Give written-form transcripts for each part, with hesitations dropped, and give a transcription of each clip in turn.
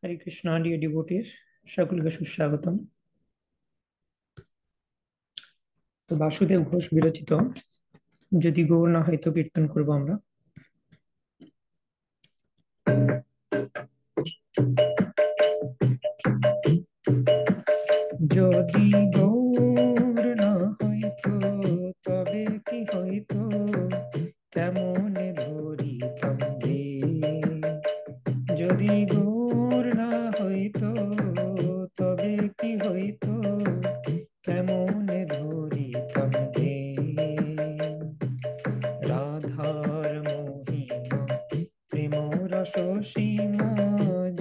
হরে Krishna deer devotees, সকলকে সুস্বাগতম। তো বাসুদেব ঘোষ বিরচিত যদি গৌর না হয় তো কীর্তন করব আমরা। যদি গৌর না হইতো তবে কি হইতো, কেমনে ধরিতাম রে। যদি গৌর না হইতো তবে কি হইতো, কেমনে ধরিতাম রে। রাধার মহিমা প্রেম রস সীমা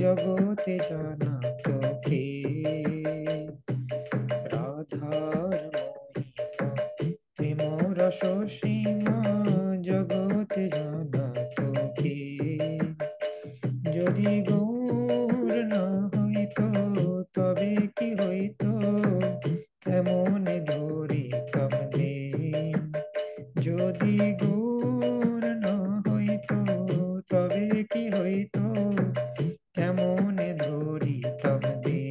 জগতে জানা তোকে। রাধার মহিমা প্রেম রস সীমা জগতে জানা তোকে। যদি গৌর না হইতো তবে কি হইতো, কেমনে ধরিতাম রে। যদি গৌর না হইতো তবে কি হইতো, কেমনে ধরিতাম রে।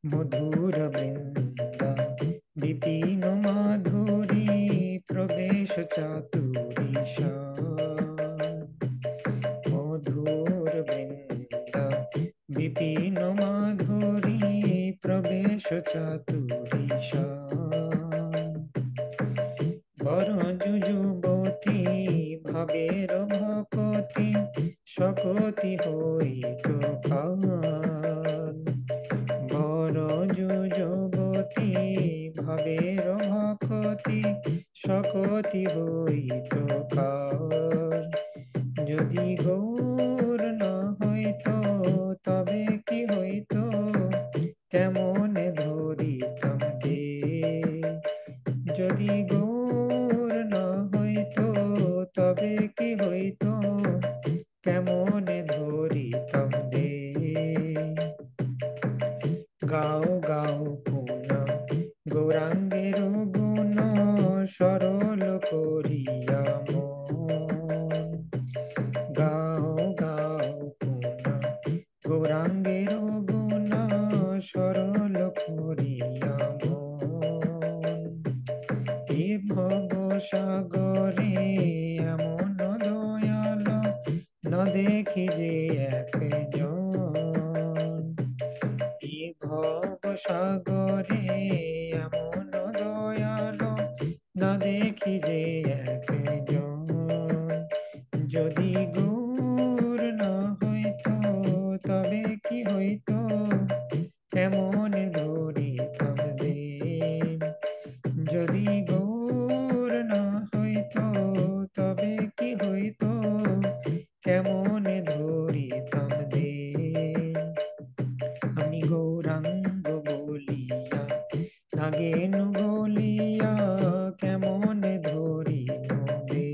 মধুর বৃন্দা বিপিন মাধুরী প্রবেশ চাতুরীশা। মধুর বৃন্দা বিপিন মাধুরী প্রবেশ চাতুরীশা। বরজ যুবতী ভাবের ভকতি সকতি হইত কাল। বরজ যুবতী ভাবের ভকতি সকতি হইত কাল। যদি গৌর না হইতো তবে কি হইতো, কেমনে ধরিতাম রে। যদি গৌর না হইতো তবে কি হইতো, কেমনে ধরিতাম রে। গাও গাও পুনা গৌরাঙ্গের গুণ সরল করিয়া মন। গাও গাও পুনা গৌরাঙ্গের গুণ সরল করিয়া মন। এ ভব সাগরে এমন দয়াল না দেখি যে একজন। এ ভব সাগরে এমন দয়াল না দেখি যে একজন। যদি গৌর না হইতো তবে কি হইতো, কেমনে ধরিতাম রে। যদি গৌর না হইতো তবে কি হইতো, কেমনে ধরিতাম রে। আমি গৌরাঙ্গ বলিয়া নাগেনু বলিয়া কেমনে ধরিনু রে।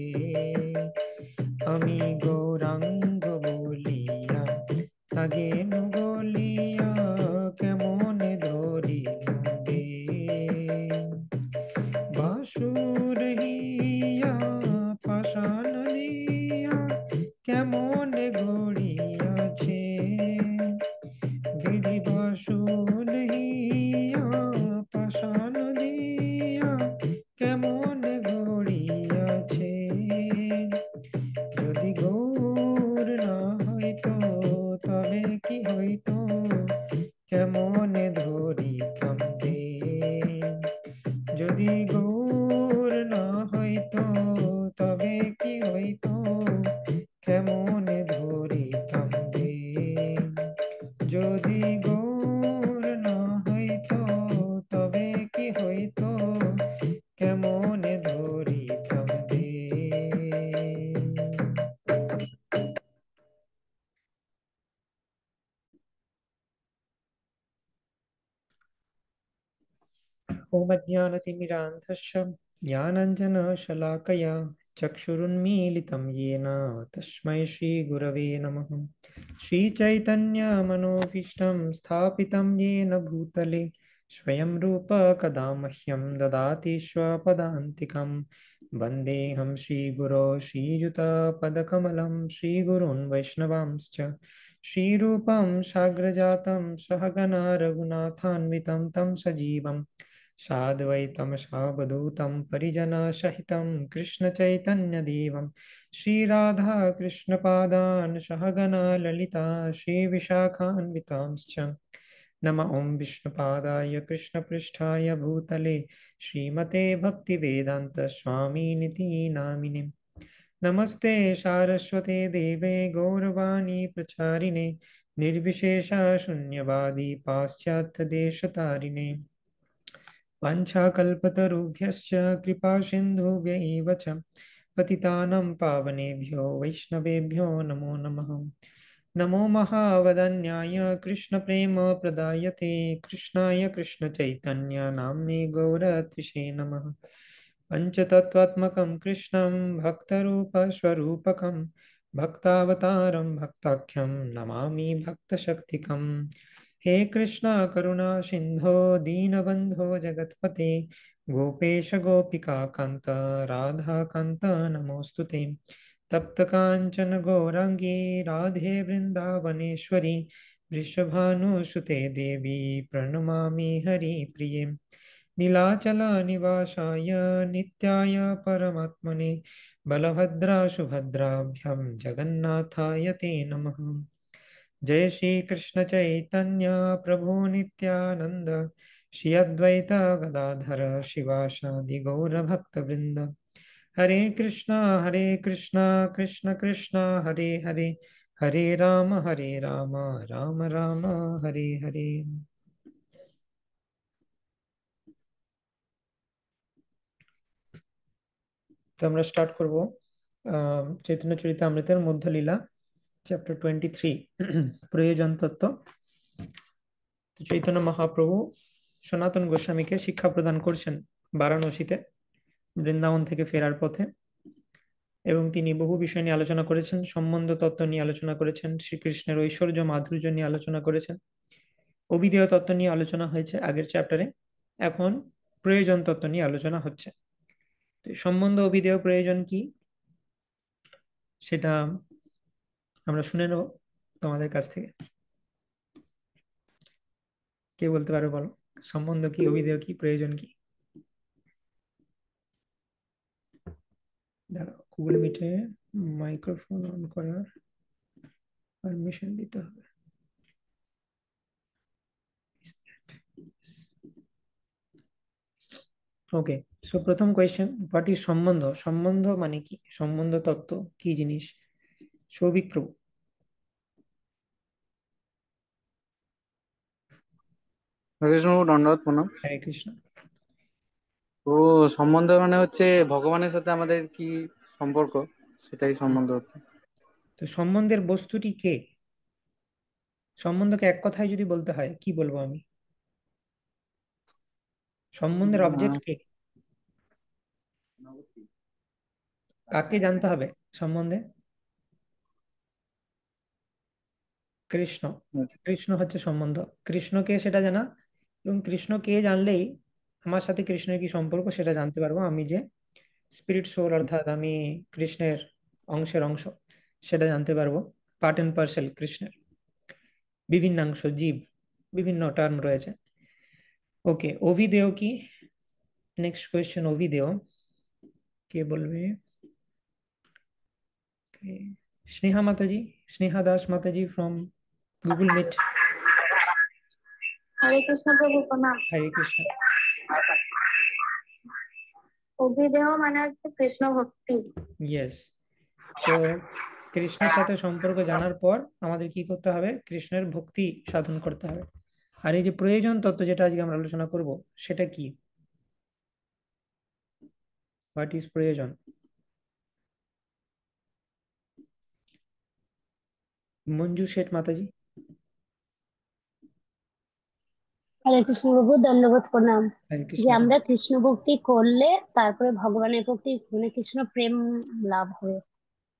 আমি গৌরাঙ্গ বলিয়া নাগেনু বলিয়া কেমনে ধরিনু রে। বাসুর হিয়া পাষাণ দিয়া কেমনে গড়িয়াছে। দিদি বাসুর হিয়া পাষাণ দিয়া কেমনে গড়িয়াছে। যদি গৌর না হইতো তবে কি হইতো, কেমনে ধরিতাম রে। যদি গৌর না হইতো তবে কি হইতো, কেমনে ধরিতাম রে। যদি গৌর না হইতো তবে কি হইতো, কেমনে ধরিতাম রে। ॐ अज्ञानतिमिरान्धस्य ज्ञानाञ्जनशलाकया चक्षुरुन्मीलितं येन तस्मै श्रीगुरवे नमः। श्रीचैतन्यमनोभीष्टं स्थापितं येन भूतले स्वयं रूप कदा मह्यं ददाति स्वपदान्तिकं। वन्देऽहं श्रीगुरो श्रीयुतपदकमलं श्रीगुरून् वैष्णवांश्च श्रीरूपं साग्रजातं सहगणा रघुनाथान्वितं तं सजीवं साद्वैतं सावधूतं परिजनसहितं कृष्णचैतन्यदेवं श्रीराधा कृष्णपादान् सहगणा ललिता श्रीविशाखान्वितांश्च नम ओं विष्णुपादाय कृष्णपृष्ठाय भूतले श्रीमते भक्तिवेदांत स्वामिनिति नामिने नमस्ते सारस्वते देवे गौरवाणी प्रचारिणे निर्विशेष शून्यवादी पाश्चात्य देशतारिणे वाञ्छाकल्पतरुभ्यश्च कृपा सिन्धुभ्य एव च पतितानां पावनेभ्यो वैष्णवेभ्यो नमो नमः नमो महावदन्याय कृष्णप्रेम प्रदायते कृष्णाय कृष्णचैतन्य नाम्ने गौरत्विषे नमः पञ्चतत्त्वात्मकं कृष्णं भक्तरूपस्वरूपकं भक्तावतारं भक्ताख्यं नमामि भक्तशक्तिकम् हे कृष्ण करुणा सिन्धो दीनबन्धो जगत्पते गोपेश गोपिका कान्त राधा कान्त नमोऽस्तु ते तप्त कांचन गौरांगी राधे वृंदावनेश्वरी वृषभानुसुते देवी प्रणमामि हरिप्रिये नीलाचल निवासाय नित्याय परमात्मने बलभद्रा सुभद्राभ्यां जगन्नाथाय ते नमः जय श्री कृष्ण चैतन्य प्रभु नित्यानंद श्री अद्वैत गदाधर शिवासादि गौर भक्त वृंद हरे कृष्णा कृष्ण कृष्ण हरे हरे हरे राम राम राम हरे हरे। তো আমরা স্টার্ট করব চৈতন্য চরিতামৃতের মধ্যলীলা চ্যাপ্টার 23 প্রয়োজন তত্ত্ব। তো চৈতন্য মহাপ্রভু সনাতন গোস্বামীকে শিক্ষা প্রদান করছেন বারাণসীতে বৃন্দাবন থেকে ফেরার পথে, এবং তিনি বহু বিষয় নিয়ে আলোচনা করেছেন। সম্বন্ধ তত্ত্ব নিয়ে আলোচনা করেছেন, শ্রীকৃষ্ণের ঐশ্বর্য মাধুর্য নিয়ে আলোচনা করেছেন, অভিধেয় তত্ত্ব নিয়ে আলোচনা হয়েছে আগের চ্যাপ্টারে। এখন প্রয়োজন তত্ত্ব নিয়ে আলোচনা হচ্ছে। সম্বন্ধ অভিধেয় প্রয়োজন কি সেটা আমরা শুনে নেব তোমাদের কাছ থেকে। কে বলতে পারো, বলো সম্বন্ধ কি, অভিধেয় কি, প্রয়োজন কি? দাঁড়াও, গুগল মিটে মাইক্রোফোন অন করার পারমিশন দিতে হবে। ওকে, সো প্রথম কোয়েশ্চেন, হোয়াট ইজ সম্বন্ধ? সম্বন্ধ মানে কি? সম্বন্ধ তত্ত্ব কি জিনিস? সৌভিক প্রভু। কৃষ্ণ দণ্ডবত প্রণাম। হরে কৃষ্ণ। ও সম্বন্ধ মানে হচ্ছে ভগবানের সাথে আমাদের কি সম্পর্ক, সেটাই সম্বন্ধ হচ্ছে। তো সম্বন্ধের বস্তুটি কে? সম্বন্ধকে এক কথায় যদি বলতে হয় কি বলবো আমি? সম্বন্ধের অবজেক্ট কে? কাকে জানতে হবে সম্বন্ধে? কৃষ্ণ। কৃষ্ণ হচ্ছে সম্বন্ধ। কৃষ্ণকে সেটা জানা, এবং কৃষ্ণকে জানলেই আমার সাথে কৃষ্ণের কি সম্পর্ক সেটা জানতে পারবো। আমি যে স্পিরিট সোল, অর্থাৎ আমি কৃষ্ণের অংশের অংশ, সেটা জানতে পারবো। পার্ট এন্ড পার্সেল কৃষ্ণের, বিভিন্নাংশ জীব, বিভিন্ন টার্ম রয়েছে। ওকে, অভিধেয় কি? নেক্সট কোয়েশ্চেন, অভিধেয় কে বলবে? স্নেহা মাতাজি, Sneha Das Mataji from Google Meet. Hare Krishna Prabhu প্রণাম। হরে কৃষ্ণ। অভিদেহ মানে হচ্ছে কৃষ্ণ ভক্তি। ইয়েস। তো কৃষ্ণের সাথে সম্পর্ক জানার পর আমাদের কি করতে হবে? কৃষ্ণের ভক্তি সাধন করতে হবে। আর এই যে প্রয়োজন তত্ত্ব যেটা আজকে আমরা আলোচনা করব, সেটা কি? হোয়াট ইজ প্রয়োজন? মঞ্জু শেঠ মাতাজি। হরে কৃষ্ণ প্রভু, দণ্ডবোধ প্রণাম। হরে যে কৃষ্ণ। আমরা কৃষ্ণ ভক্তি করলে তারপরে ভগবানের ভক্তি, মানে কৃষ্ণ প্রেম লাভ হবে,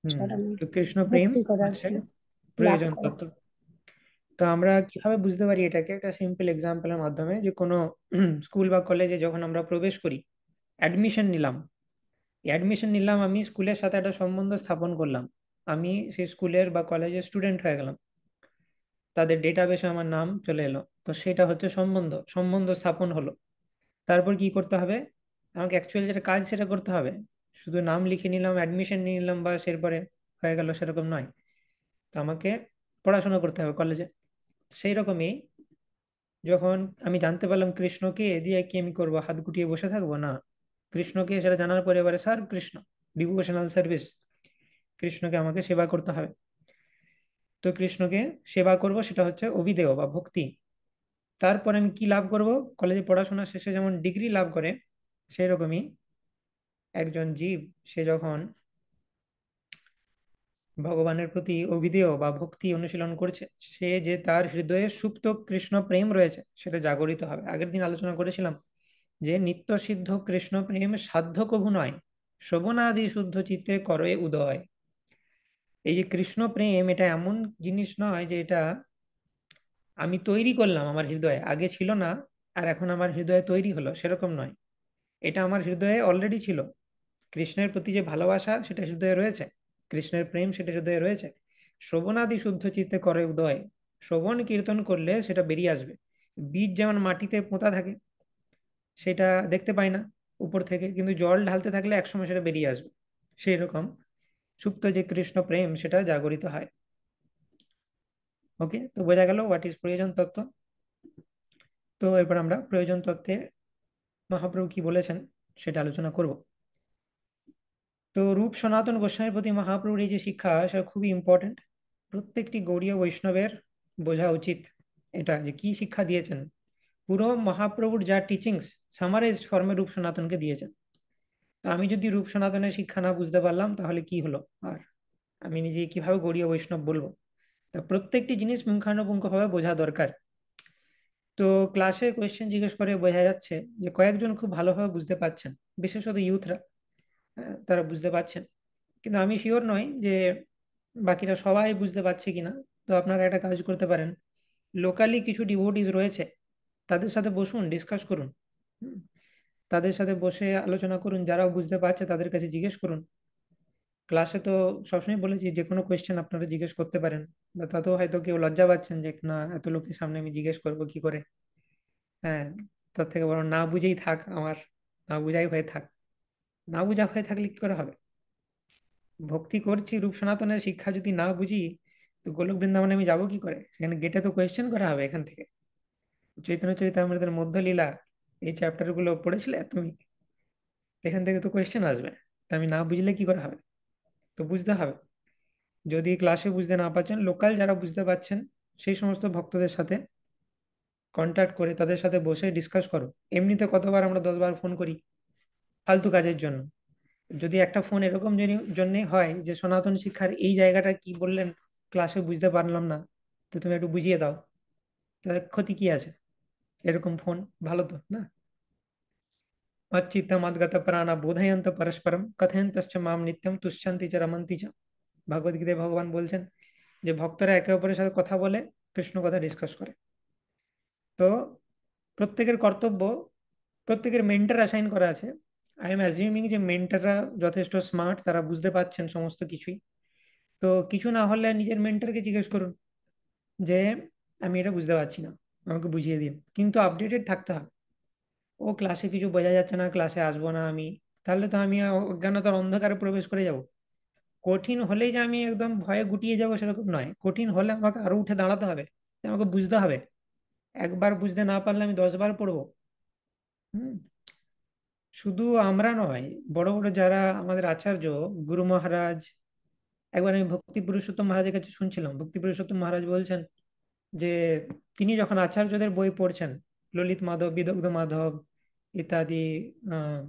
সেটা নিয়ে তো কৃষ্ণ প্রেম ভক্তি করার হচ্ছে জন্য লাভ প্রয়োজন করা। তত্ত্ব। তো আমরা কিভাবে বুঝতে পারি এটাকে? একটা সিম্পল এক্সাম্পলের মাধ্যমে, যে কোনো স্কুল বা কলেজে যখন আমরা প্রবেশ করি, অ্যাডমিশন নিলাম, অ্যাডমিশন নিলাম, আমি স্কুলের সাথে একটা সম্বন্ধ স্থাপন করলাম, আমি সেই স্কুলের বা কলেজের স্টুডেন্ট হয়ে গেলাম, তাদের ডেটাবেসে আমার নাম চলে এলো, তো সেটা হচ্ছে সম্বন্ধ, সম্বন্ধ স্থাপন হলো। তারপর কি করতে হবে, আমাকে অ্যাকচুয়ালি যেটা কাজ সেটা করতে হবে। শুধু নাম লিখে নিলাম, অ্যাডমিশন নিয়ে নিলাম বা এরপরে হয়ে গেল, সেরকম নয়। তো আমাকে পড়াশোনা করতে হবে কলেজে। সেই রকমই যখন আমি জানতে পারলাম কৃষ্ণকে, দিয়ে কি আমি করবো, হাত গুটিয়ে বসে থাকবো না। কৃষ্ণকে সেটা জানার পরে এবারে স্যার কৃষ্ণ, ডিভোশনাল সার্ভিস, কৃষ্ণকে আমাকে সেবা করতে হবে। তো কৃষ্ণকে সেবা করব, সেটা হচ্ছে অভিদেয় বা ভক্তি। তারপর আমি কি লাভ করব, কলেজে পড়াশোনা শেষে যেমন ডিগ্রি লাভ করে, সেই রকমই একজন জীব সে যখন ভগবানের প্রতি অভিধেয় বা ভক্তি অনুশীলন করছে, সে যে তার হৃদয়ে সুপ্ত কৃষ্ণ প্রেম রয়েছে সেটা জাগরিত হবে। আগের দিন আলোচনা করেছিলাম যে নিত্য সিদ্ধ কৃষ্ণ প্রেম সাধ্য কভু নয়, শোভনাদি শুদ্ধ চিত্তে করে উদয়। এই যে কৃষ্ণ প্রেম, এটা এমন জিনিস নয় যে এটা আমি তৈরি করলাম আমার হৃদয়ে, আগে ছিল না আর এখন আমার হৃদয়ে তৈরি হলো, সেরকম নয়। এটা আমার হৃদয়ে অলরেডি ছিল। কৃষ্ণের প্রতি যে ভালোবাসা সেটা হৃদয়ে রয়েছে, কৃষ্ণের প্রেম সেটা হৃদয়ে রয়েছে। শ্রবণাদি শুদ্ধ চিত্তে করে উদয়, শ্রবণ কীর্তন করলে সেটা বেরিয়ে আসবে। বীজ যেমন মাটিতে পোঁতা থাকে, সেটা দেখতে পায় না উপর থেকে, কিন্তু জল ঢালতে থাকলে একসময় সেটা বেরিয়ে আসবে। সেই রকম সুপ্ত যে কৃষ্ণ প্রেম সেটা জাগরিত হয়। ওকে, তো বোঝা গেল হোয়াট ইজ প্রয়োজন তত্ত্ব। তো এরপর আমরা প্রয়োজন তত্ত্বে মহাপ্রভু কি বলেছেন সেটা আলোচনা করব। তো রূপ সনাতন গোস্বামীর প্রতি মহাপ্রভুর এই যে শিক্ষা, সেটা খুবই ইম্পর্টেন্ট। প্রত্যেকটি গৌড়ীয় বৈষ্ণবের বোঝা উচিত এটা, যে কি শিক্ষা দিয়েছেন। পুরো মহাপ্রভুর যা টিচিংস সামারাইজড ফর্মে রূপ সনাতনকে দিয়েছেন। তো আমি যদি রূপ সনাতনের শিক্ষা না বুঝতে পারলাম তাহলে কি হলো, আর আমি নিজে কিভাবে গৌড়ীয় বৈষ্ণব বলবো। তা প্রত্যেকটি জিনিস পুঙ্খানুপুঙ্খভাবে বোঝা দরকার। তো ক্লাসে কোয়েশ্চেন জিজ্ঞেস করে বোঝা যাচ্ছে যে কয়েকজন খুব ভালোভাবে বুঝতে পারছেন, বিশেষত ইউথরা, তারা বুঝতে পারছেন। কিন্তু আমি শিওর নই যে বাকিরা সবাই বুঝতে পারছে কিনা। তো আপনারা একটা কাজ করতে পারেন, লোকালি কিছু ডিভোটিস রয়েছে, তাদের সাথে বসুন, ডিসকাস করুন। হুম, তাদের সাথে বসে আলোচনা করুন, যারা বুঝতে পারছে তাদের কাছে জিজ্ঞেস করুন। ক্লাসে তো সবসময় বলেছি যে কোনো কোয়েশ্চেন আপনারা জিজ্ঞেস করতে পারেন, বা তাতেও হয়তো কেউ লজ্জা পাচ্ছেন যে না এত লোকের সামনে আমি জিজ্ঞেস করবো কি করে। হ্যাঁ, তার থেকে বরং না বুঝেই থাক, আমার না বুঝাই হয়ে থাক। না বুঝা হয়ে থাকলে কি করে হবে, ভক্তি করছি রূপ সনাতনের শিক্ষা যদি না বুঝি, তো গোলক বৃন্দাবনে আমি যাবো কি করে, সেখানে গেটে তো কোয়েশ্চেন করা হবে এখান থেকে। চৈতন্য চরিতামৃতের মধ্যলীলা এই চ্যাপ্টার গুলো পড়েছিলে তুমি, এখান থেকে তো কোয়েশ্চেন আসবে। তা আমি না বুঝলে কি করে হবে, তো বুঝতে হবে। যদি ক্লাসে বুঝতে না পারছেন, লোকাল যারা বুঝতে পারছেন সেই সমস্ত ভক্তদের সাথে কন্ট্যাক্ট করে তাদের সাথে বসে ডিসকাস করো। এমনিতে কতবার আমরা 10 বার ফোন করি ফালতু কাজের জন্য। যদি একটা ফোন এরকম জন্য হয় যে সনাতন শিক্ষার এই জায়গাটা কি বললেন ক্লাসে বুঝতে পারলাম না, তো তুমি একটু বুঝিয়ে দাও, তাহলে ক্ষতি কি আছে? এরকম ফোন ভালো তো না। মচ্চিত্তমদ্গত প্রাণা বোধয়ন্ত পরস্পরম কথয়ন্তশ্চ মাম নিত্যম তুষ্যন্তি চ রমন্তি চ। ভগবদ গীতায় ভগবান বলছেন যে ভক্তরা একে অপরের সাথে কথা বলে, কৃষ্ণ কথা ডিসকাস করে। তো প্রত্যেকের কর্তব্য, প্রত্যেকের মেন্টর অ্যাসাইন করা আছে। আই এম অ্যাজিউমিং যে মেন্টররা যথেষ্ট স্মার্ট, তারা বুঝতে পারছেন সমস্ত কিছুই। তো কিছু না হলে নিজের মেন্টরকে জিজ্ঞেস করুন যে আমি এটা বুঝতে পারছি না, আমাকে বুঝিয়ে দিন, কিন্তু আপডেটেড থাকতে হবে। ও ক্লাসে কিছু বোঝা যাচ্ছে না, ক্লাসে আসবো না আমি, তাহলে তো আমি অজ্ঞানতার অন্ধকারে প্রবেশ করে যাব। কঠিন হলেই যে আমি একদম ভয়ে গুটিয়ে যাব সেরকম নয়, কঠিন হলে আমাকে আরো উঠে দাঁড়াতে হবে, আমাকে বুঝতে হবে। একবার বুঝতে না পারলে আমি 10 বার পড়বো। হুম, শুধু আমরা নয়, বড় বড় যারা আমাদের আচার্য, গুরু মহারাজ, একবার আমি ভক্তি পুরুষোত্তম মহারাজের কাছে শুনছিলাম, ভক্তি পুরুষোত্তম মহারাজ বলছেন যে তিনি যখন আচার্যদের বই পড়ছেন, ললিত মাধব, বিদগ্ধ মাধব ইত্যাদি, আহ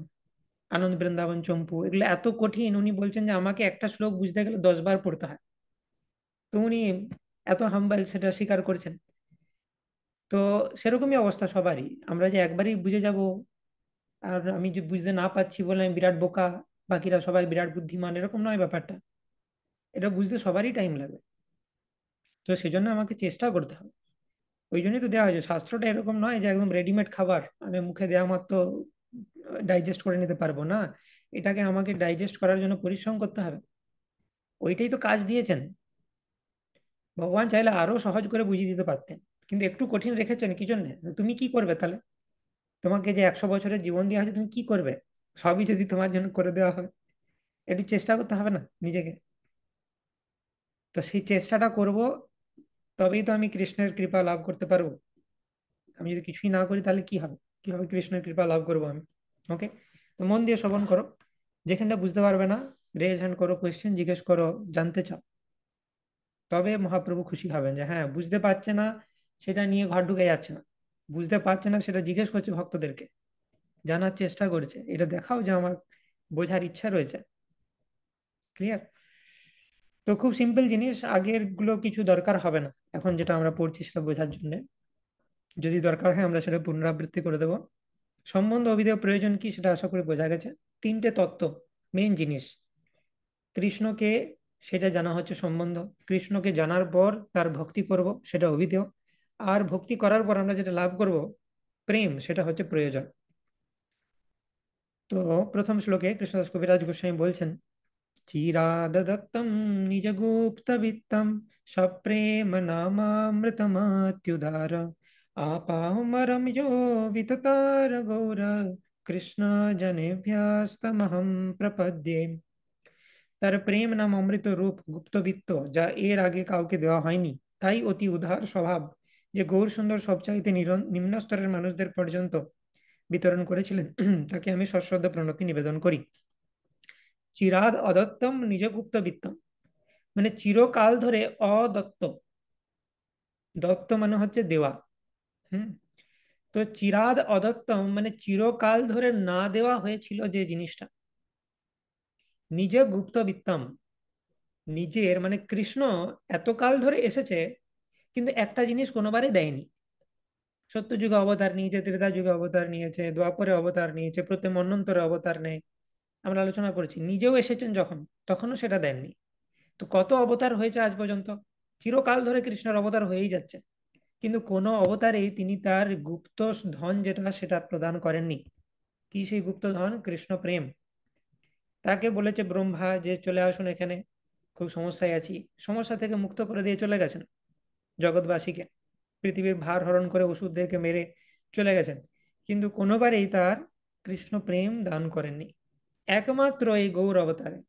আনন্দ বৃন্দাবন চম্পু, এগুলো এত কঠিন, উনি বলছেন যে আমাকে একটা শ্লোক বুঝতে গেলে 10 বার পড়তে হয়। তো উনি এত হাম্বল সেটা স্বীকার করছেন। তো সেরকমই অবস্থা সবারই, আমরা যে একবারই বুঝে যাব, আর আমি যে বুঝতে না পারছি বলে আমি বিরাট বোকা, বাকিরা সবাই বিরাট বুদ্ধিমান, এরকম নয় ব্যাপারটা। এটা বুঝতে সবারই টাইম লাগবে। তো সেজন্য আমাকে চেষ্টা করতে হবে। ওই জন্যই তো দেওয়া হয়েছে, শাস্ত্রটা এরকম নয় যে একদম রেডিমেড খাবার আমি মুখে দেওয়া মাত্র ডাইজেস্ট করে নিতে পারবো না। এটাকে আমাকে ডাইজেস্ট করার জন্য পরিশ্রম করতে হবে। ওইটাই তো কাজ দিয়েছেন। ভগবান চাইলে আরো সহজ করে বুঝিয়ে দিতে পারতেন, কিন্তু একটু কঠিন রেখেছেন কি জন্য? তুমি কি করবে তাহলে? তোমাকে যে 100 বছরের জীবন দেওয়া হয়েছে, তুমি কি করবে? সবই যদি তোমার জন্য করে দেওয়া হয়, একটু চেষ্টা করতে হবে না নিজেকে? তো সেই চেষ্টাটা করব, তবেই তো আমি কৃষ্ণের কৃপা লাভ করতে পারবো। আমি যদি কিছুই না করি তাহলে কি হবে? কিভাবে কৃষ্ণের কৃপা লাভ করবো আমি? ওকে, তো মন দিয়ে শ্রবণ করো। যেখানটা বুঝতে পারবে না, রেজ হ্যান্ড করো, কোয়েশ্চেন জিজ্ঞেস করো, জানতে চাও। তবে মহাপ্রভু খুশি হবেন যে হ্যাঁ, বুঝতে পারছে না সেটা নিয়ে ঘর ঢুকে যাচ্ছে না, বুঝতে পারছে না সেটা জিজ্ঞেস করছে ভক্তদেরকে, জানার চেষ্টা করছে। এটা দেখাও যে আমার বোঝার ইচ্ছা রয়েছে। ক্লিয়ার? তো খুব সিম্পল জিনিস, আগের গুলো কিছু দরকার হবে না। এখন যেটা আমরা পড়ছি সেটা বোঝার জন্য, যদি দরকার হয় আমরা সেটা পুনরাবৃত্তি করে দেবো। সম্বন্ধ অভিধেয় প্রয়োজন কি সেটা আশা করি বোঝা গেছে। তিনটে তত্ত্ব, মেইন জিনিস। কৃষ্ণকে, সেটা জানা হচ্ছে সম্বন্ধ। কৃষ্ণকে জানার পর তার ভক্তি করব, সেটা অভিধেয়। আর ভক্তি করার পর আমরা যেটা লাভ করব, প্রেম, সেটা হচ্ছে প্রয়োজন। তো প্রথম শ্লোকে কৃষ্ণদাস কবিরাজ গোস্বামী বলছেন, চিরাদত্তম নিজগুপ্ত বিত্তম সপ্রেম নামামৃতমাত্युदार আপামরম যো বিততার গৌর কৃষ্ণ জনেভ্যস্তমহম প্রপদ্যে। তার প্রেম নাম অমৃত রূপ গুপ্তবিত্ত, যা এর আগে কাউকে দেওয়া হয়নি, তাই অতি উদার স্বভাব, যে গৌর সুন্দর সবচাইতে নিম্ন স্তরের মানুষদের পর্যন্ত বিতরণ করেছিলেন, তাকে আমি সশ্রদ্ধ প্রণতি নিবেদন করি। চিরাদ অদত্তম নিজ গুপ্ত বিত্তম, মানে চিরকাল ধরে অদত্ত, দত্ত মানে হচ্ছে দেওয়া। হুম, তো চিরাদ অদত্তম মানে চিরকাল ধরে না দেওয়া হয়েছিল যে জিনিসটা। নিজ গুপ্ত বিত্তম, নিজের মানে কৃষ্ণ এতকাল ধরে এসেছে, কিন্তু একটা জিনিস কোনোবারই দেয়নি। সত্যযুগে অবতার নিয়েছে, ত্রেতা যুগে অবতার নিয়েছে, দ্বাপরে অবতার নিয়েছে, প্রত্যেক মন্বন্তরে অবতার নেই, আমরা আলোচনা করেছি। নিজেও এসেছেন যখন, তখনও সেটা দেননি। তো কত অবতার হয়েছে আজ পর্যন্ত? চিরকাল ধরে কৃষ্ণের অবতার হয়েই যাচ্ছে, কিন্তু কোনো অবতারেই তিনি তার গুপ্ত ধন যেটা, সেটা প্রদান করেননি। কি সেই গুপ্ত ধন? কৃষ্ণ প্রেম। তাকে বলেছে ব্রহ্মা যে চলে আসুন এখানে, খুব সমস্যায় আছি, সমস্যা থেকে মুক্ত করে দিয়ে চলে গেছেন জগৎবাসীকে, পৃথিবীর ভার হরণ করে ওষুধদেরকে মেরে চলে গেছেন, কিন্তু কোনোবারই তার কৃষ্ণ প্রেম দান করেননি, একমাত্র এই গৌর অবতারে।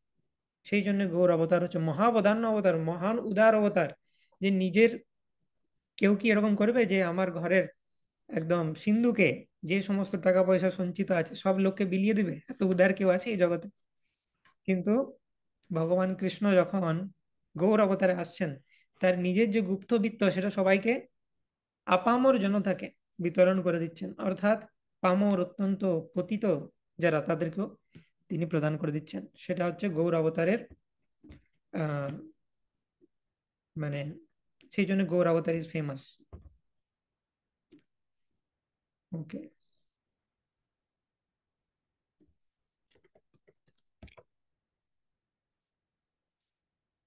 সেই জন্য গৌর অবতার হচ্ছে মহাবদান্য অবতার, মহান উদার অবতার। যে নিজের, কেউ কি এরকম করবে যে আমার ঘরের একদম সিন্ধুকে, যে সমস্ত টাকা পয়সা সঞ্চিত আছে সব লোককে বিলিয়ে দিবে? এত উদার কেউ আছে এই জগতে? কিন্তু ভগবান কৃষ্ণ যখন গৌর অবতারে আসছেন, তার নিজের যে গুপ্ত বিত্ত সেটা সবাইকে, আপামর জনতাকে বিতরণ করে দিচ্ছেন, অর্থাৎ পামর, অত্যন্ত পতিত যারা, তাদেরকেও তিনি প্রদান করে দিচ্ছেন। সেটা হচ্ছে গৌর অবতারের আহ মানে, সেই জন্য গৌর অবতার ইজ ফেমাস। ওকে,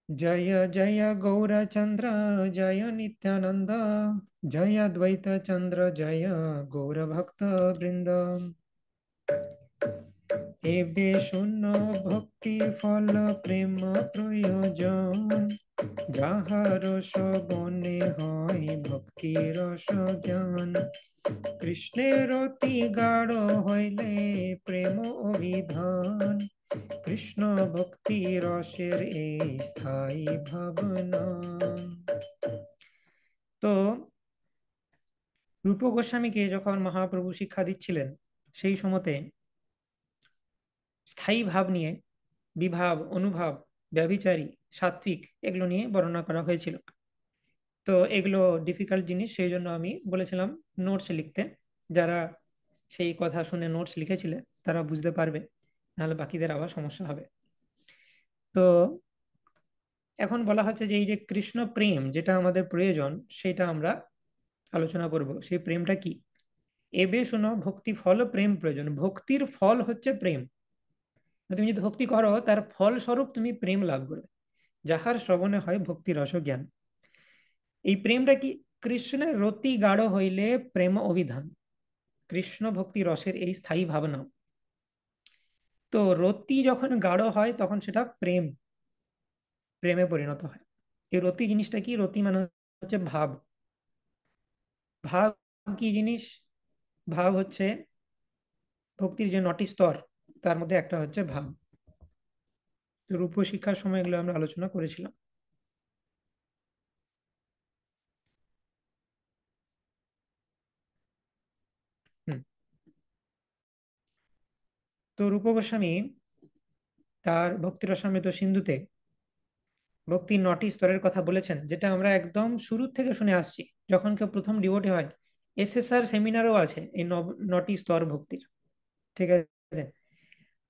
जय जय गौरचंद्र जय नित्यानंद, जय द्वैत चंद्र जय गौर भक्त वृंद। এবে শূন্য ভক্তি ফল প্রেম প্রয়োজন, যাহার শ্রবণে হয় ভক্তি রস জ্ঞান। কৃষ্ণের অতি গাঢ় হইলে প্রেম অভিধান, কৃষ্ণ ভক্তি রসের এই স্থায়ী ভাবনা। তো রূপ গোস্বামীকে যখন মহাপ্রভু শিক্ষা দিচ্ছিলেন, সেই সময়তে স্থায়ী ভাব নিয়ে, বিভাব, অনুভাব, ব্যভিচারী, সাত্বিক, এগুলো নিয়ে বর্ণনা করা হয়েছিল। তো এগুলো ডিফিকাল্ট জিনিস, সেই জন্য আমি বলেছিলাম নোটস লিখতে। যারা সেই কথা শুনে নোটস লিখেছিলে তারা বুঝতে পারবে, নাহলে বাকিদের আবার সমস্যা হবে। তো এখন বলা হচ্ছে যে এই যে কৃষ্ণ প্রেম যেটা আমাদের প্রয়োজন, সেটা আমরা আলোচনা করব। সেই প্রেমটা কি? এবে শোনো, ভক্তি ফল প্রেম প্রয়োজন। ভক্তির ফল হচ্ছে প্রেম। তুমি যদি ভক্তি করো, তার ফল স্বরূপ তুমি প্রেম লাভ করবে। যাহার শ্রবণে হয় ভক্তি রস জ্ঞান। এই প্রেমটা কি? কৃষ্ণের রতি গাঢ় হইলে প্রেম অভিধান, কৃষ্ণ ভক্তি রসের এই স্থায়ী ভাবনা। তো রতি যখন গাঢ় হয় তখন সেটা প্রেমে পরিণত হয়। এই রতি জিনিসটা কি? রতি মানে হচ্ছে ভাব। ভাব কি জিনিস? ভাব হচ্ছে ভক্তির যে 9টি স্তর, তার মধ্যে একটা হচ্ছে ভাব। তো রূপ শিক্ষার সময় এগুলো আমরা আলোচনা করেছিলাম। হুম। তো রূপ গোস্বামী তার ভক্তি রসামৃত সিন্ধুতে ভক্তির 9টি স্তরের কথা বলেছেন, যেটা আমরা একদম শুরু থেকে শুনে আসছি। যখন কেউ প্রথম ডিভোটি হয়, এসএসআর সেমিনারও আছে এই 9টি স্তর ভক্তির। ঠিক আছে?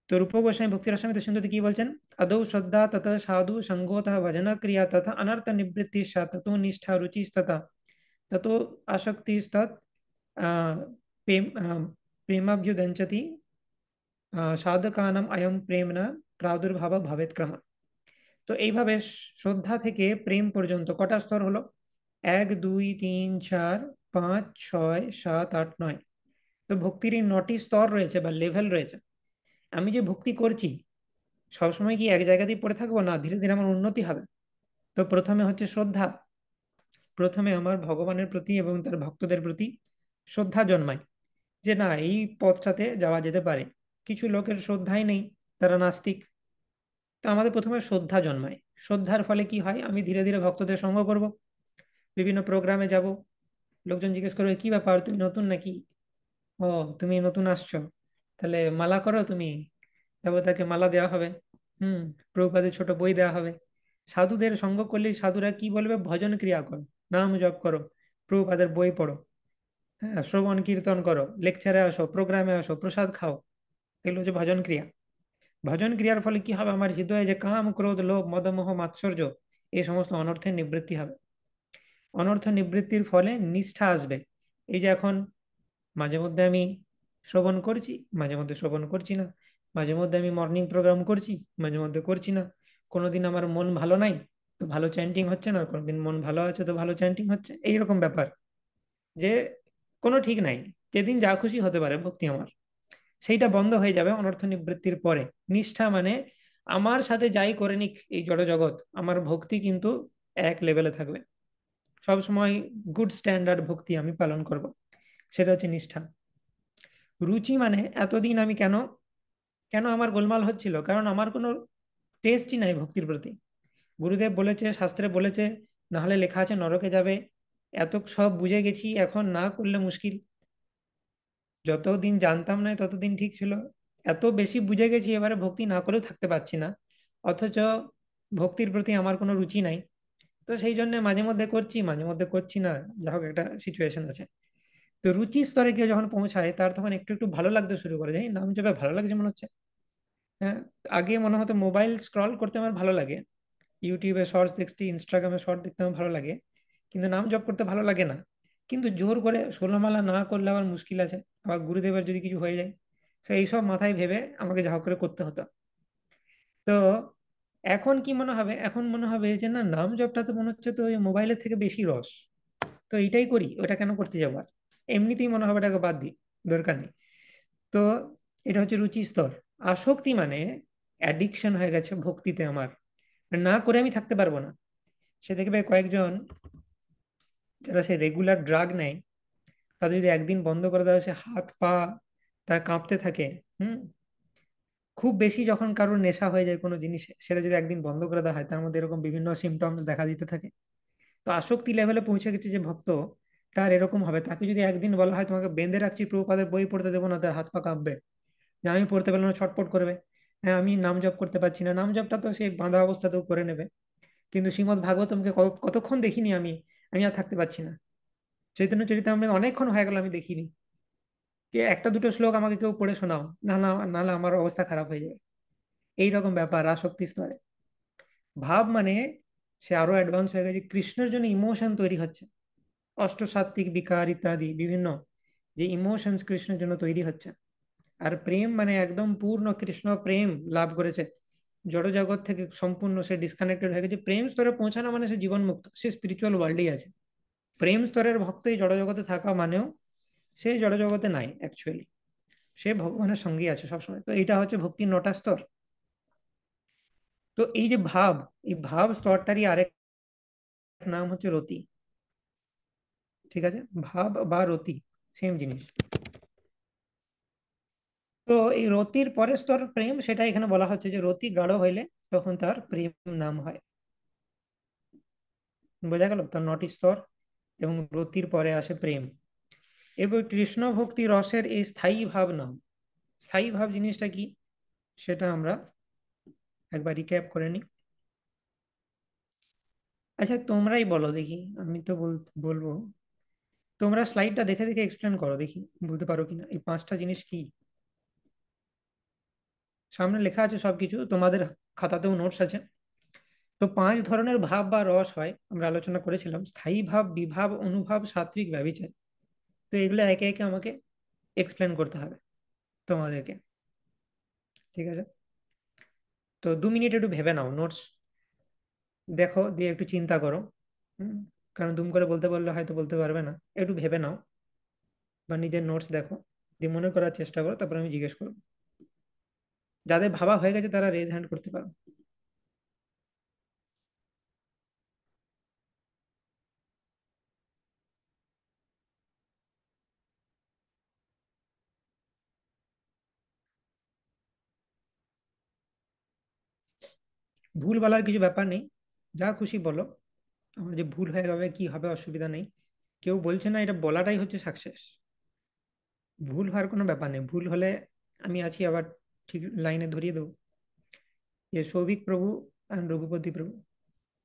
তো রূপ গোস্বামী ভক্তি রসামৃত সিন্ধুতে কি বলছেন? আদৌ শ্রদ্ধা তত সাধু সঙ্গতঃ ভজন ক্রিয়া তথা অনর্থ নিবৃত্তি ততো নিষ্ঠা রুচিস্তথা ততো আসক্তিস্তৎ আহ প্রেম প্রেমাভ্যুদঞ্চতি সাধকানাম অয়ম প্রেম না প্রাদুর্ভাব ভবেৎ ক্রম। তো এইভাবে শ্রদ্ধা থেকে প্রেম পর্যন্ত কটা স্তর হলো? 1 2 3 4 5 6 7 8 9। তো ভক্তির এই 9টি স্তর রয়েছে বা লেভেল রয়েছে। আমি যে ভক্তি করছি, সবসময় কি এক জায়গাতেই পড়ে থাকবো না, ধীরে ধীরে আমার উন্নতি হবে। তো প্রথমে হচ্ছে শ্রদ্ধা। প্রথমে আমার ভগবানের প্রতি এবং তার ভক্তদের প্রতি শ্রদ্ধা জন্মায়, যে না, এই পথটাতে যাওয়া যেতে পারে। কিছু লোকের শ্রদ্ধাই নেই, তারা নাস্তিক। তো আমাদের প্রথমে শ্রদ্ধা জন্মায়। শ্রদ্ধার ফলে কি হয়? আমি ধীরে ধীরে ভক্তদের সঙ্গ করব, বিভিন্ন প্রোগ্রামে যাব। লোকজন জিজ্ঞেস করবে, কি ব্যাপার, তুমি নতুন নাকি? ও, তুমি নতুন আসছো, তাহলে মালা করো তুমি। তারপর তাকে মালা দেওয়া হবে। হুম। প্রভুপাদের ছোট বই দেওয়া হবে। সাধুদের সঙ্গ করলে সাধুরা কি বলবে? ভজন ক্রিয়া করো, নাম জপ করো, প্রভুপাদের বই পড়ো, হ্যাঁ, শ্রবণ কীর্তন করো, লেকচারে আসো, প্রোগ্রামে আসো, প্রসাদ খাও। এগুলো হচ্ছে ভজন ক্রিয়া। ভজন ক্রিয়ার ফলে কি হবে? আমার হৃদয়ে যে কাম ক্রোধ লোভ মদমোহ মাৎসর্য, এই সমস্ত অনর্থের নিবৃত্তি হবে। অনর্থ নিবৃত্তির ফলে নিষ্ঠা আসবে। এই যে এখন মাঝে মধ্যে আমি শ্রবণ করছি, মাঝে মধ্যে শ্রবণ করছি না, মাঝে মধ্যে আমি মর্নিং প্রোগ্রাম করছি, মাঝে মধ্যে করছি না। কোনোদিন আমার মন ভালো নাই, তো ভালো চ্যান্টিং হচ্ছে না, কোনোদিন মন ভালো আছে তো ভালো চ্যান্টিং হচ্ছে। এইরকম ব্যাপার, যে কোনো ঠিক নাই। যেদিন যা খুশি হতে পারে ভক্তি আমার। সেইটা বন্ধ হয়ে যাবে অনর্থ নিবৃত্তির পরে। নিষ্ঠা মানে আমার সাথে যাই করে নিক এই জড় জগৎ, আমার ভক্তি কিন্তু এক লেভেলে থাকবে। সব সময় গুড স্ট্যান্ডার্ড ভক্তি আমি পালন করব, সেটা হচ্ছে নিষ্ঠা। রুচি মানে এতদিন আমি কেন কেন আমার গোলমাল হচ্ছিল? কারণ আমার কোনো টেস্টই নাই ভক্তির প্রতি। গুরুদেব বলেছে, শাস্ত্রে বলেছে, না হলে লেখা আছে নরকে যাবে, এত সব বুঝে গেছি, এখন না করলে মুশকিল। যতদিন জানতাম না ততদিন ঠিক ছিল। এত বেশি বুঝে গেছি, এবারে ভক্তি না করেও থাকতে পারছি না। অথচ ভক্তির প্রতি আমার কোনো রুচি নাই। তো সেই জন্য মাঝে মধ্যে করছি, মাঝে মধ্যে করছি না। যা হোক, একটা সিচুয়েশন আছে। তো রুচি স্তরে কেউ যখন পৌঁছায়, তার তখন একটু একটু ভালো লাগতে শুরু করে যায়। নাম জপে ভালো লাগছে মনে হচ্ছে। হ্যাঁ। আগে মনে হতো মোবাইল স্ক্রল করতে আমার ভালো লাগে, ইউটিউবে শর্টস দেখছি, ইনস্টাগ্রামে শর্ট দেখতে আমার ভালো লাগে, কিন্তু নাম জপ করতে ভালো লাগে না। কিন্তু জোর করে ষোলমালা না করলে আবার মুশকিল আছে, আবার গুরুদেবের যদি কিছু হয়ে যায়। তো এইসব মাথায় ভেবে আমাকে যা হোক করে করতে হতো। তো এখন কি মনে হবে? এখন মনে হবে যে না, নাম জপটা তো মনে হচ্ছে তো ওই মোবাইলের থেকে বেশি রস। তো এইটাই করি, ওটা কেন করতে যাবো আর। এমনিতেই মনে হবে এটাকে বাদ দিই, দরকার নেই। তো এটা হচ্ছে রুচি স্তর। আসক্তি মানে অ্যাডিকশন হয়ে গেছে ভক্তিতে আমার, না করে আমি থাকতে পারবো না। সে দেখবে কয়েকজন যারা সে রেগুলার ড্রাগ নেয়, তাদের যদি একদিন বন্ধ করে দেওয়া হয়, সে হাত পা তার কাঁপতে থাকে। হুম। খুব বেশি যখন কারোর নেশা হয়ে যায় কোনো জিনিসে, সেটা যদি একদিন বন্ধ করে দেওয়া হয়, তার মধ্যে এরকম বিভিন্ন সিমটমস দেখা দিতে থাকে। তো আসক্তি লেভেলে পৌঁছে গেছে যে ভক্ত, তার এরকম হবে। তাকে যদি একদিন বলা হয় তোমাকে বেঁধে রাখছি, প্রভুপাদের বই পড়তে দেবো না, তার হাত পা কাঁপবে, যে আমি পড়তে পারলাম না, ছটপট করবে। হ্যাঁ, আমি নাম জপ করতে পারছি না, নাম জপটা তো সেই বাঁধা অবস্থাতেও করে নেবে। কিন্তু শ্রীমদ্ ভাগবতমকে কতক্ষণ দেখিনি আমি, আমি আর থাকতে পারছি না। চৈতন্য চরিতামৃত অনেকক্ষণ হয়ে গেল আমি দেখিনি। যে একটা দুটো শ্লোক আমাকে কেউ পড়ে শোনাও, না না, নাহলে আমার অবস্থা খারাপ হয়ে যাবে। এইরকম ব্যাপার আসক্তি স্তরে। ভাব মানে সে আরো অ্যাডভান্স হয়ে গেছে, কৃষ্ণের জন্য ইমোশন তৈরি হচ্ছে। অষ্টসাত্ত্বিক বিকার ইত্যাদি বিভিন্ন যে ইমোশনস কৃষ্ণের জন্য তৈরি হচ্ছে। আর প্রেম মানে একদম পূর্ণ কৃষ্ণ প্রেম লাভ করেছে, জড় জগৎ থেকে সম্পূর্ণ সে ডিসকানেক্টেড হয়ে গেছে। প্রেম স্তরে পৌঁছানো মানে সে জীবন মুক্ত, সে স্পিরিচুয়াল ওয়ার্ল্ডেই আছে। প্রেম স্তরের ভক্ত এই জড় জগতে থাকা মানেও সে জড় জগতে নাই অ্যাকচুয়ালি। সে ভগবানের সঙ্গেই আছে সবসময়। তো এটা হচ্ছে ভক্তির 9টা স্তর। তো এই যে ভাব, এই ভাব স্তরটারই আরেক নাম হচ্ছে রতি। ঠিক আছে, ভাব বা রতি সেম জিনিস। তো এই রতির পরের স্তর প্রেম, সেটা এখানে বলা হচ্ছে যে রতি গাঢ় হইলে তখন তার প্রেম নাম হয়। বোঝা গেল, তার 9টি স্তর এবং রতির পরে আসে প্রেম। এবার কৃষ্ণ ভক্তি রসের এই স্থায়ী ভাব নাম। স্থায়ী ভাব জিনিসটা কি সেটা আমরা একবার রিক্যাপ করে নিই। আচ্ছা তোমরাই বলো দেখি, আমি তো বলবো, তোমরা স্লাইডটা দেখে দেখে এক্সপ্লেন করো দেখি, বলতে পারো কিনা এই 5টা জিনিস কি। সামনে লেখা আছে সবকিছু, তোমাদের খাতাতেও নোটস আছে। তো 5 ধরনের ভাব বা রস হয়, আমরা আলোচনা করেছিলাম। স্থায়ী ভাব, বিভাব, অনুভাব, সাত্বিক, ব্যভিচার। তো এগুলো একে একে আমাকে এক্সপ্লেন করতে হবে তোমাদেরকে। ঠিক আছে, তো 2 মিনিট একটু ভেবে নাও, নোটস দেখো, দিয়ে একটু চিন্তা করো। হুম, কারণ দুম করে বলতে বললে হয়তো বলতে পারবে না। একটু ভেবে নাও বা নিজের নোটস দেখো, দিয়ে মনে করার চেষ্টা করো, তারপর আমি জিজ্ঞেস করবো। যাদের ভাবা হয়ে গেছে তারা রেজ হ্যান্ড করতে পারো। ভুল বলার কিছু ব্যাপার নেই, যা খুশি বলো। আমার যে ভুল হয়ে যাবে কি হবে, অসুবিধা নেই। কেউ বলছে না, এটা বলাটাই হচ্ছে সাকসেস। ভুল হওয়ার কোনো ব্যাপার নেই, ভুল হলে আমি আছি আবার ঠিক লাইনে ধরিয়ে দেবো। যে সৌভিক প্রভু আর রঘুপতি প্রভু,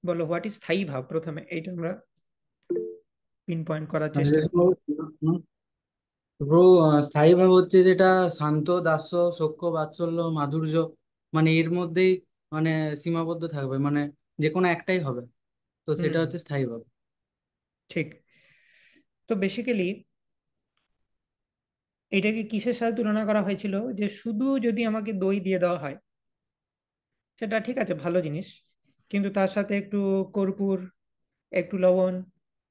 বলো হোয়াট ইজ স্থায়ী ভাব, প্রথমে এইটা আমরা পিন পয়েন্ট করার চেষ্টা করি। ব্রো, স্থায়ী ভাব হচ্ছে যেটা শান্ত, দাস্য, সখ্য, বাৎসল্য, মাধুর্য, মানে এর মধ্যেই মানে সীমাবদ্ধ থাকবে, মানে যে কোনো একটাই হবে, তো সেটা হুম, হচ্ছে স্থায়ী ভাব। ঠিক। তো বেসিক্যালি এটাকে কিসের সাথে তুলনা করা হয়েছিল, যে শুধু যদি আমাকে দই দিয়ে দেওয়া হয়, সেটা ঠিক আছে, ভালো জিনিস, কিন্তু তার সাথে একটু কর্পূর, একটু লবণ,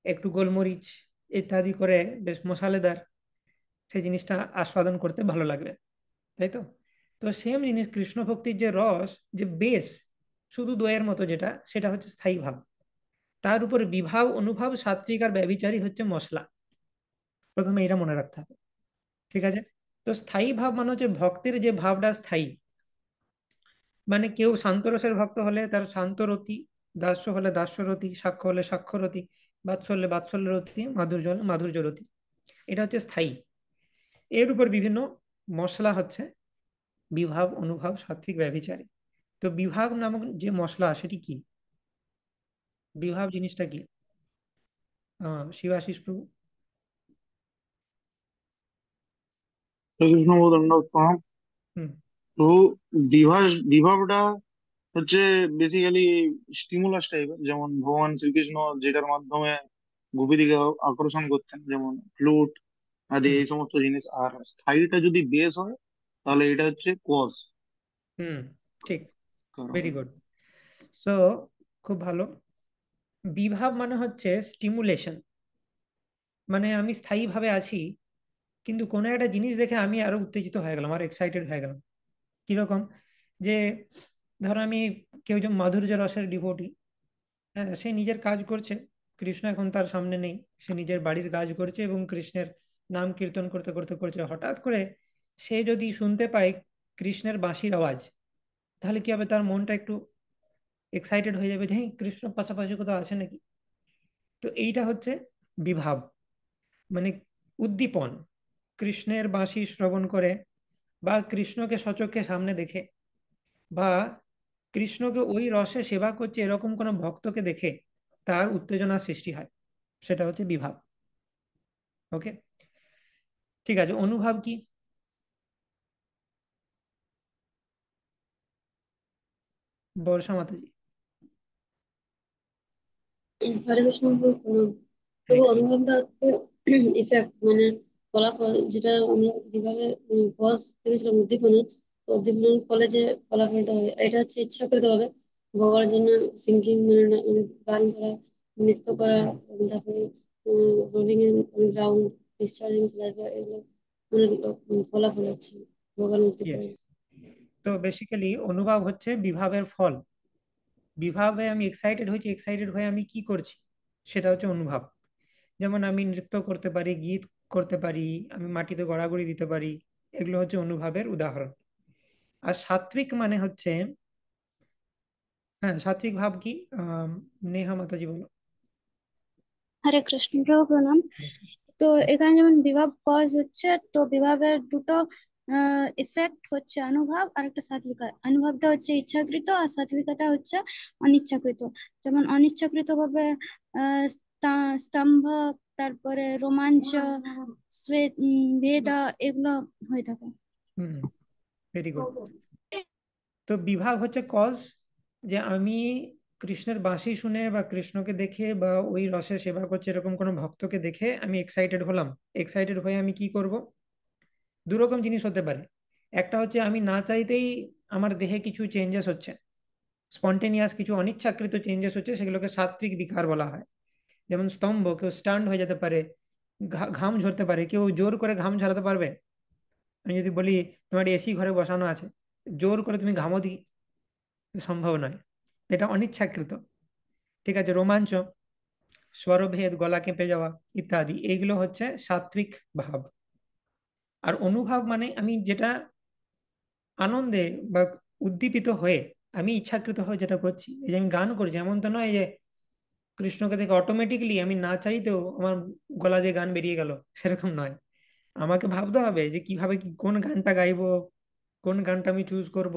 একটু গোলমরিচ ইত্যাদি করে বেশ মশালেদার, সেই জিনিসটা আস্বাদন করতে ভালো লাগবে, তাই তো? তো সেম জিনিস কৃষ্ণ ভক্তির যে রস, যে বেশ শুধু দইয়ের মতো যেটা, সেটা হচ্ছে স্থায়ী ভাব। তার উপরে বিভাব, অনুভাব, সাত্বিক আর ব্যভিচারী হচ্ছে মশলা। প্রথমে এটা মনে রাখতে হবে। ঠিক আছে, তো স্থায়ী ভাব মানে হচ্ছে ভক্তের যে ভাবটা স্থায়ী। মানে কেউ শান্তরসের ভক্ত হলে তার শান্তরতি, দাস্য হলে দাস্যরতি, সাক্ষ্য হলে সাক্ষ্যরতি, বাৎসল্য হলে বাৎসল্যরতি, মাধুর্য হলে মাধুর্যরতি। এটা হচ্ছে স্থায়ী। এর উপর বিভিন্ন মশলা হচ্ছে বিভাব, অনুভাব, সাত্বিক, ব্যভিচারী। তো বিভাগ নামক যে মশলা, সেটি কি? বিভাব জিনিসটা কি? শিবাশিস প্রভু। শ্রীকৃষ্ণ দণ্ডবোধ প্রণাম। হুম। তো বিভাবটা হচ্ছে বেসিক্যালি স্টিমুলাস টাইপের, যেমন ভগবান শ্রীকৃষ্ণ যেটার মাধ্যমে গোপীদিকে আকর্ষণ করতেন, যেমন ফ্লুট আদি হুম। এই সমস্ত জিনিস। আর স্থায়ীটা যদি বেস হয় তাহলে এটা হচ্ছে কজ। হুম, ঠিক। কারণ ভেরি গুড। সো খুব ভালো। বিভাব মানে হচ্ছে স্টিমুলেশন। মানে আমি স্থায়ী ভাবে আছি, কিন্তু কোনো একটা জিনিস দেখে আমি আরো উত্তেজিত হয়ে গেলাম, আর এক্সাইটেড হয়ে গেলাম। কিরকম? যে ধরো আমি, কেউ যে মাধুর্য রসের ডিভোটি, হ্যাঁ, সে নিজের কাজ করছে, কৃষ্ণ এখন তার সামনে নেই, সে নিজের বাড়ির কাজ করছে এবং কৃষ্ণের নাম কীর্তন করতে করতে করছে। হঠাৎ করে সে যদি শুনতে পায় কৃষ্ণের বাঁশির আওয়াজ, তাহলে কি হবে, তার মনটা একটু এক্সাইটেড হয়ে যাবে যে হ্যাঁ, কৃষ্ণ পাশাপাশি কোথাও আছে নাকি। তো এইটা হচ্ছে বিভাব, মানে উদ্দীপন। কৃষ্ণের বাঁশি শ্রবণ করে, বা কৃষ্ণকে সচক্ষে সামনে দেখে, বা কৃষ্ণকে ওই রসে সেবা করছে এরকম কোন ভক্তকে দেখে তার উত্তেজনার সৃষ্টি হয়, সেটা হচ্ছে বিভাব। ওকে, ঠিক আছে। অনুভাব কি? বর্ষা মাতাজি। হরে কৃষ্ণ প্রভু প্রণাম। হরে প্রভু, কৃষ্ণ। অনুভবটা হচ্ছে ইফেক্ট, মানে ফলাফল, যেটা আমরা কিভাবে কজ দেখেছিলাম উদ্দীপনা, তো উদ্দীপনার ফলে যে ফলাফলটা হবে, এটা হচ্ছে ইচ্ছা করতে হবে ভগবানের জন্য। সিঙ্গিং মানে গান করা, নৃত্য করা, হুম। তারপরে rolling in ground, discharging sliver, এগুলো মানে ফলাফল হচ্ছে ভগবান ইয়েস। উদ্দীপনা। তো বেসিক্যালি অনুভব হচ্ছে বিভাবের ফল। বিভাবে আমি এক্সাইটেড হয়েছি, এক্সাইটেড হয়ে আমি কি করছি সেটা হচ্ছে অনুভব। যেমন আমি নৃত্য করতে পারি, গীত করতে পারি, আমি মাটিতে গড়াগড়ি দিতে পারি, এগুলো হচ্ছে অনুভবের উদাহরণ। আর সাত্বিক মানে হচ্ছে, হ্যাঁ সাত্বিক ভাব কি, নেহা মাতাজি বলো। হরে কৃষ্ণ প্রভু প্রণাম। তো এখানে যেমন বিভাব কজ হচ্ছে, তো বিভাবের দুটো ইফেক্ট হচ্ছে অনুভব আর একটা সাত্বিকা। অনুভবটা হচ্ছে ইচ্ছাকৃত আর সাত্বিকাটা হচ্ছে অনিচ্ছাকৃত। যেমন অনিচ্ছাকৃত ভাবে স্তম্ভ, তারপরে রোমাঞ্চ, ভেদা, এগুলো হয়ে থাকে। Very good. তো বিভাব হচ্ছে কজ, যে আমি কৃষ্ণের বাঁশি শুনে বা কৃষ্ণকে দেখে বা ওই রসের সেবা করছে এরকম কোনো ভক্তকে দেখে আমি এক্সাইটেড হলাম। এক্সাইটেড হয়ে আমি কি করব? দু রকম জিনিস হতে পারে। একটা হচ্ছে আমি না চাইতেই আমার দেহে কিছু চেঞ্জেস হচ্ছে, স্পন্টেনিয়াস কিছু অনিচ্ছাকৃত চেঞ্জেস হচ্ছে, সেগুলোকে সাত্বিক বিকার বলা হয়। যেমন স্তম্ভ, কেউ স্টান্ড হয়ে যেতে পারে, ঘাম ঝরতে পারে। কেউ জোর করে ঘাম ঝরাতে পারবে? আমি যদি বলি তোমার এসি ঘরে বসানো আছে, জোর করে তুমি ঘামো দি, সম্ভব নয়, এটা অনিচ্ছাকৃত। ঠিক আছে, রোমাঞ্চ, স্বরভেদ, গলা কেঁপে যাওয়া ইত্যাদি, এইগুলো হচ্ছে সাত্বিক ভাব। আর অনুভব মানে আমি যেটা আনন্দে বা উদ্দীপিত হয়ে আমি ইচ্ছাকৃত হয়ে যেটা করছি। এই যে আমি গান করছি, এমন তো নয় যে কৃষ্ণকে দেখে অটোমেটিক্যালি আমি না চাইতেও আমার গলা দিয়ে গান বেরিয়ে গেল, সেরকম নয়। আমাকে ভাবতে হবে যে কিভাবে কোন গানটা গাইবো, কোন গানটা আমি চুজ করব,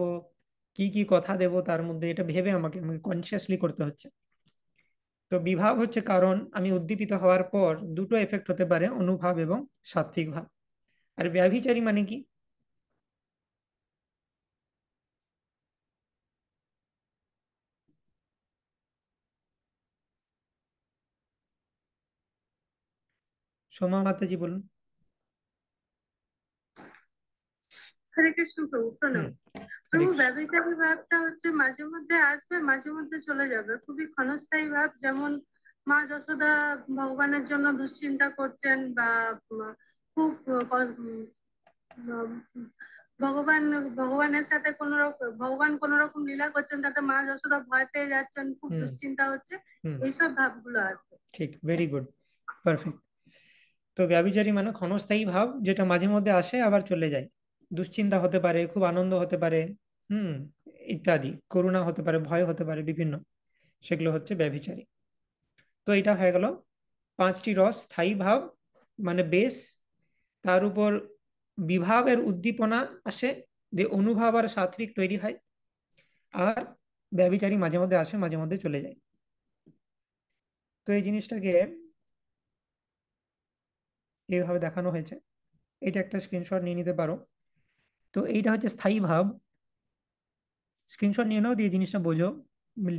কি কি কথা দেব তার মধ্যে, এটা ভেবে আমাকে আমাকে কনসিয়াসলি করতে হচ্ছে। তো বিভাব হচ্ছে কারণ আমি উদ্দীপিত হওয়ার পর দুটো এফেক্ট হতে পারে, অনুভাব এবং সাত্বিক ভাব। আর ব্যভিচারী মানে কি? সোমা মাতাজি বলুন। হরে কৃষ্ণ প্রভু প্রণাম। হরে প্রভু, কৃষ্ণ। ব্যভিচারী ভাবটা হচ্ছে মাঝে মধ্যে আসবে, মাঝে মধ্যে চলে যাবে, খুবই ক্ষণস্থায়ী ভাব। যেমন মা যশোদা ভগবানের জন্য দুশ্চিন্তা করছেন, বা খুব উম, ভগবান ভগবানের সাথে কোন রকম ভগবান কোন রকম লীলা করছেন, তাতে মা যশোদা ভয় পেয়ে যাচ্ছেন, খুব দুশ্চিন্তা হচ্ছে, এইসব ভাবগুলো আসবে। ঠিক, ভেরি গুড, পারফেক্ট। তো ব্যভিচারী মানে ক্ষণস্থায়ী ভাব, যেটা মাঝে মধ্যে আসে আবার চলে যায়। দুশ্চিন্তা হতে পারে, খুব আনন্দ হতে পারে, হুম, ইত্যাদি, করুণা হতে পারে, ভয় হতে পারে, বিভিন্ন, সেগুলো হচ্ছে ব্যভিচারী। তো এটা হয়ে গেল পাঁচটি রস। স্থায়ী ভাব মানে বেশ, তার উপর বিভাবের উদ্দীপনা আসে, যে অনুভব আর সাত্বিক তৈরি হয়। আর ব্যভিচারী মাঝে মধ্যে আসে, মাঝে মধ্যে চলে যায়। তো এই জিনিসটাকে এইভাবে দেখানো হয়েছে। এটা একটা স্ক্রিনশট নিয়ে নিতে পারো। তো এইটা হচ্ছে স্থায়ী ভাব। স্ক্রিনশট নিয়ে নাও, দিয়ে জিনিসটা বোঝো,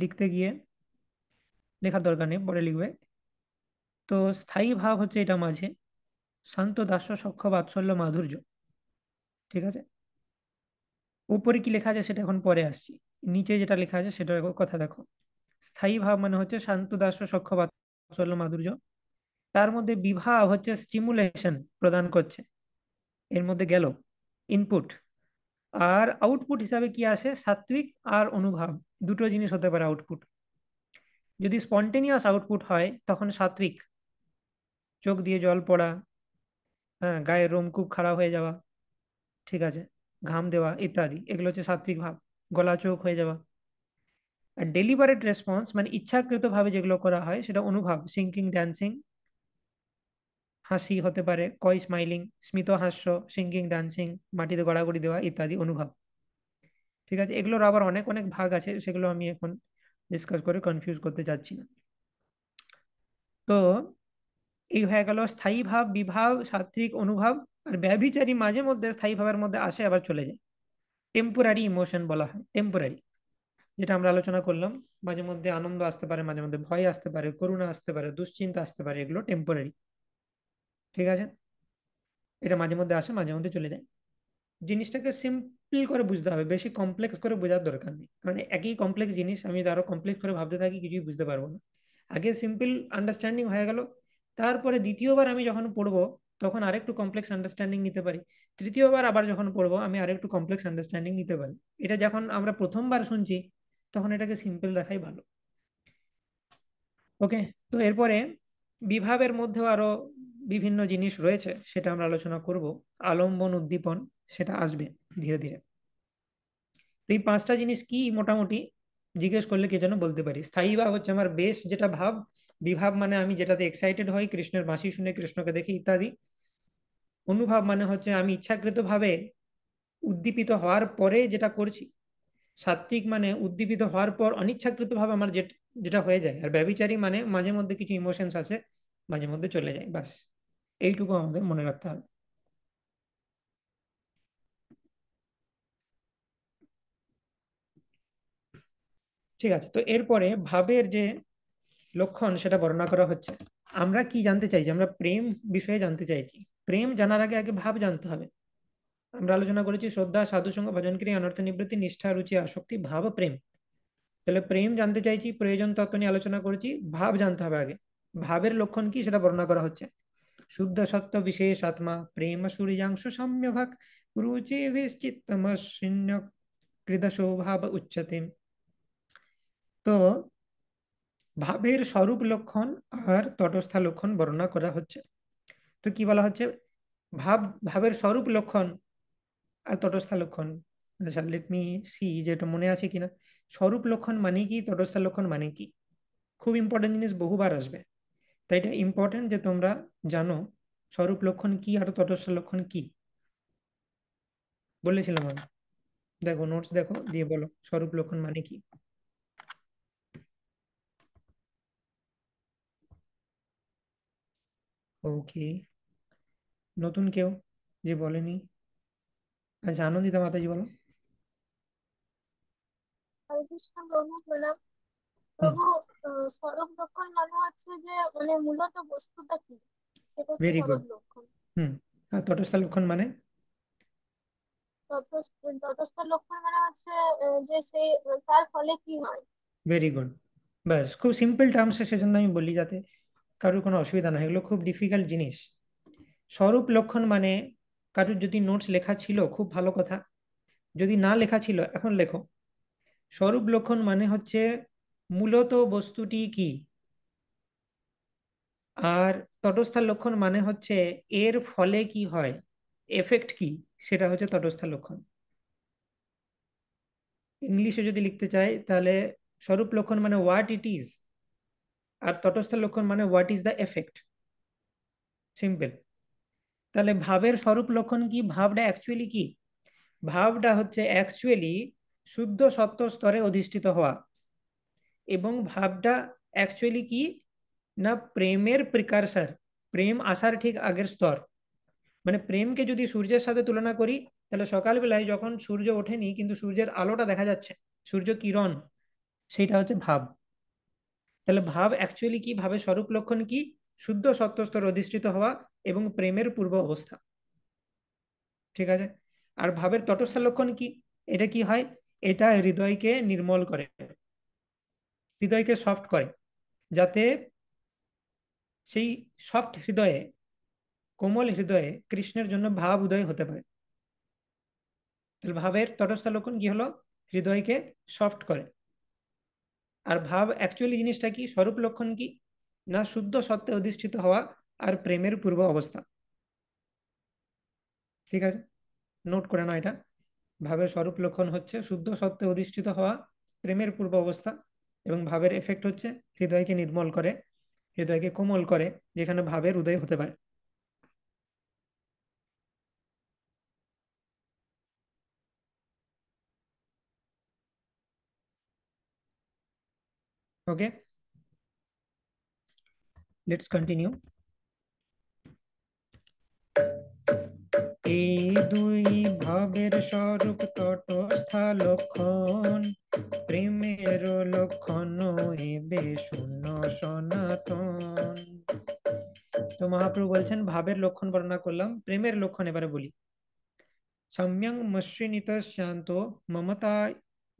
লিখতে গিয়ে লেখার দরকার নেই, পরে লিখবে। তো স্থায়ী ভাব হচ্ছে এটা মাঝে, শান্ত, দাস্য, সখ্য, বাৎসল্য, মাধুর্য। ঠিক আছে, উপরে কি লেখা আছে সেটা এখন পরে আসছি, নিচে যেটা লেখা আছে সেটার কথা দেখো। স্থায়ী ভাব মানে হচ্ছে শান্ত, দাস্য, সখ্য, বাৎসল্য, মাধুর্য। তার মধ্যে বিভাব হচ্ছে স্টিমুলেশন প্রদান করছে, এর মধ্যে গেল ইনপুট। আর আউটপুট হিসাবে কি আসে? সাত্বিক আর অনুভব, দুটো জিনিস হতে পারে আউটপুট। যদি স্পন্টেনিয়াস আউটপুট হয় তখন সাত্বিক, চোখ দিয়ে জল পড়া, হ্যাঁ, গায়ের রোমকূপ খাড়া হয়ে যাওয়া, ঠিক আছে, ঘাম দেওয়া ইত্যাদি, এগুলো হচ্ছে সাত্বিক ভাব, গলা চোখ হয়ে যাওয়া। আর ডেলিবারেট রেসপন্স মানে ইচ্ছাকৃত ভাবে যেগুলো করা হয় সেটা অনুভব, সিঙ্কিং, ড্যান্সিং, হাসি হতে পারে, কয় স্মাইলিং, স্মিত হাস্য, সিঙ্কিং, ডান্সিং, মাটিতে গড়াগড়ি দেওয়া ইত্যাদি অনুভব। ঠিক আছে, এগুলোর আবার অনেক অনেক ভাগ আছে, সেগুলো আমি এখন ডিসকাস করে কনফিউজ করতে চাচ্ছি না। তো এই হয়ে গেল স্থায়ী ভাব, বিভাব, সাত্বিক, অনুভব। আর ব্যভিচারী মাঝে মধ্যে স্থায়ী ভাবের মধ্যে আসে আবার চলে যায়, টেম্পোরারি ইমোশন বলা হয়, টেম্পোরারি, যেটা আমরা আলোচনা করলাম। মাঝে মধ্যে আনন্দ আসতে পারে, মাঝে মধ্যে ভয় আসতে পারে, করুণা আসতে পারে, দুশ্চিন্তা আসতে পারে, এগুলো টেম্পোরারি। ঠিক আছে, এটা মাঝে মধ্যে আসে, মাঝে মধ্যে চলে যায়। জিনিসটাকে সিম্পল করে বুঝতে হবে, বেশি কমপ্লেক্স করে বোঝার দরকার নেই, কারণ একই কমপ্লেক্স জিনিস আমি যদি আরো কমপ্লেক্স করে ভাবতে থাকি কিছুই বুঝতে পারবো না। আগে সিম্পল আন্ডারস্ট্যান্ডিং হয়ে গেল, তারপরে দ্বিতীয়বার আমি যখন পড়বো তখন আরেকটু কমপ্লেক্স আন্ডারস্ট্যান্ডিং নিতে পারি। তৃতীয়বার আবার যখন পড়বো আমি আরেকটু কমপ্লেক্স আন্ডারস্ট্যান্ডিং নিতে পারি। এটা যখন আমরা প্রথমবার শুনছি তখন এটাকে সিম্পল রাখাই ভালো। ওকে, তো এরপরে বিভাবের মধ্যেও আরো বিভিন্ন জিনিস রয়েছে, সেটা আমরা আলোচনা করব। আলম্বন, উদ্দীপন, সেটা আসবে ধীরে ধীরে। তো এই পাঁচটা জিনিস কি মোটামুটি জিজ্ঞেস করলে কে যেন বলতে পারি। স্থায়ী ভাব হচ্ছে আমার বেশ যেটা ভাব, বিভাব মানে আমি যেটাতে এক্সাইটেড হই, কৃষ্ণের বাঁশি শুনে, কৃষ্ণকে দেখে ইত্যাদি। অনুভাব মানে হচ্ছে আমি ইচ্ছাকৃত ভাবে উদ্দীপিত হওয়ার পরে যেটা করছি। সাত্ত্বিক মানে উদ্দীপিত হওয়ার পর অনিচ্ছাকৃত ভাবে আমার যেটা হয়ে যায়। আর ব্যভিচারী মানে মাঝে মধ্যে কিছু ইমোশনস আছে, মাঝে মধ্যে চলে যায়, বাস এইটুকু আমাদের মনে রাখতে হবে। ঠিক আছে, তো এরপরে ভাবের যে লক্ষণ সেটা বর্ণনা করা হচ্ছে। আমরা কি জানতে চাইছি? আমরা প্রেম বিষয়ে জানতে চাইছি। প্রেম জানার আগে আগে ভাব জানতে হবে। আমরা আলোচনা করেছি শ্রদ্ধা, সাধুসঙ্গ, ভজন ক্রিয়া, অনর্থ নিবৃত্তি, নিষ্ঠা, রুচি, আসক্তি, ভাব, প্রেম। তাহলে প্রেম জানতে চাইছি, প্রয়োজন তত্ত্ব নিয়ে আলোচনা করেছি, ভাব জানতে হবে আগে। ভাবের লক্ষণ কি সেটা বর্ণনা করা হচ্ছে। শুদ্ধ সত্য বিশেষ আত্মা, প্রেম সূর্যাংশু সাম্যভাগ, রুচি বিশ্চিত্তমশিন্য কৃদশোভাব উচ্চতে। তো ভাবের স্বরূপ লক্ষণ আর তটস্থা লক্ষণ বর্ণনা করা হচ্ছে। তো কি বলা হচ্ছে? ভাবের স্বরূপ লক্ষণ আর তটস্থা লক্ষণ। আচ্ছা, লেট মি সি যেটা মনে আছে কিনা। স্বরূপ লক্ষণ মানে কি, তটস্থা লক্ষণ মানে কি? খুব ইম্পর্টেন্ট জিনিস, বহুবার আসবে, তাই এটা ইম্পর্টেন্ট যে তোমরা জানো স্বরূপ লক্ষণ কি আর তটস্থ লক্ষণ কি। বলেছিলাম আমি, দেখো নোটস দেখো, দিয়ে বলো স্বরূপ লক্ষণ মানে কি। ওকে, নতুন কেউ যে বলেনি? আচ্ছা, আনন্দিতা মাতাজি বলো। হরে কৃষ্ণ প্রভু প্রণাম। হুম, প্রভু, স্বরূপ লক্ষণ মানে হচ্ছে যে মানে মূলত বস্তুটা কি, সেটা হচ্ছে ভেরি গুড। স্বরূপ লক্ষণ। হুম, আর তটস্থ লক্ষণ মানে? তটস্থ লক্ষণ মানে হচ্ছে যে সে তার ফলে কি হয়। Very good. ব্যাস, খুব সিম্পল টার্মসে, সেজন্য আমি বলি যাতে কারোর কোনো অসুবিধা না হয়। এগুলো খুব ডিফিকাল্ট জিনিস। স্বরূপ লক্ষণ মানে, কারোর যদি নোটস লেখা ছিল খুব ভালো কথা, যদি না লেখা ছিল এখন লেখো। স্বরূপ লক্ষণ মানে হচ্ছে মূলত বস্তুটি কি, আর তটস্থ লক্ষণ মানে হচ্ছে এর ফলে কি হয়, এফেক্ট কি, সেটা হচ্ছে তটস্থ লক্ষণ। ইংলিশে যদি লিখতে চাই তাহলে স্বরূপ লক্ষণ মানে হোয়াট ইট ইজ, আর তটস্থ লক্ষণ মানে what is the effect. Simple. তাহলে ভাবের স্বরূপ লক্ষণ কি, ভাবটা অ্যাকচুয়ালি কি? ভাবটা হচ্ছে অ্যাকচুয়ালি শুদ্ধ সত্য স্তরে অধিষ্ঠিত হওয়া। এবং ভাবটা অ্যাকচুয়ালি কি না, প্রেমের প্রিকারসর, প্রেম আসার ঠিক আগের স্তর। মানে প্রেমকে যদি সূর্যের সাথে তুলনা করি, তাহলে সকালবেলায় যখন সূর্য ওঠেনি কিন্তু সূর্যের আলোটা দেখা যাচ্ছে, সূর্য কিরণ, সেটা হচ্ছে ভাব। তাহলে ভাব অ্যাকচুয়ালি কি, ভাবের স্বরূপ লক্ষণ কি? শুদ্ধ সত্য স্তর অধিষ্ঠিত হওয়া এবং প্রেমের পূর্ব অবস্থা। ঠিক আছে। আর ভাবের তটস্থ লক্ষণ কি? এটা কি হয়? এটা হৃদয়কে নির্মল করে, হৃদয়কে সফট করে, যাতে সেই সফট হৃদয়ে, কোমল হৃদয়ে কৃষ্ণের জন্য ভাব উদয় হতে পারে। তাহলে ভাবের তটস্থ লক্ষণ কি হলো? হৃদয়কে সফট করে। আর ভাব অ্যাকচুয়ালি জিনিসটা কি, স্বরূপ লক্ষণ কি না, শুদ্ধ সত্ত্বে অধিষ্ঠিত হওয়া আর প্রেমের পূর্ব অবস্থা। ঠিক আছে, নোট করে নাও এটা। ভাবের স্বরূপ লক্ষণ হচ্ছে শুদ্ধ সত্ত্বে অধিষ্ঠিত হওয়া, প্রেমের পূর্ব অবস্থা, এবং ভাবের এফেক্ট হচ্ছে হৃদয়কে নির্মল করে, হৃদয়কে কোমল করে, যেখানে ভাবের উদয় হতে পারে। ওকে, লেটস কন্টিনিউ। এই দুই ভাবের স্বরূপ তটস্থা লক্ষণ, প্রেমের লক্ষণ এবে শূন্য সনাতন। তো মহাপ্রভু বলছেন ভাবের লক্ষণ বর্ণনা করলাম, প্রেমের লক্ষণ এবারে বলি। সম্যং মসৃণিত শান্ত মমতা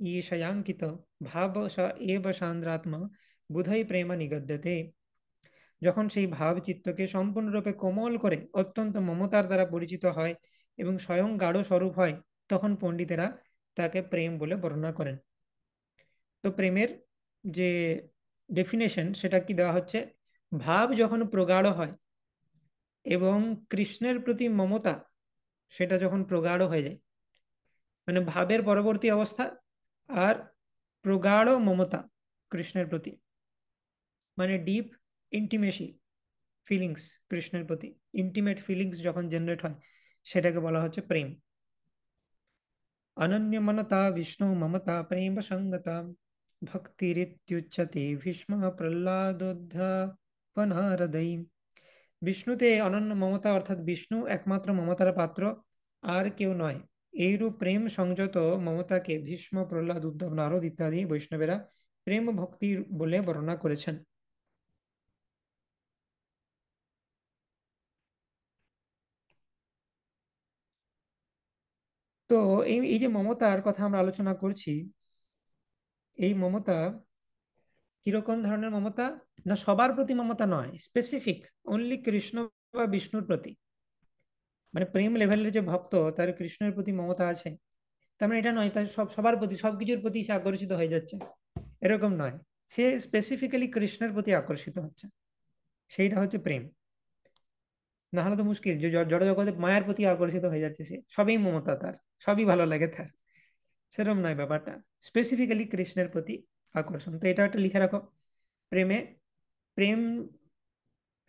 ঈশয়াঙ্কিত ভাব স এব সান্দ্রাত্মা বুধৈ প্রেম নিগদ্যতে। যখন সেই ভাব চিত্তকে সম্পূর্ণরূপে কোমল করে অত্যন্ত মমতার দ্বারা পরিচিত হয় এবং স্বয়ং গাঢ় স্বরূপ হয়, তখন পণ্ডিতেরা তাকে প্রেম বলে বর্ণনা করেন। তো প্রেমের যে ডেফিনেশন সেটা কি দেওয়া হচ্ছে, ভাব যখন প্রগাঢ় হয় এবং কৃষ্ণের প্রতি মমতা সেটা যখন প্রগাঢ় হয়ে যায়, মানে ভাবের পরবর্তী অবস্থা আর প্রগাঢ় মমতা কৃষ্ণের প্রতি, মানে ডিপ ইন্টিমেসি ফিলিংস কৃষ্ণের প্রতি, ইন্টিমেট ফিলিংস যখন জেনারেট হয়, সেটাকে বলা হচ্ছে প্রেম। অনন্য মনতা বিষ্ণু মমতা প্রেম সঙ্গতা ভক্তিরিত্যুচ্যতে ভীষ্ম প্রহ্লাদোদ্ধাপনাহৃদয়ী। বিষ্ণুতে অনন্য মমতা অর্থাৎ বিষ্ণু একমাত্র মমতার পাত্র, আর কেউ নয়। এইরূপ প্রেম সংযত মমতাকে ভীষ্ম, প্রহ্লাদ, উদ্ধব, নারদ ইত্যাদি বৈষ্ণবেরা প্রেম ভক্তি বলে বর্ণনা করেছেন। তো এই যে মমতার কথা আমরা আলোচনা করছি, এই মমতা কিরকম ধরনের মমতা? না সবার প্রতি মমতা নয়, স্পেসিফিক অনলি কৃষ্ণ বা বিষ্ণুর প্রতি। মানে প্রেম লেভেলের যে ভক্ত তার কৃষ্ণের প্রতি মমতা আছে, তার মানে এটা নয় তার সবার প্রতি সবকিছুর প্রতি সে আকর্ষিত হয়ে যাচ্ছে, এরকম নয়। সে স্পেসিফিক্যালি কৃষ্ণের প্রতি আকর্ষিত হচ্ছে, সেইটা হচ্ছে প্রেম। না হলে তো মুশকিল, যে জড় জগতে মায়ের প্রতি আকর্ষিত হয়ে যাচ্ছে, সে সবই মমতা, তার সবই ভালো লাগে তার, সেরকম নয় ব্যাপারটা, স্পেসিফিক্যালি কৃষ্ণের প্রতি আকর্ষণ। তো এটা একটা লিখে রাখো। প্রেম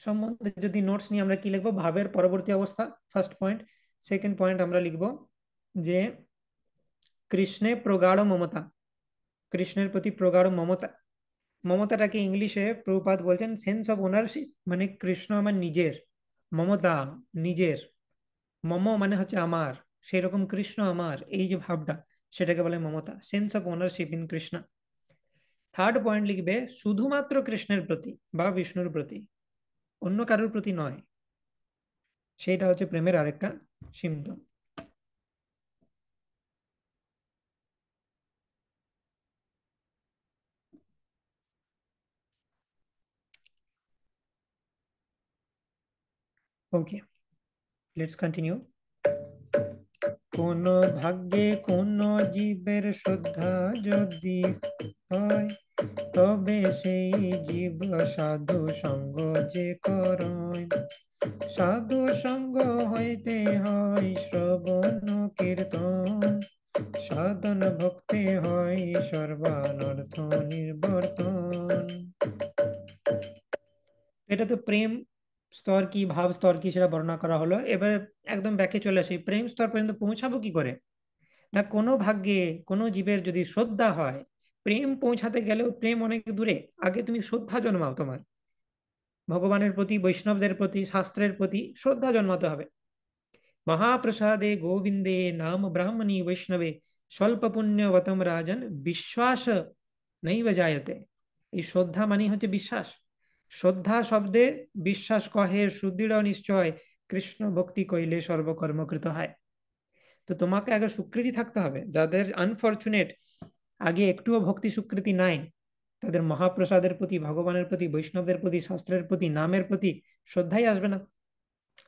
সম্বন্ধে যদি নোটস নিয়ে আমরা কি লিখবো, ভাবের পরবর্তী অবস্থা ফার্স্ট পয়েন্ট। সেকেন্ড পয়েন্ট আমরা লিখবো যে কৃষ্ণে প্রগাঢ় মমতা, কৃষ্ণের প্রতি প্রগাঢ় মমতা। মমতাটাকে ইংলিশে প্রভুপাদ বলছেন সেন্স অফ ওনারশিপ, মানে কৃষ্ণ আমার নিজের, মমতা নিজের, মম মানে হচ্ছে আমার, সেই রকম কৃষ্ণ আমার, এই যে ভাবটা সেটাকে বলে Mamata, sense of ownership in Krishna. Third point লিখবে শুধুমাত্র কৃষ্ণের প্রতি বা বিষ্ণুর প্রতি, অন্য কারোর প্রতি নয়, সেইটা হচ্ছে প্রেমের আরেকটা সিম্পটম। Okay, let's continue. কোন ভাগ্যে কোন জীবের শ্রদ্ধা যদি হয়, তবে সেই জীব সাধু সঙ্গ যে করয়। সাধু সঙ্গ হইতে হয় শ্রবণ কীর্তন, সাধন ভক্তি হয় সর্বানর্থ নিবর্তন। এটা তো প্রেম স্তর কি, ভাব স্তর কি, সেটা বর্ণনা করা হলো। এবার একদম ব্যাকে চলে আসি, প্রেম স্তর পর্যন্ত পৌঁছাবো কি করে? না কোনো ভাগ্যে কোনো জীবের যদি শ্রদ্ধা হয়, প্রেম পৌঁছাতে গেলেও প্রেম অনেক দূরে, আগে তুমি শ্রদ্ধা জন্মাও, তোমার ভগবানের প্রতি, বৈষ্ণবদের প্রতি, শাস্ত্রের প্রতি শ্রদ্ধা জন্মাতে হবে। মহাপ্রসাদে গোবিন্দে নাম ব্রাহ্মণী বৈষ্ণবে স্বল্প পুণ্যবতম রাজন বিশ্বাস নৈব জায়তে। এই শ্রদ্ধা মানে হচ্ছে বিশ্বাস। শ্রদ্ধা শব্দে বিশ্বাস কহে সুদৃঢ় নিশ্চয়, কৃষ্ণ ভক্তি কইলে সর্বকর্মকৃত হয়। তো তোমাকে আগে স্বীকৃতি থাকতে হবে। যাদের আনফরচুনেট আগে একটুও ভক্তি স্বীকৃতি নাই, তাদের মহাপ্রসাদের প্রতি, ভগবানের প্রতি, বৈষ্ণবদের প্রতি, শাস্ত্রের প্রতি, নামের প্রতি শ্রদ্ধাই আসবে না।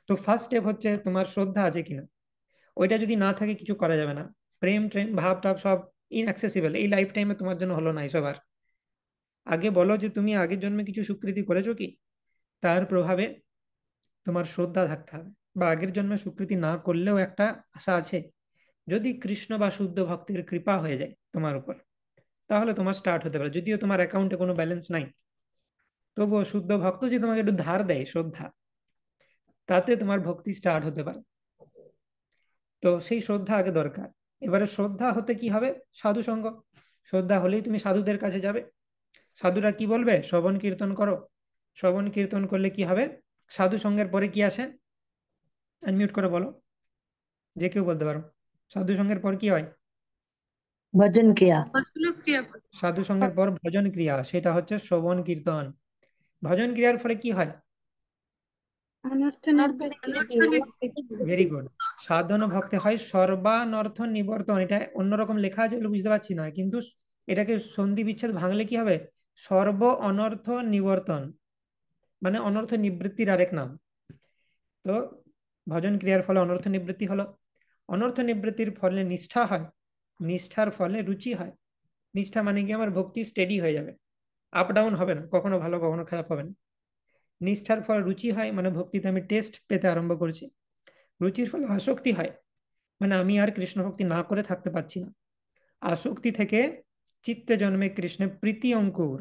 তো ফার্স্ট স্টেপ হচ্ছে তোমার শ্রদ্ধা আছে কিনা। ওইটা যদি না থাকে কিছু করা যাবে না। প্রেম ট্রেম ভাব টাব সব ইনঅ্যাক্সেসিবল, এই লাইফ টাইমে তোমার জন্য হলো না এসব আর। আগে বলো যে তুমি আগের জন্মে কিছু স্বীকৃতি করেছো কি, তার প্রভাবে তোমার শ্রদ্ধা থাকতে হবে। বা আগের জন্মে স্বীকৃতি না করলেও একটা আশা আছে, যদি কৃষ্ণ বা শুদ্ধ ভক্তের কৃপা হয়ে যায় তোমার উপর, তাহলে তোমার স্টার্ট হতে পারে। যদিও তোমার অ্যাকাউন্টে কোনো ব্যালেন্স নাই, তবুও শুদ্ধ ভক্ত যদি তোমাকে একটু ধার দেয় শ্রদ্ধা, তাতে তোমার ভক্তি স্টার্ট হতে পারে। তো সেই শ্রদ্ধা আগে দরকার। এবারে শ্রদ্ধা হতে কি হবে? সাধু সঙ্গ। শ্রদ্ধা হলেই তুমি সাধুদের কাছে যাবে। সাধুরা কি বলবে? শ্রবণ কীর্তন করো। শ্রবণ কীর্তন করলে কি হবে? সাধু সঙ্গের পরে কি আসে? আনমিউট করে বলো, যে কেউ বলতে পারো। সাধু সঙ্গের পর কি হয়? ভজন ক্রিয়া। সাধু সঙ্গের পর ভজন ক্রিয়া, সেটা হচ্ছে শ্রবণ কীর্তন। ভজন ক্রিয়ার ফলে কি হয়? অনর্থ ভেরি গুড। সাধন ভক্তে হয় সর্বানর্থ নিবর্তন। এটা অন্যরকম লেখা আছে বলে বুঝতে পারছি না, কিন্তু এটাকে সন্ধি বিচ্ছেদ ভাঙলে কি হবে? সর্ব অনর্থ নিবর্তন। মানে অনর্থ নিবৃত্তির আরেক নাম। তো ভজন ক্রিয়ার ফলে অনর্থ নিবৃত্তি হলো, অনর্থ নিবৃত্তির ফলে নিষ্ঠা হয়, নিষ্ঠার ফলে রুচি হয়। নিষ্ঠা মানে কি আমার ভক্তি স্টেডি হয়ে যাবে, আপ ডাউন হবে না, কখনো ভালো কখনো খারাপ হবে না। নিষ্ঠার ফলে রুচি হয়, মানে ভক্তিতে আমি টেস্ট পেতে আরম্ভ করছি। রুচির ফলে আসক্তি হয়, মানে আমি আর কৃষ্ণ ভক্তি না করে থাকতে পারছি না। আসক্তি থেকে চিত্তে জন্মে কৃষ্ণ প্রীতি অঙ্কুর।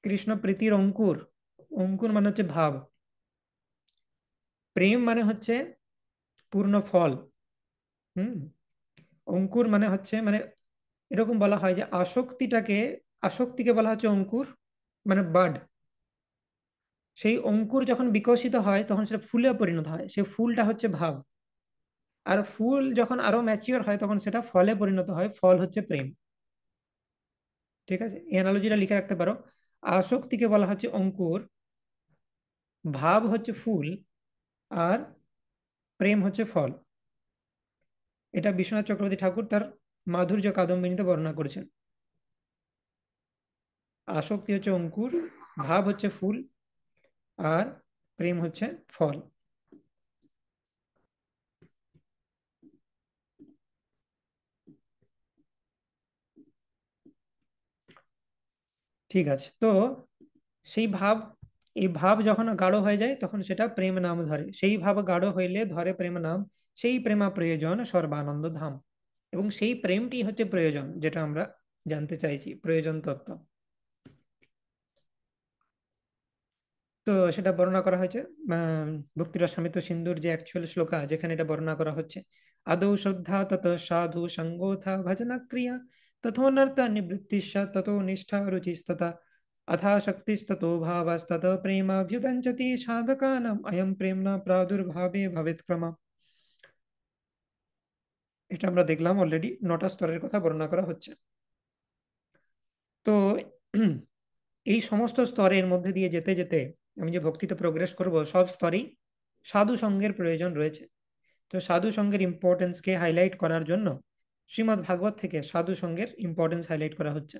কৃষ্ণ প্রীতির অঙ্কুর, অঙ্কুর মানে হচ্ছে ভাব, প্রেম মানে হচ্ছে পূর্ণ ফল। অঙ্কুর মানে হচ্ছে, মানে এরকম বলা হয় যে আসক্তিকে বলা হচ্ছে অঙ্কুর, মানে বাড। সেই অঙ্কুর যখন বিকশিত হয় তখন সেটা ফুলে পরিণত হয়, সেই ফুলটা হচ্ছে ভাব। আর ফুল যখন আরো ম্যাচিওর হয় তখন সেটা ফলে পরিণত হয়, ফল হচ্ছে প্রেম। ঠিক আছে, এই অ্যানালজিটা লিখে রাখতে পারো। আসক্তিকে বলা হচ্ছে অঙ্কুর, ভাব হচ্ছে ফুল, আর প্রেম হচ্ছে ফল। এটা বিশ্বনাথ চক্রবর্তী ঠাকুর তার মাধুর্য কাদম্বিনীতে বর্ণনা করেছেন। আসক্তি হচ্ছে অঙ্কুর, ভাব হচ্ছে ফুল, আর প্রেম হচ্ছে ফল। ঠিক আছে, তো সেই ভাব, এই ভাব যখন গাঢ় হয়ে যায় তখন সেটা প্রেম নাম ধরে। সেই ভাব গাঢ় হইলে ধরে প্রেম নাম, সেই প্রেমা প্রয়োজন সর্বানন্দ ধাম। এবং সেই প্রেমটি হচ্ছে প্রয়োজন, যেটা আমরা জানতে চাইছি, প্রয়োজন তত্ত্ব। তো সেটা বর্ণনা করা হয়েছে ভক্তিরসামৃত সিন্ধুর যে অ্যাকচুয়াল শ্লোকা, যেখানে এটা বর্ণনা করা হচ্ছে। আদৌ শ্রদ্ধা তত সাধু সঙ্গোথা ভজন ক্রিয়া তথোনর্থ নিবৃত্তিশ্চ ততো নিষ্ঠা রুচিস্ততা अथा शक्तिस्ततो भावस्तत प्रेमाभ्युदञ्चति साधकानाम् अयं प्रेम्णा प्रादुर्भावे भवेत् क्रम। এটা আমরা দেখলাম অলরেডি, 9টা স্তরের কথা বর্ণনা করা হচ্ছে। তো এই সমস্ত স্তরের মধ্যে দিয়ে যেতে যেতে আমি যে ভক্তিতে প্রোগ্রেস করব, সব স্তরেই সাধু সঙ্গের প্রয়োজন রয়েছে। তো সাধু সঙ্গের ইম্পর্টেন্সকে হাইলাইট করার জন্য শ্রীমদ্ ভাগবত থেকে সাধু সঙ্গের ইম্পর্টেন্স হাইলাইট করা হচ্ছে।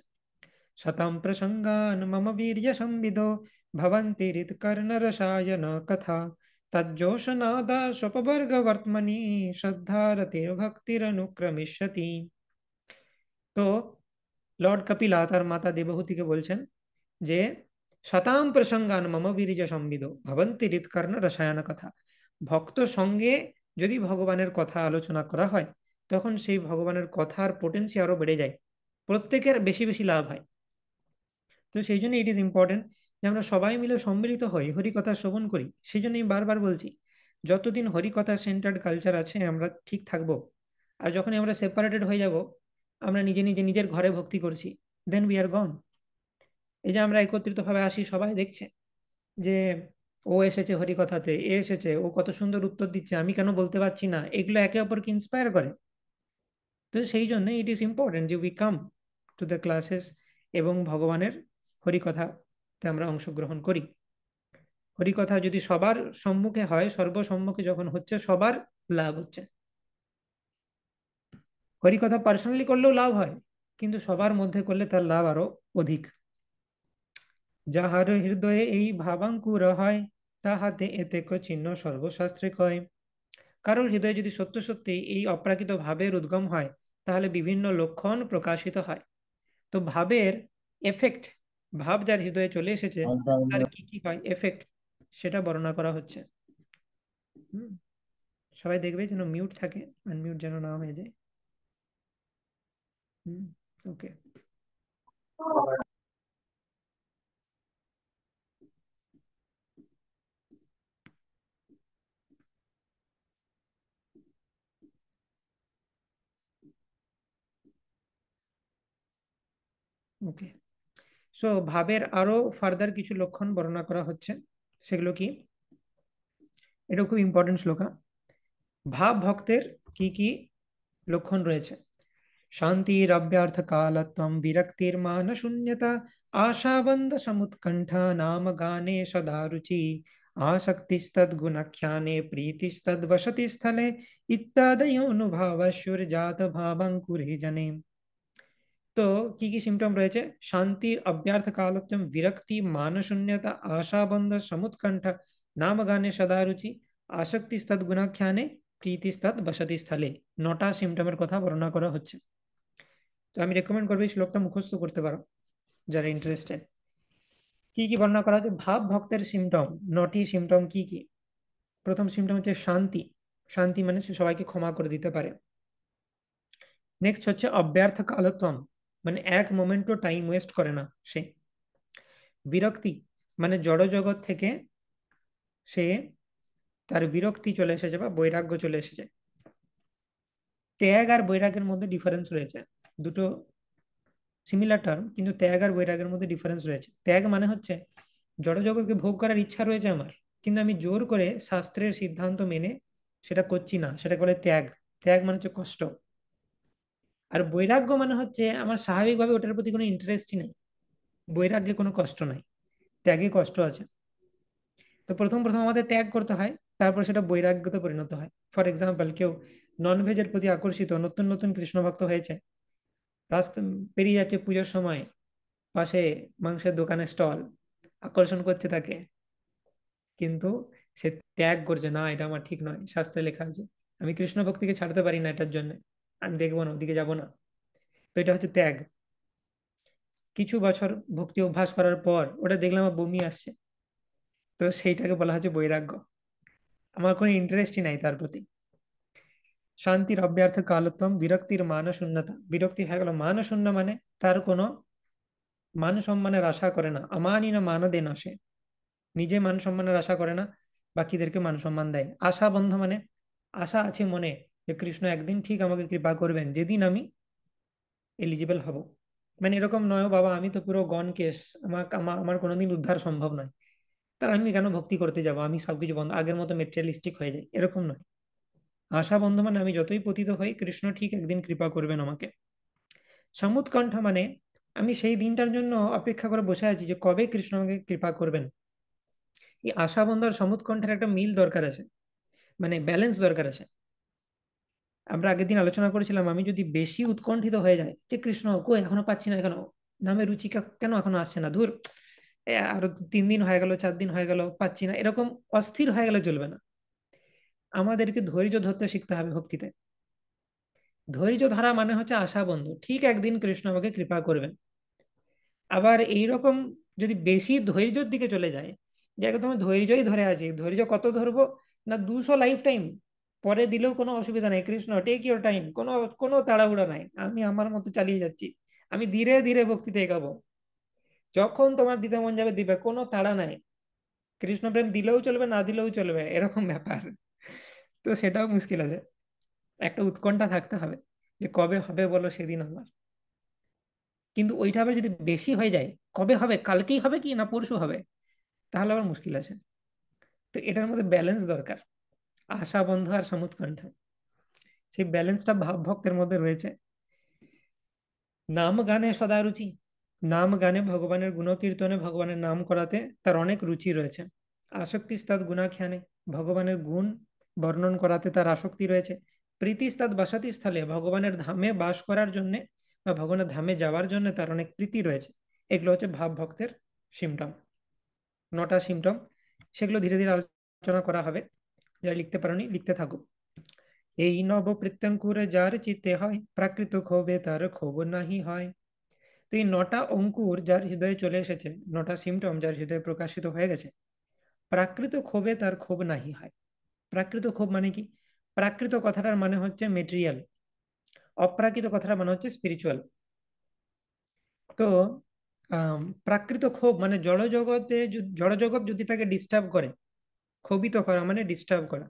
शतं प्रसंगान् मम वीर्य संविदो भवन्ति हृत्कर्णरसायन कथा तज्जोषनादा स्वपवर्गवर्त्मनि श्रद्धारतिर्भक्तिरनुक्रमिष्यति। তো লর্ড কপিলা তার মাতা দেবহূতিকে বলছেন যে শতাম প্রসঙ্গান মম বীর্য সংবিদ ভবন্তি হৃৎকর্ণ রসায়ন কথা। ভক্ত সঙ্গে যদি ভগবানের কথা আলোচনা করা হয় তখন সেই ভগবানের কথার পোটেন্সি আরো বেড়ে যায়, প্রত্যেকের বেশি বেশি লাভ হয়। তো সেই জন্য ইট ইজ ইম্পর্টেন্ট যে আমরা সবাই মিলে সম্মিলিত হই, হরিকথা শ্রবণ করি। সেই জন্য আমি বারবার বলছি, যতদিন হরিকথা সেন্টার্ড কালচার আছে আমরা ঠিক থাকবো। আর যখন আমরা সেপারেটেড হয়ে যাব, আমরা নিজে নিজে নিজের ঘরে ভক্তি করছি, দেন উই আর গন। এই যে আমরা একত্রিত ভাবে আসি, সবাই দেখছে যে ও এসেছে হরিকথাতে, এ এসেছে, ও কত সুন্দর উত্তর দিচ্ছে, আমি কেন বলতে পারছি না, এগুলো একে অপরকে ইন্সপায়ার করে। তো সেই জন্য ইট ইজ ইম্পর্টেন্ট যে we come to the classes এবং ভগবানের হরিকথাতে আমরা অংশগ্রহণ করি। হরিকথা যদি সবার সম্মুখে হয়, সর্বসম্মুখে যখন হচ্ছে, সবার লাভ হচ্ছে। হরিকথা পার্সোনালি করলেও লাভ হয়, কিন্তু সবার মধ্যে করলে তার লাভ আরো অধিক। যাহার হৃদয়ে এই ভাবাঙ্কুর হয় তাহাতে এতে চিহ্ন সর্বশাস্ত্রে কয়। কারোর হৃদয়ে যদি সত্য সত্যি এই অপ্রাকৃত ভাবের উদ্গম হয় তাহলে বিভিন্ন লক্ষণ প্রকাশিত হয়। তো ভাবের এফেক্ট, ভাব যার হৃদয়ে চলে এসেছে তার কি কি হয় এফেক্ট, সেটা বর্ণনা করা হচ্ছে। সবাই দেখবে যেন মিউট থাকে, আনমিউট যেন না হয়ে যায়। ওকে, ওকে। সো ভাবের আরো ফার্দার কিছু লক্ষণ বর্ণনা করা হচ্ছে, সেগুলো কি, এটা খুব ইম্পর্টেন্ট শ্লোকা। ভাব ভক্তের কি কি লক্ষণ রয়েছে? শান্তিরব্যর্থ কালত্বম বিরক্তির্মান শূন্যতা আশাবন্ধ সমুৎকণ্ঠা নাম গানে সদা রুচি আসক্তিস্তদ্গুণাখ্যানে প্রীতিস্তদ্বসতি স্থলে ইত্যাদয়োনুভাবস্যুর্জাত ভাবাঙ্কুরে জনে। তো কি কি সিমটম রয়েছে? শান্তির অব্যর্থ কালত্বম, বিরক্তি, মানশূন্যতা, আশাবন্ধ, সমুৎকণ্ঠ, নাম গানে সদা রুচি, আসক্তিস্তদ গুণাখ্যানে, প্রীতিস্তদ বসতি স্থলে। 9টা সিমটমের কথা বর্ণনা করা হচ্ছে। তো আমি রেকমেন্ড করবো এই শ্লোকটা মুখস্থ করতে পারো যারা ইন্টারেস্টেড। কি কি বর্ণনা করা হচ্ছে? ভাব ভক্তের সিমটম, 9টি সিমটম কি কি? প্রথম সিমটম হচ্ছে শান্তি। শান্তি মানে সে সবাইকে ক্ষমা করে দিতে পারে। নেক্সট হচ্ছে অব্যর্থ কালত্বম, মানে এক মোমেন্টও টাইম ওয়েস্ট করে না সে। বিরক্তি মানে জড় জগৎ থেকে সে তার বিরক্তি চলে এসেছে বা বৈরাগ্য চলে এসেছে। ত্যাগ আর বৈরাগ্যের মধ্যে ডিফারেন্স রয়েছে। দুটো সিমিলার টার্ম, কিন্তু ত্যাগ আর বৈরাগ্যের মধ্যে ডিফারেন্স রয়েছে। ত্যাগ মানে হচ্ছে জড় জগৎকে ভোগ করার ইচ্ছা রয়েছে আমার, কিন্তু আমি জোর করে শাস্ত্রের সিদ্ধান্ত মেনে সেটা করছি না, সেটা বলে ত্যাগ। ত্যাগ মানে হচ্ছে কষ্ট। আর বৈরাগ্য মানে হচ্ছে আমার স্বাভাবিকভাবে ওটার প্রতি কোনো ইন্টারেস্টই নেই। বৈরাগ্যে কোনো কষ্ট নাই, ত্যাগে কষ্ট আছে। তো প্রথম প্রথম আমাদের ত্যাগ করতে হয়, তারপর সেটা বৈরাগ্যতে পরিণত হয়। ফর এক্সাম্পল, কেউ ননভেজের প্রতি আকর্ষিত, নতুন নতুন কৃষ্ণ ভক্ত হয়েছে, রাস্তা পেরিয়ে যাচ্ছে পুজোর সময়, পাশে মাংসের দোকানে স্টল আকর্ষণ করছে তাকে, কিন্তু সে ত্যাগ করছে, না এটা আমার ঠিক নয়, শাস্ত্রে লেখা আছে আমি কৃষ্ণ ভক্তিকে ছাড়তে পারি না, এটার জন্য আমি দেখবো না, ওদিকে যাবো না। তো এটা হচ্ছে ত্যাগ। কিছু বছর ভক্তি অভ্যাস করার পর ওটা দেখলাম আমার বমি আসছে, তো সেইটাকে বলা হচ্ছে বৈরাগ্য। আমার কোনো ইন্টারেস্টই নাই তার প্রতি। শান্তির অব্যর্থ কালত্বম, বিরক্তির মানশূন্যতা। বিরক্তি হয়ে গেল মানশূন্য, মানে তার কোনো মান সম্মানের আশা করে না। আমানি না মান দেন, সে নিজে মান সম্মানের আশা করে না, বাকিদেরকে মান সম্মান দেয়। আশা বন্ধ মানে আশা আছে মনে যে কৃষ্ণ একদিন ঠিক আমাকে কৃপা করবেন, যেদিন আমি এলিজিবল হব। মানে এরকম নয়, "ও বাবা আমি তো পুরো গন কেস, আমার কোনোদিন উদ্ধার সম্ভব নয়, তার আমি কেন ভক্তি করতে যাব, আমি সবকিছু বন্ধ, আগের মতো মেটেরিয়ালিস্টিক হয়ে যায়", এরকম নয়। আশা বন্ধ মানে আমি যতই পতিত হই, কৃষ্ণ ঠিক একদিন কৃপা করবেন আমাকে। সমুৎকণ্ঠ মানে আমি সেই দিনটার জন্য অপেক্ষা করে বসে আছি যে কবে কৃষ্ণ আমাকে কৃপা করবেন। এই আশা বন্ধ আর সমুৎকণ্ঠের একটা মিল দরকার আছে, মানে ব্যালেন্স দরকার আছে। আমরা আগের দিন আলোচনা করেছিলাম, আমি যদি বেশি উৎকণ্ঠিত হয়ে যায় যে কৃষ্ণ কই এখনো পাচ্ছি না, কেন নামে রুচি কেন এখনো আসছে না, ধুর আরো 3 দিন হয়ে গেল, 4 দিন হয়ে গেল, পাচ্ছি না, এরকম অস্থির হয়ে গেলে চলবে না। আমাদেরকে ধৈর্য ধরতে শিখতে হবে ভক্তিতে। ধৈর্য ধরা মানে হচ্ছে আশা বন্ধু, ঠিক একদিন কৃষ্ণ আমাকে কৃপা করবেন। আবার এইরকম যদি বেশি ধৈর্যের দিকে চলে যায়, যে একদম ধৈর্যই ধরে আছি, ধৈর্য কত ধরবো না, 200 লাইফ টাইম পরে দিলেও কোনো অসুবিধা নেই, কৃষ্ণ টেক ইউর টাইম, কোনো কোনো তাড়াহুড়া নাই, আমি আমার মতো চালিয়ে যাচ্ছি, আমি ধীরে ধীরে ভক্তিতে এগাবো, যখন তোমার দিতে মন যাবে দিবে, কোনো তাড়া নাই। কৃষ্ণ প্রেম দিলেও চলবে, না দিলেও চলবে, এরকম ব্যাপার। তো সেটাও মুশকিল আছে, একটা উৎকণ্ঠা থাকতে হবে যে কবে হবে বলো সেদিন আমার। কিন্তু ওইটা আবার যদি বেশি হয়ে যায়, কবে হবে, কালকেই হবে কি না পরশু হবে, তাহলে আবার মুশকিল আছে। তো এটার মধ্যে ব্যালেন্স দরকার, আশা বন্ধ আর সমুৎকণ্ঠ, সেই ব্যালেন্সটা ভাব ভক্তের মধ্যে রয়েছে। নাম গানে সদা রুচি, নাম গানে ভগবানের গুণকীর্তনে, ভগবানের নাম করাতে তার অনেক রুচি রয়েছে। আসক্তিস্তাদ গুণাখ্যানে, ভগবানের গুণ বর্ণন করাতে তার আসক্তি রয়েছে। প্রীতিস্তাদ বাসাতি স্থলে, ভগবানের ধামে বাস করার জন্য বা ভগবানের ধামে যাওয়ার জন্য তার অনেক প্রীতি রয়েছে। এগুলো হচ্ছে ভাব ভক্তের সিমটম, 9টা সিমটম। সেগুলো ধীরে ধীরে আলোচনা করা হবে, যারা লিখতে পারোনি লিখতে থাকো। এই নব প্রত্যঙ্কুরে যার চিত্তে হয়, প্রাকৃত ক্ষোভে তার ক্ষোভ নাহি হয়। তো এই 9টা অঙ্কুর যার হৃদয়ে চলে এসেছে, 9টা সিমটম যার হৃদয়ে প্রকাশিত হয়ে গেছে, প্রাকৃত ক্ষোভে তার ক্ষোভ নাহি হয়। প্রাকৃত ক্ষোভ মানে কি? প্রাকৃত কথাটার মানে হচ্ছে মেটেরিয়াল, অপ্রাকৃত কথাটার মানে হচ্ছে স্পিরিচুয়াল। তো প্রাকৃত ক্ষোভ মানে জড়জগৎ যদি তাকে ডিস্টার্ব করে, ক্ষোভিত করা মানে ডিস্টার্ব করা,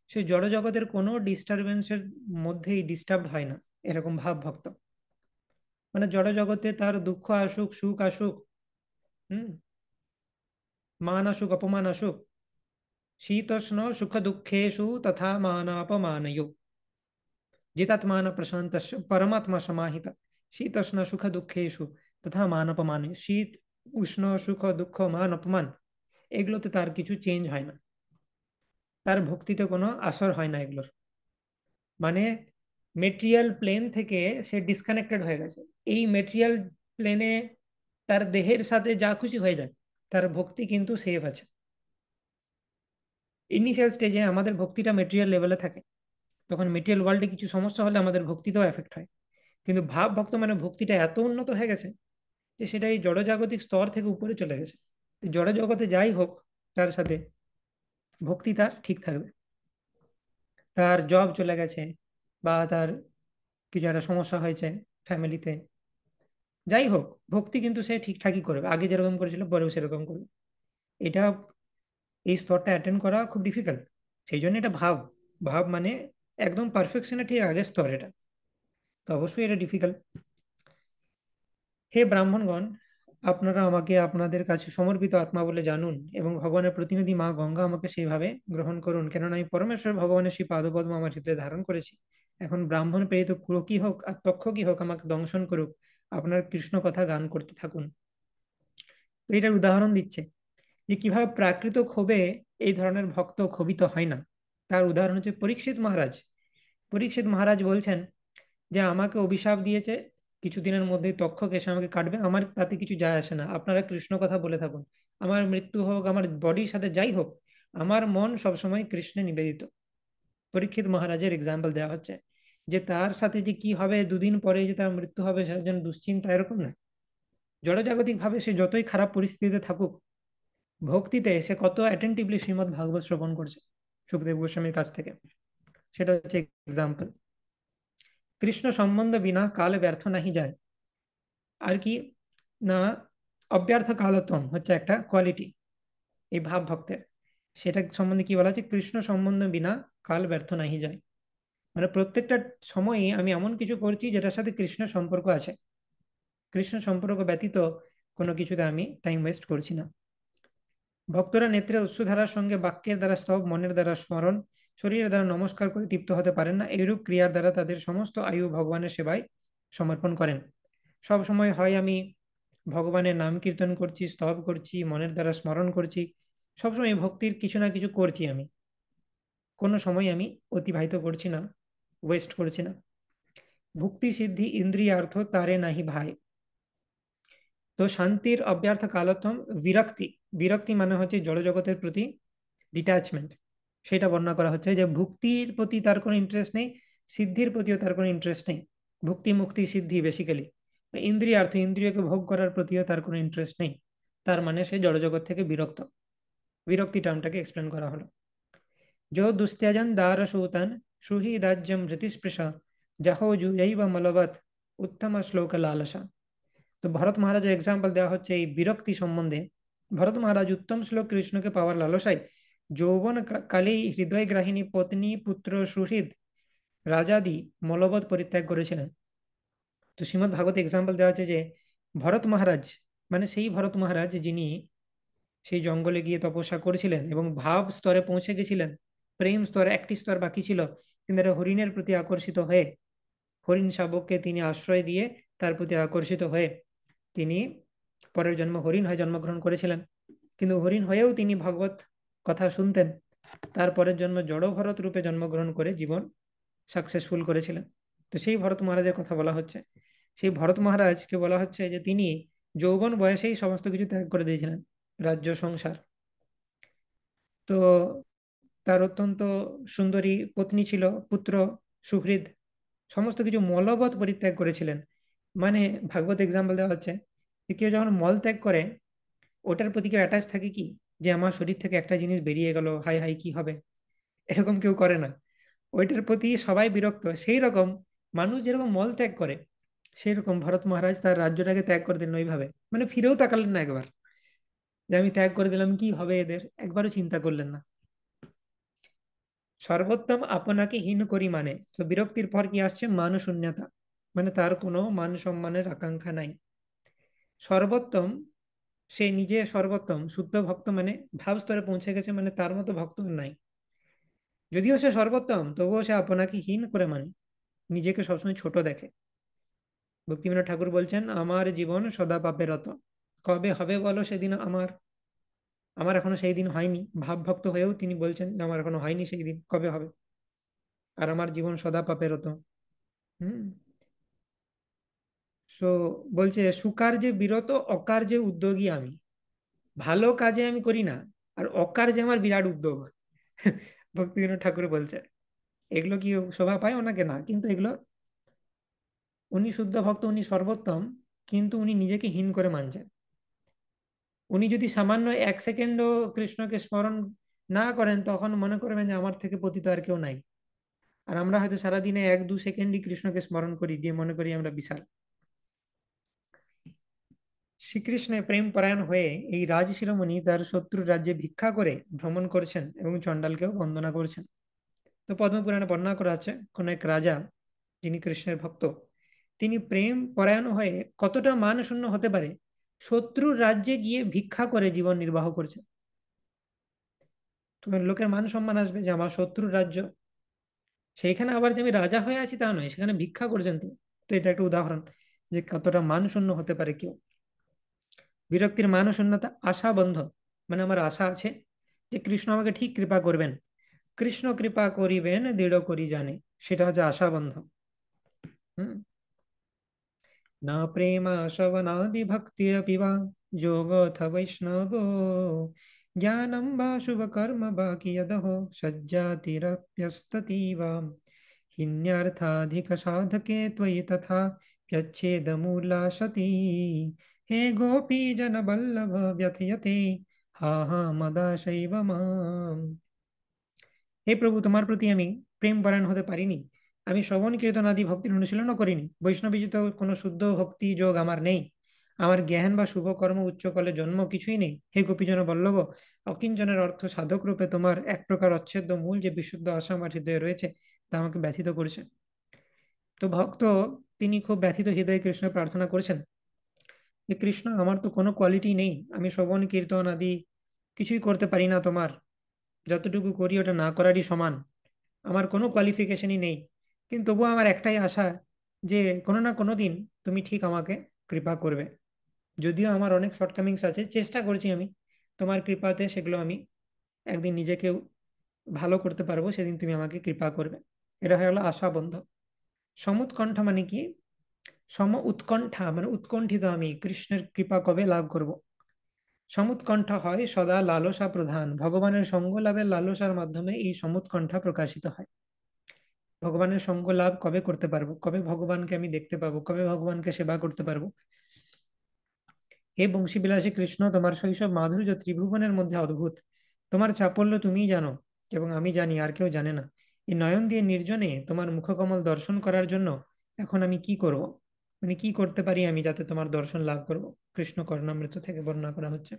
সেই জড়জগতের কোনো ডিস্টারবেন্সের মধ্যেই ডিস্টার্ব হয় না, এরকম ভাব ভক্ত। মানে জড়জগতে তার দুঃখ আসুক, সুখ আসুক, মান আসুক, অপমান আসুক, শীতোষ্ণ সুখ দুঃখেষু তথা মানাপমানয়ো, জিতাত্মান প্রশান্ত পরমাত্মা সমাহিত, শীতোষ্ণ সুখ দুঃখেষু তথা মানাপমানয়। শীত উষ্ণ সুখ দুঃখ মান অপমান, এগুলোতে তার কিছু চেঞ্জ হয় না, তার ভক্তিতে কোনো আসর হয় না এগুলোর। মানে মেটেরিয়াল প্লেন থেকে সে ডিসকানেক্টেড হয়ে গেছে। এই মেটেরিয়াল প্লেনে তার দেহের সাথে যা খুশি হয়ে যায়, তার ভক্তি কিন্তু সেফ আছে। ইনিশিয়াল স্টেজে আমাদের ভক্তিটা মেটেরিয়াল লেভেলে থাকে, তখন মেটেরিয়াল ওয়ার্ল্ডে কিছু সমস্যা হলে আমাদের ভক্তিতেও এফেক্ট হয়। কিন্তু ভাব ভক্ত মানে ভক্তিটা এত উন্নত হয়ে গেছে যে সেটা এই জড়জাগতিক স্তর থেকে উপরে চলে গেছে। জড়জগতে যাই হোক, তার সাথে ভক্তি তার ঠিক থাকবে। তার জব চলে গেছে বা তার কিছু একটা সমস্যা হয়েছে ফ্যামিলিতে, যাই হোক ভক্তি কিন্তু সে ঠিকঠাকই করবে, আগে যেরকম করেছিল পরেও সেরকম করবে। এটা এই স্তরটা অ্যাটেন্ড করা খুব ডিফিকাল্ট। সেই জন্য এটা ভাব, ভাব মানে একদম পারফেকশনের ঠিক আগের স্তর এটা, তো অবশ্যই এটা ডিফিকাল্ট। হে ব্রাহ্মণগণ, আপনারা আমাকে আপনাদের কাছে সমর্পিত আত্মা বলে জানুন এবং ভগবানের প্রতিনিধি মা গঙ্গা আমাকে সেইভাবে গ্রহণ করুন, কেননা আমি পরমেশ্বর ভগবানের সেই পাদপদ্ম আমার হৃদয়ে ধারণ করেছি। এখন ব্রাহ্মণ প্রেরিত ক্রোকী হোক আর তক্ষকই হোক আমাকে দংশন করুক, আপনার কৃষ্ণ কথা গান করতে থাকুন। তো এটার উদাহরণ দিচ্ছে যে কিভাবে প্রাকৃত ক্ষোভে এই ধরনের ভক্ত ক্ষোভিত হয় না। তার উদাহরণ হচ্ছে পরীক্ষিত মহারাজ। পরীক্ষিত মহারাজ বলছেন যে আমাকে অভিশাপ দিয়েছে, কিছুদিনের মধ্যেই তক্ষক এসে আমাকে কাটবে, আমার তাতে কিছু যায় আসে না, আপনারা কৃষ্ণ কথা বলে থাকুন। আমার মৃত্যু হোক, আমার বডির সাথে যাই হোক, আমার মন সবসময় কৃষ্ণে নিবেদিত। পরীক্ষিত মহারাজের এক্সাম্পল দেওয়া হচ্ছে যে তার সাথে যে কি হবে দুদিন পরে যে তার মৃত্যু হবে সেটার জন্য দুশ্চিন্তা, এরকম না। জড়জাগতিক ভাবে সে যতই খারাপ পরিস্থিতিতে থাকুক, ভক্তিতে সে কত অ্যাটেন্টিভলি শ্রীমদ্ ভাগবত শ্রবণ করছে সুখদেব গোস্বামীর কাছ থেকে, সেটা হচ্ছে এক্সাম্পল। কৃষ্ণ সম্বন্ধ বিনা কাল ব্যর্থ নাহি যায়। আর কি না, অব্যর্থ কালতম হচ্ছে একটা কোয়ালিটি এই ভাব ভক্তের। সেটা সম্বন্ধে কি বলা আছে, কৃষ্ণ সম্বন্ধ বিনা কাল ব্যর্থ নাহি যায়। মানে প্রত্যেকটা সময়ই আমি এমন কিছু করছি যেটার সাথে কৃষ্ণ সম্পর্ক আছে, কৃষ্ণ সম্পর্ক ব্যতীত কোনো কিছুতে আমি টাইম ওয়েস্ট করছি না। ভক্তরা নেত্রে অশ্রুধারার সঙ্গে বাক্যের দ্বারা স্তব, মনের দ্বারা স্মরণ, শরীরের দ্বারা নমস্কার করে তৃপ্ত হতে পারেন না। এইরূপ ক্রিয়ার দ্বারা তাদের সমস্ত আয়ু ভগবানের সেবায় সমর্পণ করেন। সব সময় হয় আমি ভগবানের নাম কীর্তন করছি, স্তব করছি, মনের দ্বারা স্মরণ করছি, সবসময় ভক্তির কিছু না কিছু করছি আমি, কোনো সময় আমি অতিবাহিত করছি না, ওয়েস্ট করছি না। ভক্তি সিদ্ধি ইন্দ্রিয়ার্থ তারে নাহি ভাই। তো শান্তির অব্যর্থ কালতম বিরক্তি, বিরক্তি মানে হচ্ছে জড়জগতের প্রতি ডিট্যাচমেন্ট। সেটা বর্ণনা করা হচ্ছে যে ভক্তির প্রতি তার কোনো ইন্টারেস্ট নেই, সিদ্ধির প্রতিও তার কোনো ইন্টারেস্ট নেই। ভক্তি মুক্তি সিদ্ধি বেসিক্যালি ইন্দ্রিয়ার্থ, ইন্দ্রিয়কে ভোগ করার প্রতিও তার কোনো ইন্টারেস্ট নেই। তার মানে সে জড়জগৎ থেকে বিরক্ত। বিরক্তি টার্মটাকে এক্সপ্লেন করা হলো। जो दुस्त्यजन दार सूतन सुहि दाज्यम धृतिस्पृशा जहो जुयैव मलवत উত্তম শ্লোক লালসা। তো ভরত মহারাজের এক্সাম্পল দেওয়া হচ্ছে এই বিরক্তি সম্বন্ধে। ভরত মহারাজ উত্তম শ্লোক কৃষ্ণকে পাওয়ার লালসায় যৌবন কালেই হৃদয় গ্রাহিনী পত্নী পুত্র সুহৃদ রাজাদি মলবৎ পরিত্যাগ করেছিলেন। তো শ্রীমদ্ ভাগবত এক্সাম্পল দেওয়া হচ্ছে যে ভরত মহারাজ মানে সেই ভরত মহারাজ যিনি সেই জঙ্গলে গিয়ে তপস্যা করেছিলেন এবং ভাব স্তরে পৌঁছে গেছিলেন, প্রেম স্তরে একটি স্তর বাকি ছিল, কিন্তু এটা হরিণের প্রতি আকর্ষিত হয়ে হরিণ শাবককে তিনি আশ্রয় দিয়ে তার প্রতি আকর্ষিত হয়ে তিনি পরের জন্ম হরিণ হয়ে জন্মগ্রহণ করেছিলেন। কিন্তু হরিণ হয়েও তিনি ভগবত কথা শুনতেন, তারপরের জন্ম জড় ভরত রূপে জন্মগ্রহণ করে জীবন সাকসেসফুল করেছিলেন। তো সেই ভরত মহারাজের কথা বলা হচ্ছে। সেই ভরত মহারাজকে বলা হচ্ছে যে তিনি যৌবন বয়সেই সমস্ত কিছু ত্যাগ করে দিয়েছিলেন, রাজ্য সংসার। তো তার অত্যন্ত সুন্দরী পত্নী ছিল, পুত্র সুহৃদ, সমস্ত কিছু মলবৎ পরিত্যাগ করেছিলেন। মানে ভাগবত এক্সাম্পল দেওয়া হচ্ছে যে কেউ যখন মল ত্যাগ করে ওটার প্রতি কেউ অ্যাটাচ থাকে কি, যে আমার শরীর থেকে একটা জিনিস বেরিয়ে গেল, হাই হাই কি হবে, এরকম কেউ করে না। ওইটার প্রতি সবাই বিরক্ত। সেই রকম মানুষ যেরকম মল ত্যাগ করে, সেই রকম ভরত মহারাজ তার রাজ্যটাকে ত্যাগ করে দিলেন ওইভাবে, মানে ফিরেও তাকালেন না একবার যে আমি ত্যাগ করে দিলাম কি হবে এদের, একবারও চিন্তা করলেন না। সর্বোত্তম আপনাকে হীন করি মানে, তো বিরক্তির পর কি আসছে, মান শূন্যতা, মানে তার কোনো মান সম্মানের আকাঙ্ক্ষা নাই। সর্বোত্তম, সে নিজে সর্বোত্তম শুদ্ধ ভক্ত, মানে ভাব স্তরে পৌঁছে গেছে, মানে তার মতো ভক্ত নাই। যদিও সে সর্বোত্তম তবুও সে আপনাকে হীন করে, মানে নিজেকে সবসময় ছোট দেখে। ভক্তিবিনোদ ঠাকুর বলছেন আমার জীবন সদা পাপে রত, কবে হবে বলো সেদিন আমার, আমার এখনো সেই দিন হয়নি। ভাব ভক্ত হয়েও তিনি বলছেন আমার এখনো হয়নি সেই দিন, কবে হবে, আর আমার জীবন সদা পাপে রত। সো বলছে সুকার্যে বিরত অকার্যে উদ্যোগী আমি, ভালো কাজে আমি করি না, আর অকার্যে আমার বিরাট উদ্যোগ। ভক্তিবিনোদ ঠাকুর বলছে এগুলো কি শোভা পায় ওনাকে? না, কিন্তু এগুলো, উনি শুদ্ধ ভক্ত, উনি সর্বোত্তম, কিন্তু উনি নিজেকে হীন করে মানছেন। উনি যদি সামান্য 1 সেকেন্ডও কৃষ্ণকে স্মরণ না করেন তখন মনে করবেন যে আমার থেকে পতিত আর কেউ নাই। আর আমরা হয়তো সারাদিনে 1-2 সেকেন্ডই কৃষ্ণকে স্মরণ করি, দিয়ে মনে করি আমরা বিশাল। শ্রীকৃষ্ণের প্রেম পরায়ণ হয়ে এই রাজ শিরোমণি তার শত্রুর রাজ্যে ভিক্ষা করে ভ্রমণ করছেন এবং চণ্ডালকেও বন্দনা করছেন। তো পদ্মপুরাণে বর্ণনা করা আছে কোন এক রাজা যিনি কৃষ্ণের ভক্ত, তিনি প্রেম পরায়ণ হয়ে কতটা মান শূন্য হতে পারে, শত্রুর রাজ্যে গিয়ে ভিক্ষা করে জীবন নির্বাহ করছে। তোমার লোকের মান সম্মান আসবে যে আমার শত্রুর রাজ্য, সেইখানে আবার যে আমি রাজা হয়ে আছি তা নয়, সেখানে ভিক্ষা করছেন তিনি। তো এটা একটা উদাহরণ যে কতটা মান শূন্য হতে পারে কেউ। বিরক্তির মান শূন্যতা আশা বন্ধ, মানে আমার আশা আছে যে কৃষ্ণ আমাকে ঠিক কৃপা করবেন, কৃষ্ণ কৃপা করিবেন দৃঢ় করি জানে, সেটা হচ্ছে আশা বন্ধ। না প্রেম শ্রবণাদি ভক্তি अपि वा যোগথ বৈষ্ণব জ্ঞানম বা শুভ কর্ম বা কিয়দহ সজ্জাতিরপ্যস্ততীব হিন্যার্থাধিক সাধকে ত্বয়ি তথা প্যচ্ছেদমূলা সতি হে গোপী জন বল্লভ ব্যথয়তে হা হা মদাশৈব মাম। হে প্রভু, তোমার প্রতি আমি প্রেম পরায়ণ হতে পারিনি, আমি শ্রবণ কীর্তন আদি ভক্তির অনুশীলনও করিনি, বৈষ্ণবীজিত কোনো শুদ্ধ ভক্তি যোগ আমার নেই, আমার জ্ঞান বা শুভ কর্ম উচ্চকলে জন্ম কিছুই নেই। হে গোপীজন বল্লভ, অকিঞ্চনের অর্থ সাধক রূপে তোমার এক প্রকার অচ্ছেদ্য মূল যে বিশুদ্ধ আশা আমার হৃদয়ে রয়েছে তা আমাকে ব্যথিত করছে। তো ভক্ত তিনি খুব ব্যথিত হৃদয়ে কৃষ্ণ প্রার্থনা করেছেন যে কৃষ্ণ, আমার তো কোনো কোয়ালিটি নেই, আমি শ্রবণ কীর্তন আদি কিছুই করতে পারি না, তোমার যতটুকু করি ওটা না করারই সমান, আমার কোনো কোয়ালিফিকেশনই নেই, কিন্তু তবুও আমার একটাই আশা যে কোনো না কোনো দিন তুমি ঠিক আমাকে কৃপা করবে। যদিও আমার অনেক শর্টকামিংস আছে, চেষ্টা করছি আমি তোমার কৃপাতে সেগুলো আমি একদিন নিজেকে ভালো করতে পারবো, সেদিন তুমি আমাকে কৃপা করবে। এটা হয়ে গেল আশা বন্ধ। সমুৎকণ্ঠা মানে কি? সম উৎকণ্ঠা মানে উৎকণ্ঠিত আমি কৃষ্ণের কৃপা কবে লাভ করব। সমুৎকণ্ঠা হয় সদা লালসা প্রধান, ভগবানের সঙ্গ লাভের লালসার মাধ্যমে এই সমুৎকণ্ঠা প্রকাশিত হয়। ভগবানের সঙ্গ লাভ কবে করতে পারবো, কবে ভগবানকে আমি দেখতে পাবো, কবে ভগবানকে সেবা করতে পারবো। হে বংশীবিলাসী কৃষ্ণ, তোমার শৈশব মাধুর্য ত্রিভুবনের মধ্যে অদ্ভুত, তোমার চাপল্য তুমিই জানো এবং আমি জানি, আর কেউ জানে না। এই নয়ন দিয়ে নির্জনে তোমার মুখকমল দর্শন করার জন্য এখন আমি কি করব, মানে কি করতে পারি আমি যাতে তোমার দর্শন লাভ করব। কৃষ্ণ কর্ণামৃত থেকে বর্ণনা করা হচ্ছে।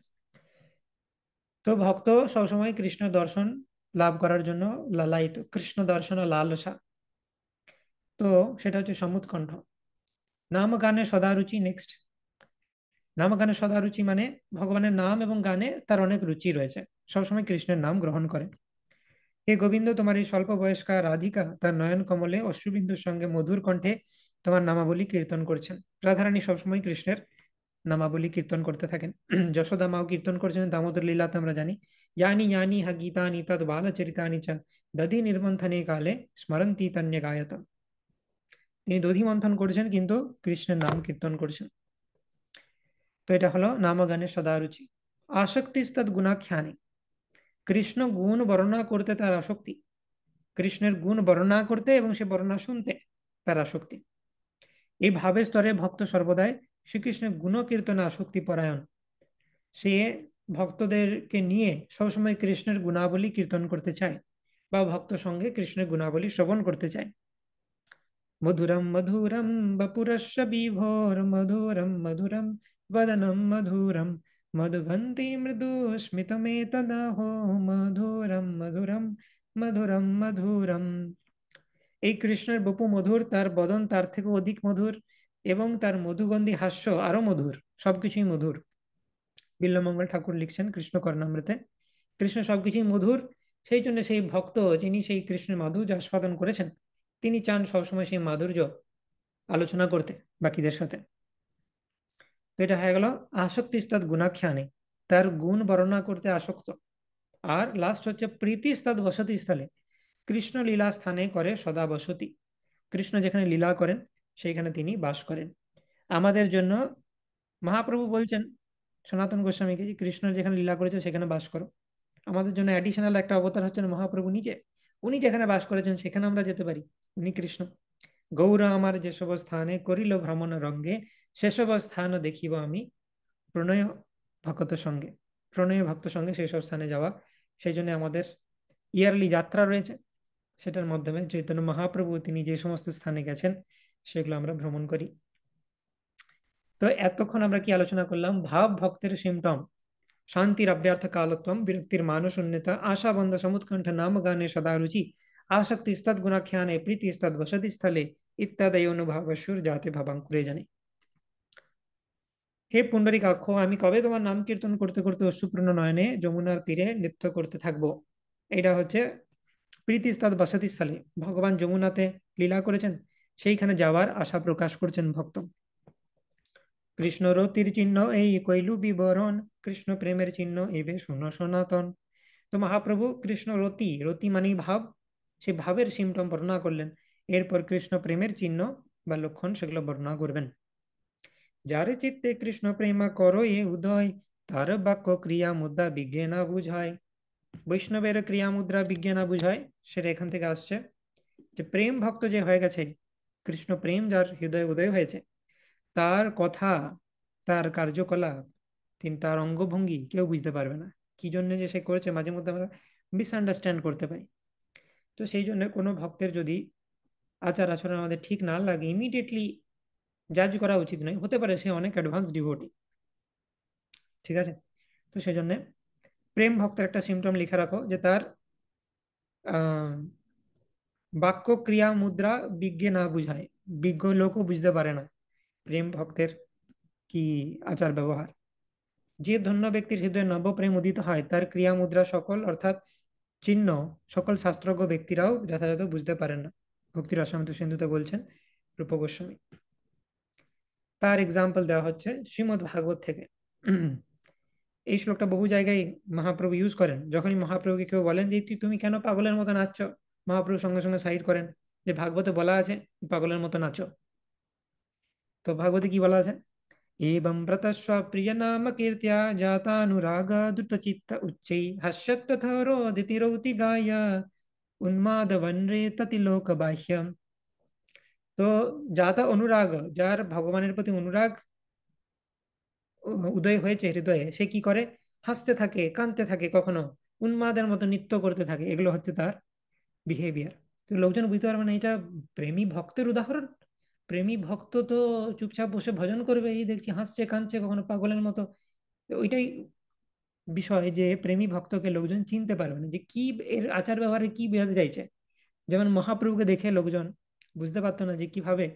তো ভক্ত সবসময় কৃষ্ণ দর্শন লাভ করার জন্য লালায়িত, কৃষ্ণ দর্শন লালসা, তো সেটা হচ্ছে সমুৎকণ্ঠ। নাম গানে সদারুচি। নেক্সট, নাম গানে সদারুচি মানে ভগবানের নাম এবং গানে তার অনেক রুচি রয়েছে, সবসময় কৃষ্ণের নাম গ্রহণ করে। হে গোবিন্দ, তোমার এই স্বল্প বয়স্কা রাধিকা তার নয়ন কমলে অশ্রুবিন্দুর সঙ্গে মধুর কণ্ঠে তোমার নামাবলী কীর্তন করছেন। রাধারানী সবসময় কৃষ্ণের নামাবলী কীর্তন করতে থাকেন। যশোদা মাও কীর্তন করছেন দামোদর লীলাতে আমরা জানি, ইয়ানি ইয়ানি হা গীতানি তদ বালচরিতানি চ দধি নির্মন্থনে কালে স্মরন্তি তন্য গায়তম। তিনি দধি মন্থন করছেন কিন্তু কৃষ্ণের নাম কীর্তন করছেন। তো এটা হলো নামগানের সদারুচি। আসক্তিস্তদ গুণাখ্যানে, কৃষ্ণ গুণ বর্ণনা করতে তার আসক্তি, কৃষ্ণের গুণ বর্ণনা করতে এবং সে বর্ণনা শুনতে তার আসক্তি। এই ভাবের স্তরে ভক্ত সর্বদাই শ্রীকৃষ্ণের গুণ কীর্তনে আসক্তি পরায়ণ, সে ভক্তদেরকে নিয়ে সবসময় কৃষ্ণের গুণাবলী কীর্তন করতে চায় বা ভক্ত সঙ্গে কৃষ্ণের গুণাবলী শ্রবণ করতে চায়। মধুরম মধুরম বপুরস্য বিভোর মধুরম মধুরম বদনম মধুরম মধুঘন্তি মৃদু স্মিতমেতদাহো মধুরম মধুরম মধুরম মধুরম। এই কৃষ্ণের বপু মধুর, তার বদন তার থেকে অধিক মধুর এবং তার মধুগন্ধি হাস্য আরো মধুর, সবকিছুই মধুর। বিল্বমঙ্গল ঠাকুর লিখছেন কৃষ্ণ কর্ণামৃতে, কৃষ্ণ সবকিছুই মধুর, সেই জন্য সেই ভক্ত যিনি সেই কৃষ্ণের মাধুর্য আস্বাদন করেছেন তিনি চান সবসময় সেই মাধুর্য আলোচনা করতে বাকিদের সাথে। তো এটা হয়ে গেল আসক্তিস্তাদ গুণাখ্যানে, তার গুণ বর্ণনা করতে আসক্ত। আর লাস্ট হচ্ছে প্রীতিস্তাদ বসতি স্থলে, কৃষ্ণ লীলা স্থানে করে সদা বসতি, কৃষ্ণ যেখানে লীলা করেন সেইখানে তিনি বাস করেন। আমাদের জন্য মহাপ্রভু বলছেন সনাতন গোস্বামীকে যে কৃষ্ণ যেখানে লীলা করেছে সেখানে বাস করো। আমাদের জন্য অ্যাডিশনাল একটা অবতার হচ্ছেন মহাপ্রভু নিজে। উনি যেখানে বাস করেছেন সেখানে আমরা যেতে পারি। উনি কৃষ্ণ। গৌর আমার যেসব স্থানে করিল ভ্রমণ রঙ্গে, সেসব স্থান দেখিব আমি প্রণয় ভক্ত সঙ্গে। প্রণয় ভক্ত সঙ্গে সেসব স্থানে যাওয়া, সেই জন্য আমাদের ইয়ারলি যাত্রা রয়েছে। সেটার মাধ্যমে চৈতন্য মহাপ্রভু তিনি যে সমস্ত স্থানে গেছেন সেগুলো আমরা ভ্রমণ করি। তো এতক্ষণ আমরা কি আলোচনা করলাম? ভাব ভক্তের সিমটম: শান্তির অব্যর্থ কালত্বম, বিরক্তির মানশূন্যতা, আশাবন্ধ সমুৎকণ্ঠ নাম গানে সদা রুচি, আসক্তি স্তদ গুণাখ্যানে, প্রীতি স্তদ বসতি স্থলে ইত্যাদি অনুভাবস্বর যাতে ভাবাঙ্কুরে জানে। হে পুণ্ডরিকাক্ষ, আমি কবে তোমার নাম কীর্তন করতে করতে অশ্রুপূর্ণ নয়নে যমুনার তীরে নৃত্য করতে থাকবো। এটা হচ্ছে প্রীতি স্তদ বসতি স্থলে, ভগবান যমুনাতে লীলা করেছেন, সেইখানে যাওয়ার আশা প্রকাশ করছেন ভক্ত। কৃষ্ণ রতির চিহ্ন এই কইলু বিবরণ, কৃষ্ণ প্রেমের চিহ্ন এবে শুনো সনাতন। তো মহাপ্রভু কৃষ্ণ রতি, রতি মানে ভাব, সেই ভাবের সিমটম বর্ণনা করলেন। এরপর কৃষ্ণ প্রেমের চিহ্ন বা লক্ষণ সেগুলো বর্ণনা করবেন। যার চিত্তে কৃষ্ণ প্রেমা করো এ উদয়, তার বাক্য ক্রিয়া মুদ্রা বিজ্ঞে না বুঝায়। বৈষ্ণবের ক্রিয়া মুদ্রা বিজ্ঞে না বুঝায়, সেটা এখান থেকে আসছে যে প্রেম ভক্ত যে হয়ে গেছে, কৃষ্ণ প্রেম যার হৃদয়ে উদয় হয়েছে, তার কথা, তার কার্যকলাপ, তার অঙ্গভঙ্গি কেউ বুঝতে পারবে না কি জন্য যে সে করেছে। মাঝে মধ্যে আমরা মিসআন্ডারস্ট্যান্ড করতে পারি। তো সেই জন্য কোনো ভক্তের যদি আচার আচরণ আমাদের ঠিক না লাগে, ইমিডিয়েটলি জাজ করা উচিত নয়। হতে পারে সে অনেক অ্যাডভান্স ডিভোটি, ঠিক আছে? তো সেই জন্য প্রেম ভক্তের একটা সিমটম লিখে রাখো যে তার বাক্য ক্রিয়া মুদ্রা বিজ্ঞে না বুঝায়, বিজ্ঞ লোকও বুঝতে পারে না প্রেম ভক্তের কি আচার ব্যবহার। যে ধন্য ব্যক্তির হৃদয়ে নব প্রেম উদিত হয়, তার ক্রিয়া মুদ্রা সকল অর্থাৎ চিহ্ন সকল শাস্ত্রজ্ঞ ব্যক্তিরাও যথাযথ বুঝতে পারেন না। ভক্তির রসামৃত সিন্ধুতে বলছেন রূপ গোস্বামী। তার এক্সাম্পল দেওয়া হচ্ছে শ্রীমদ্ ভাগবত থেকে। এই শ্লোকটা বহু জায়গায় মহাপ্রভু ইউজ করেন। যখনই মহাপ্রভুকে কেউ বলেন যে তুমি কেন পাগলের মতো নাচছ, মহাপ্রভু সঙ্গে সঙ্গে সাইড করেন যে ভাগবতে বলা আছে পাগলের মতো নাচো। তো ভাগবতে কি বলা আছে? एवं व्रतस्व प्रिय नाम कीर्त्या जातानुरागा द्रुतचित्त उच्चै हर्षत्तथा रोदिति रौति गाय उन्मादवन्रे तति लोक बाह्यम। তো যাতা অনুরাগ, যার ভগবানের প্রতি অনুরাগ উদয় হয়েছে হৃদয়ে, সে কি করে? হাসতে থাকে, কাঁদতে থাকে, কখনো উন্মাদের মতো নৃত্য করতে থাকে। এগুলো হচ্ছে তার বিহেভিয়ার। তো লোকজন বুঝতে পারবে না এটা প্রেমী ভক্তের উদাহরণ। প্রেমী ভক্ত তো চুপচাপ বসে ভজন করবে, এই দেখছি হাসছে কাঁদছে কখনো পাগলের মতো। ওইটাই বিষয় যে প্রেমী ভক্তকে লোকজন চিনতে পারবে না যে কি এর আচার ব্যবহারে কি বোঝাতে চাইছে। যেমন মহাপ্রভুকে দেখে লোকজন বুঝতে পারতো না যে কিভাবে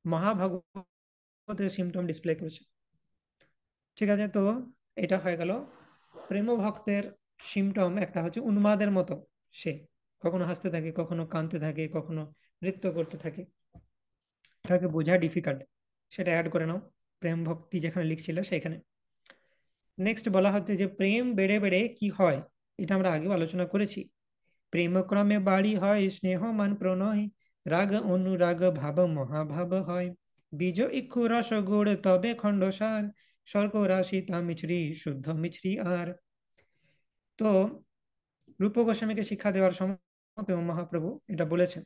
মহাভাগবতের সিমটম ডিসপ্লে করেছে। ঠিক আছে, তো এটা হয়ে গেল প্রেম ভক্তের সিমটম। একটা হচ্ছে উন্মাদের মতো, সে কখনো হাসতে থাকে, কখনো কাঁদতে থাকে, কখনো নৃত্য করতে থাকে। তাকে বোঝা ডিফিকাল্ট, সেটা অ্যাড করে নাও প্রেম ভক্তি যেখানে লিখছিল সেখানে। নেক্সট বলা হচ্ছে যে প্রেম বেড়ে বেড়ে কি হয়, এটা আমরা আগেও আলোচনা করেছি। প্রেম ক্রমে বাড়ি হয় স্নেহ মান প্রণয়, রাগ অনুরাগ ভাব মহাভাব হয়, বীজ ইক্ষু রস গুড় তবে খণ্ডসার, স্বর্গ রাশি তা মিছরি শুদ্ধ মিছরি আর। তো রূপ গোস্বামীকে শিক্ষা দেওয়ার সময় মহাপ্রভু এটা বলেছেন।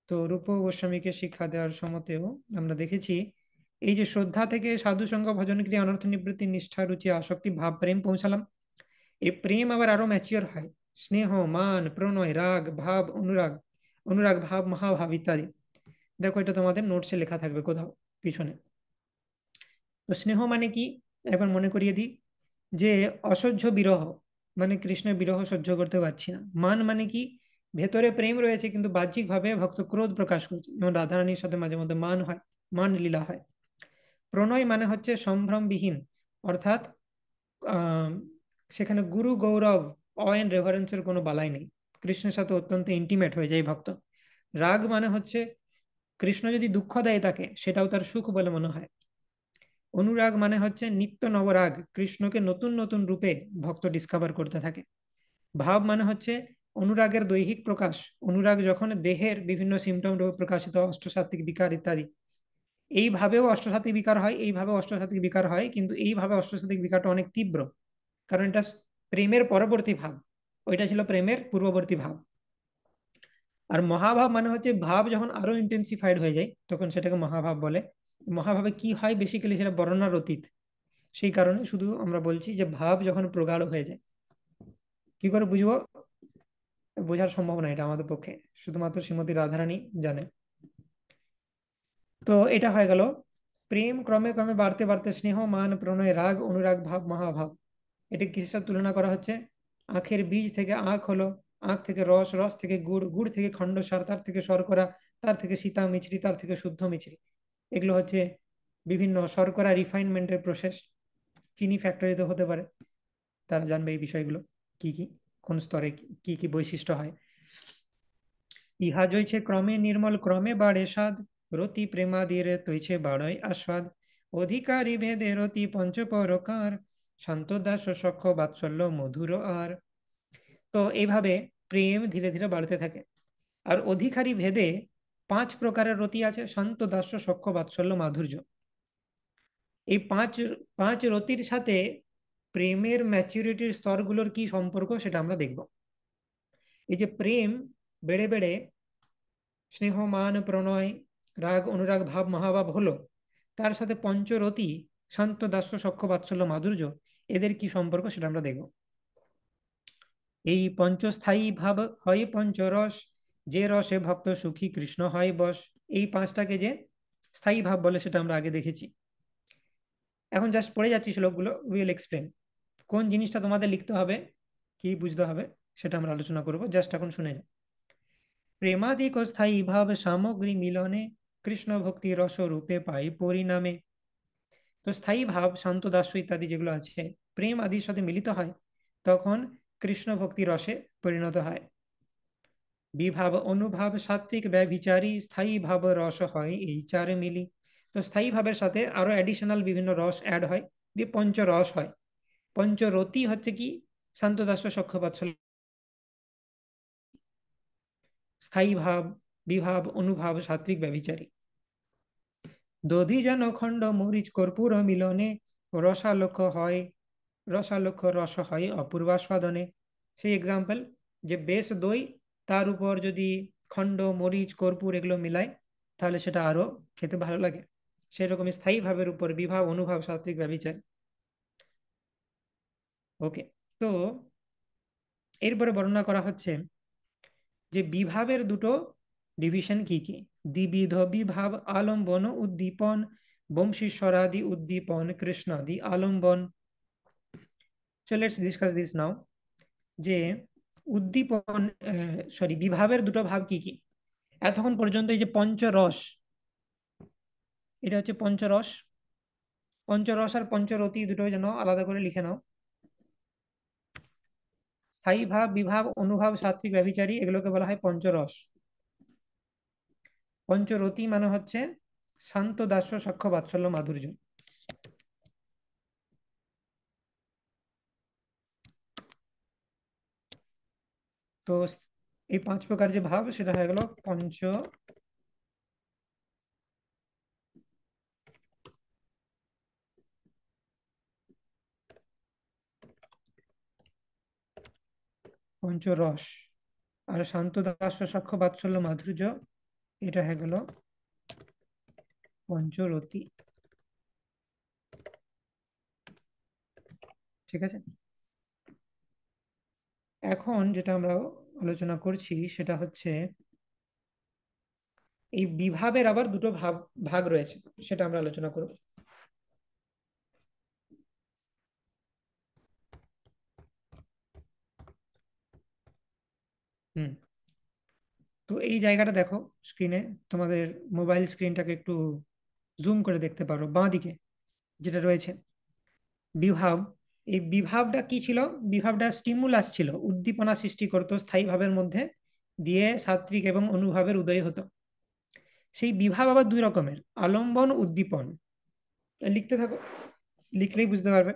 তো রূপ গোস্বামীকে শিক্ষা দেওয়ার সময়তেও আমরা দেখেছি এই যে শ্রদ্ধা থেকে সাধু সঙ্গ ভজন ক্রিয়া অনর্থ নিবৃত্তি নিষ্ঠা রুচি আসক্তি ভাব প্রেম পৌঁছালাম। এই প্রেম আবার আরো ম্যাচিওর হয়, স্নেহ মান প্রণয় রাগ ভাব অনুরাগ, অনুরাগ ভাব মহাভাব ইত্যাদি। দেখো এটা তোমাদের নোটসে লেখা থাকবে কোথাও পিছনে। তো স্নেহ মানে কি একবার মনে করিয়ে দিই, যে অসহ্য বিরহ, মানে কৃষ্ণের বিরহ সহ্য করতে পারছি না। মান মানে কি ভেতরে প্রেম রয়েছে কিন্তু বাহ্যিক ভাবে ভক্ত ক্রোধ প্রকাশ করছে, যেমন রাধারানীর সাথে মাঝে মধ্যে মান হয়, মান লীলা হয়। প্রণয় মানে হচ্ছে সম্ভ্রমবিহীন, অর্থাৎ সেখানে গুরু গৌরব অয়েন রেভারেন্সের কোনো বালাই নেই, কৃষ্ণের সাথে অত্যন্ত ইন্টিমেট হয়ে যায় ভক্ত। রাগ মানে হচ্ছে কৃষ্ণ যদি দুঃখ দেয় তাকে সেটাও তার সুখ বলে মনে হয়। অনুরাগ মানে হচ্ছে নিত্য নবরাগ, কৃষ্ণকে নতুন নতুন রূপে ভক্ত ডিসকভার করতে থাকে। ভাব মানে হচ্ছে অনুরাগের দৈহিক প্রকাশ, অনুরাগ যখন দেহের বিভিন্ন সিমটম রূপে প্রকাশিত হয়, অষ্টসাত্ত্বিক বিকার ইত্যাদি, এইভাবেও অষ্টসাত্ত্বিক বিকার হয়, এইভাবে অষ্টসাত্ত্বিক বিকার হয়, কিন্তু এইভাবে অষ্টসাত্ত্বিক বিকারটা অনেক তীব্র, কারণ এটা প্রেমের পরবর্তী ভাব, ওইটা ছিল প্রেমের পূর্ববর্তী ভাব। আর মহাভাব মানে হচ্ছে ভাব যখন আরো ইন্টেন্সিফাইড হয়ে যায় তখন সেটাকে মহাভাব বলে। মহাভাবে কি হয় বেসিক্যালি সেটা বর্ণনার অতীত, সেই কারণে শুধু আমরা বলছি যে ভাব যখন প্রগাঢ় হয়ে যায়। কি করে বুঝবো, বোঝার সম্ভব না এটা আমাদের পক্ষে, শুধুমাত্র শ্রীমতী রাধারানী জানে। তো এটা হয়ে গেল প্রেম ক্রমে ক্রমে বাড়তে বাড়তে স্নেহ মান প্রণয় রাগ অনুরাগ ভাব মহাভাব। এটা কিসের সাথে তুলনা করা হচ্ছে, আখের বীজ থেকে আখ হলো, আখ থেকে রস, রস থেকে গুড়, গুড় থেকে খণ্ডসার, তার থেকে শর্করা, তার থেকে সীতা মিছরি, তার থেকে শুদ্ধ মিছরি। এগুলো হচ্ছে বিভিন্ন শর্করা রিফাইনমেন্টের প্রসেস। চিনি ফ্যাক্টরিতে হতে পারে, তারা জানবে এই বিষয়গুলো কি কি, কোন স্তরে কি কি বৈশিষ্ট্য হয়। ইহা জইছে ক্রমে নির্মল ক্রমে বাড়ে স্বাদ, রতি প্রেমাদির তৈছে বাড়য় আস্বাদ, অধিকারী ভেদে রতি পঞ্চপরকার, শান্ত দাস সখ্য বাৎসল্য মধুর আর। তো এইভাবে প্রেম ধীরে ধীরে বাড়তে থাকে। আর অধিকারী ভেদে 5 প্রকারের রতি আছে, শান্ত দাস্য সখ্য বাৎসল্য মাধুর্য। এই পাঁচ রতির সাথে প্রেমের ম্যাচুরিটির স্তরগুলোর কি সম্পর্ক সেটা আমরা দেখব। এই যে প্রেম বেড়ে বেড়ে স্নেহ মান প্রণয় রাগ অনুরাগ ভাব মহাভাব হলো, তার সাথে পঞ্চরতি শান্ত দাস্য সখ্য বাৎসল্য মাধুর্য, এদের কি সম্পর্ক সেটা আমরা দেখব। এই পঞ্চস্থায়ী ভাব হয় পঞ্চরস, যে রসে ভক্ত সুখী কৃষ্ণ হয় বশ। এই 5টাকে যে স্থায়ী ভাব বলে সেটা আমরা আগে দেখেছি। এখন জাস্ট পড়ে যাচ্ছি শ্লোকগুলো, উইল এক্সপ্লেন। কোন জিনিসটা তোমাদের লিখতে হবে, কি বুঝতে হবে সেটা আমরা আলোচনা করব, জাস্ট এখন শুনে যাও। প্রেমাদিক স্থায়ী ভাব সামগ্রী মিলনে, কৃষ্ণ ভক্তি রস রূপে পাই পরিণামে। তো স্থায়ী ভাব শান্ত দাস্য ইত্যাদি যেগুলো আছে প্রেম আদির সাথে মিলিত হয়, তখন কৃষ্ণ ভক্তি রসে পরিণত হয়। বিভাব অনুভাব সাত্বিক ব্যভিচারী, স্থায়ী ভাব রস হয় এই 4 মিলি। তো স্থায়ী ভাবের সাথে আরো অ্যাডিশনাল বিভিন্ন রস অ্যাড হয়, দিয়ে পঞ্চরস হয়। পঞ্চরতি হচ্ছে কি, শান্ত দাস্য সখ্য বাৎসল্য, স্থায়ী ভাব বিভাব অনুভাব সাত্বিক ব্যভিচারী। দধি যেন খণ্ড মরিচ কর্পূর মিলনে, রসালোক হয় রস হয় অপূর্বাস্বাদনে। সেই এক্সাম্পল, যে বেশ দই তার উপর যদি খণ্ড মরিচ কর্পূর এগুলো মিলায় তাহলে সেটা আরো খেতে ভালো লাগে। সেরকম স্থায়ী ভাবের উপর বিভাব অনুভাব সাত্বিক ব্যভিচার। ওকে, তো এরপরে বর্ণনা করা হচ্ছে যে বিভাবের দুটো ডিভিশন কি কি। দ্বিবিধ বিভাব, আলম্বন উদ্দীপন, বংশীশ্বরাদি উদ্দীপন, কৃষ্ণাদি আলম্বন। So let's discuss this now. যে উদ্দীপন বিভাবের দুটো ভাব কি কি। এতক্ষণ পর্যন্ত এই যে পঞ্চরস, এটা হচ্ছে পঞ্চরস। পঞ্চরস আর পঞ্চরতি দুটো যেন আলাদা করে লিখে নাও। স্থায়ী ভাব বিভাব অনুভাব সাত্বিক ব্যভিচারী এগুলোকে বলা হয় পঞ্চরস। পঞ্চরতি মানে হচ্ছে শান্ত দাস্য সখ্য বাৎসল্য মাধুর্য। তো এই 5 প্রকার যে ভাব সেটা হয়ে গেল পঞ্চরস। আর শান্ত দাস্য সখ্য বাৎসল্য মাধুর্য এটা হয়ে গেল পঞ্চরতি। ঠিক আছে, এখন যেটা আমরা আলোচনা করছি সেটা হচ্ছে এই বিভাবের আবার দুটো ভাগ রয়েছে, সেটা আমরা আলোচনা করব। তো এই জায়গাটা দেখো স্ক্রিনে, তোমাদের মোবাইল স্ক্রিনটাকে একটু জুম করে দেখতে পারো বাঁ দিকে যেটা রয়েছে বিভাব। এই বিভাবটা কি ছিল, বিভাবটা স্টিমুলাস ছিল, উদ্দীপনা সৃষ্টি করতো স্থায়ী ভাবের মধ্যে, দিয়ে সাত্বিক এবং অনুভাবের উদয় হতো। সেই বিভাব আবার 2 রকমের, আলম্বন উদ্দীপন। লিখতে থাকো, লিখলেই বুঝতে পারবে,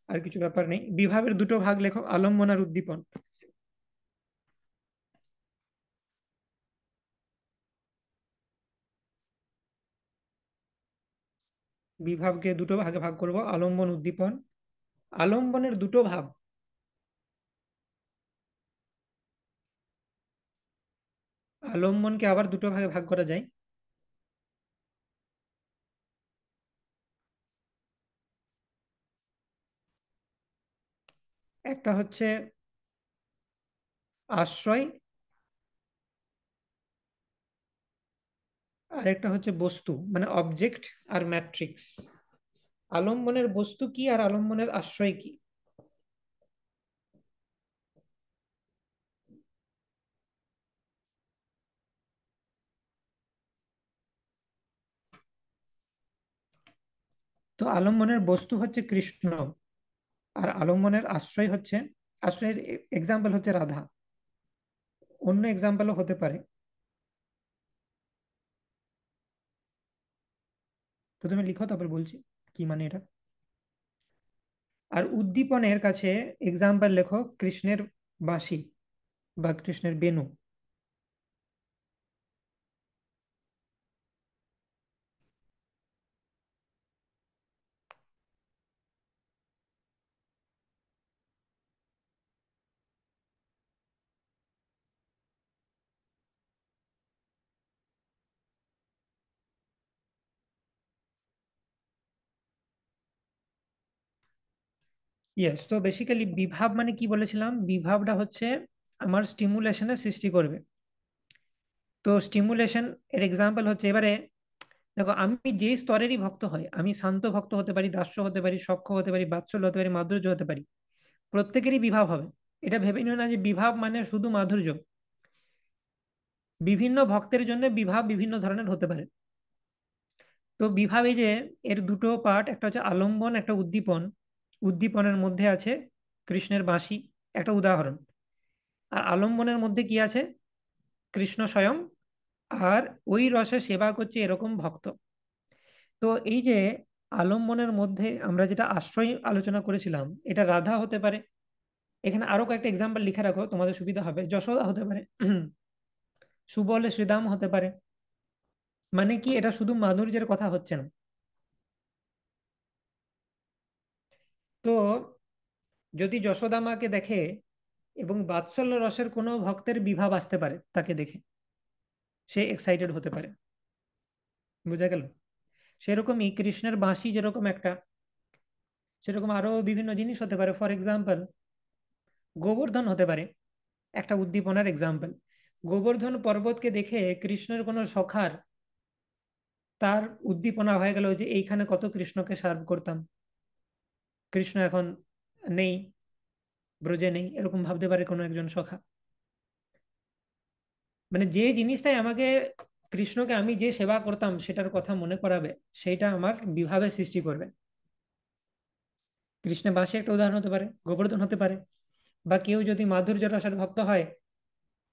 আর কিছু ব্যাপার নেই। বিভাবের দুটো ভাগ লেখো, আলম্বন আর উদ্দীপন। বিভাবকে দুটো ভাগে ভাগ করব, আলম্বন উদ্দীপন। আলম্বনের দুটো ভাব, আলম্বনকে আবার দুটো ভাগে ভাগ করা যায়। একটা হচ্ছে আশ্রয়, আর একটা হচ্ছে বস্তু, মানে অবজেক্ট আর ম্যাট্রিক্স। আলম্বনের বস্তু কি আর আলম্বনের আশ্রয় কি? তো আলম্বনের বস্তু হচ্ছে কৃষ্ণ, আর আলম্বনের আশ্রয় হচ্ছে, আশ্রয়ের এক্সাম্পল হচ্ছে রাধা। অন্য এক্সাম্পলও হতে পারে। প্রথমে লিখো, তারপর বলছি কি মানে এটা। আর উদ্দীপনের কাছে এক্সাম্পল লেখো কৃষ্ণের বাঁশি বা কৃষ্ণের বেনু। ইয়েস, তো বেসিক্যালি বিভাব মানে কি বলেছিলাম? বিভাবটা হচ্ছে আমার স্টিমুলেশনের সৃষ্টি করবে। তো স্টিমুলেশন এর এক্সাম্পল হচ্ছে, এবারে দেখো, আমি যে স্তরেরই ভক্ত হয়, আমি শান্ত ভক্ত হতে পারি, দাস্য হতে পারি, সখ্য হতে পারি, বাৎসল্য হতে পারি, মাধুর্য হতে পারি, প্রত্যেকেরই বিভাব হবে। এটা ভেবে নিও না যে বিভাব মানে শুধু মাধুর্য। বিভিন্ন ভক্তের জন্য বিভাব বিভিন্ন ধরনের হতে পারে। তো বিভাব এই যে, এর দুটো পার্ট, একটা হচ্ছে আলম্বন, একটা উদ্দীপন। উদ্দীপনের মধ্যে আছে কৃষ্ণের বাঁশি, একটা উদাহরণ। আর আলম্বনের মধ্যে কি আছে? কৃষ্ণ স্বয়ং, আর ওই রসে সেবা করছে এরকম ভক্ত। তো এই যে আলম্বনের মধ্যে আমরা যেটা আশ্রয় আলোচনা করেছিলাম, এটা রাধা হতে পারে। এখানে আরো কয়েকটা এক্সাম্পল লিখে রাখো, তোমাদের সুবিধা হবে। যশোদা হতে পারে, সুবলে শ্রীদাম হতে পারে। মানে কি, এটা শুধু মাধুর্যের কথা হচ্ছে না। তো যদি যশোদা মাকে দেখে এবং বাৎসল্য রসের কোনো ভক্তের বিভাব আসতে পারে তাকে দেখে, সে এক্সাইটেড হতে পারে। বুঝা গেল? সেরকমই কৃষ্ণের বাঁশি যেরকম একটা, সেরকম আরো বিভিন্ন জিনিস হতে পারে। ফর এক্সাম্পল, গোবর্ধন হতে পারে একটা উদ্দীপনার এক্সাম্পল। গোবর্ধন পর্বতকে দেখে কৃষ্ণের কোনো সখার তার উদ্দীপনা হয়ে গেল যে এইখানে কত কৃষ্ণকে সার্ভ করতাম, কৃষ্ণ এখন নেই, ব্রজে নেই, এরকম ভাবতে পারে কোনো একজন সখা। মানে যে জিনিসটাই আমাকে, কৃষ্ণকে আমি যে সেবা করতাম সেটার কথা মনে করাবে, সেইটা আমার বিভাবের সৃষ্টি করবে। কৃষ্ণের বাঁশি একটা উদাহরণ হতে পারে, গোবর্ধন হতে পারে। বা কেউ যদি মাধুর্য রসের ভক্ত হয়,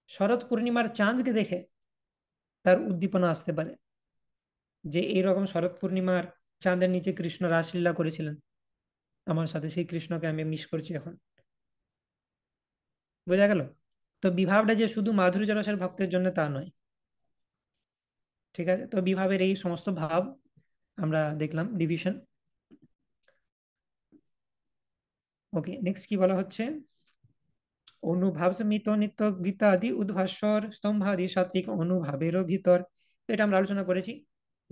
শরৎ পূর্ণিমার চাঁদকে দেখে তার উদ্দীপনা আসতে পারে যে এইরকম শরৎ পূর্ণিমার চাঁদের নিচে কৃষ্ণ রাসলীলা করেছিলেন আমার সাথে, সেই কৃষ্ণকে আমি মিস করছি এখন। বোঝা গেল? তো বিভাবটা যে শুধু মাধুর্য রসের ভক্তের জন্য তা নয়। ঠিক আছে, তো বিভাবের এই সমস্ত ভাব আমরা দেখলাম, ডিভিশন। ওকে, নেক্সট কি বলা হচ্ছে? অনুভাব সমিত নিত্য গীতা আদি উদ্ভাস্বর স্তম্ভাদি সাত্বিক অনুভাবেরও ভিতর। তো এটা আমরা আলোচনা করেছি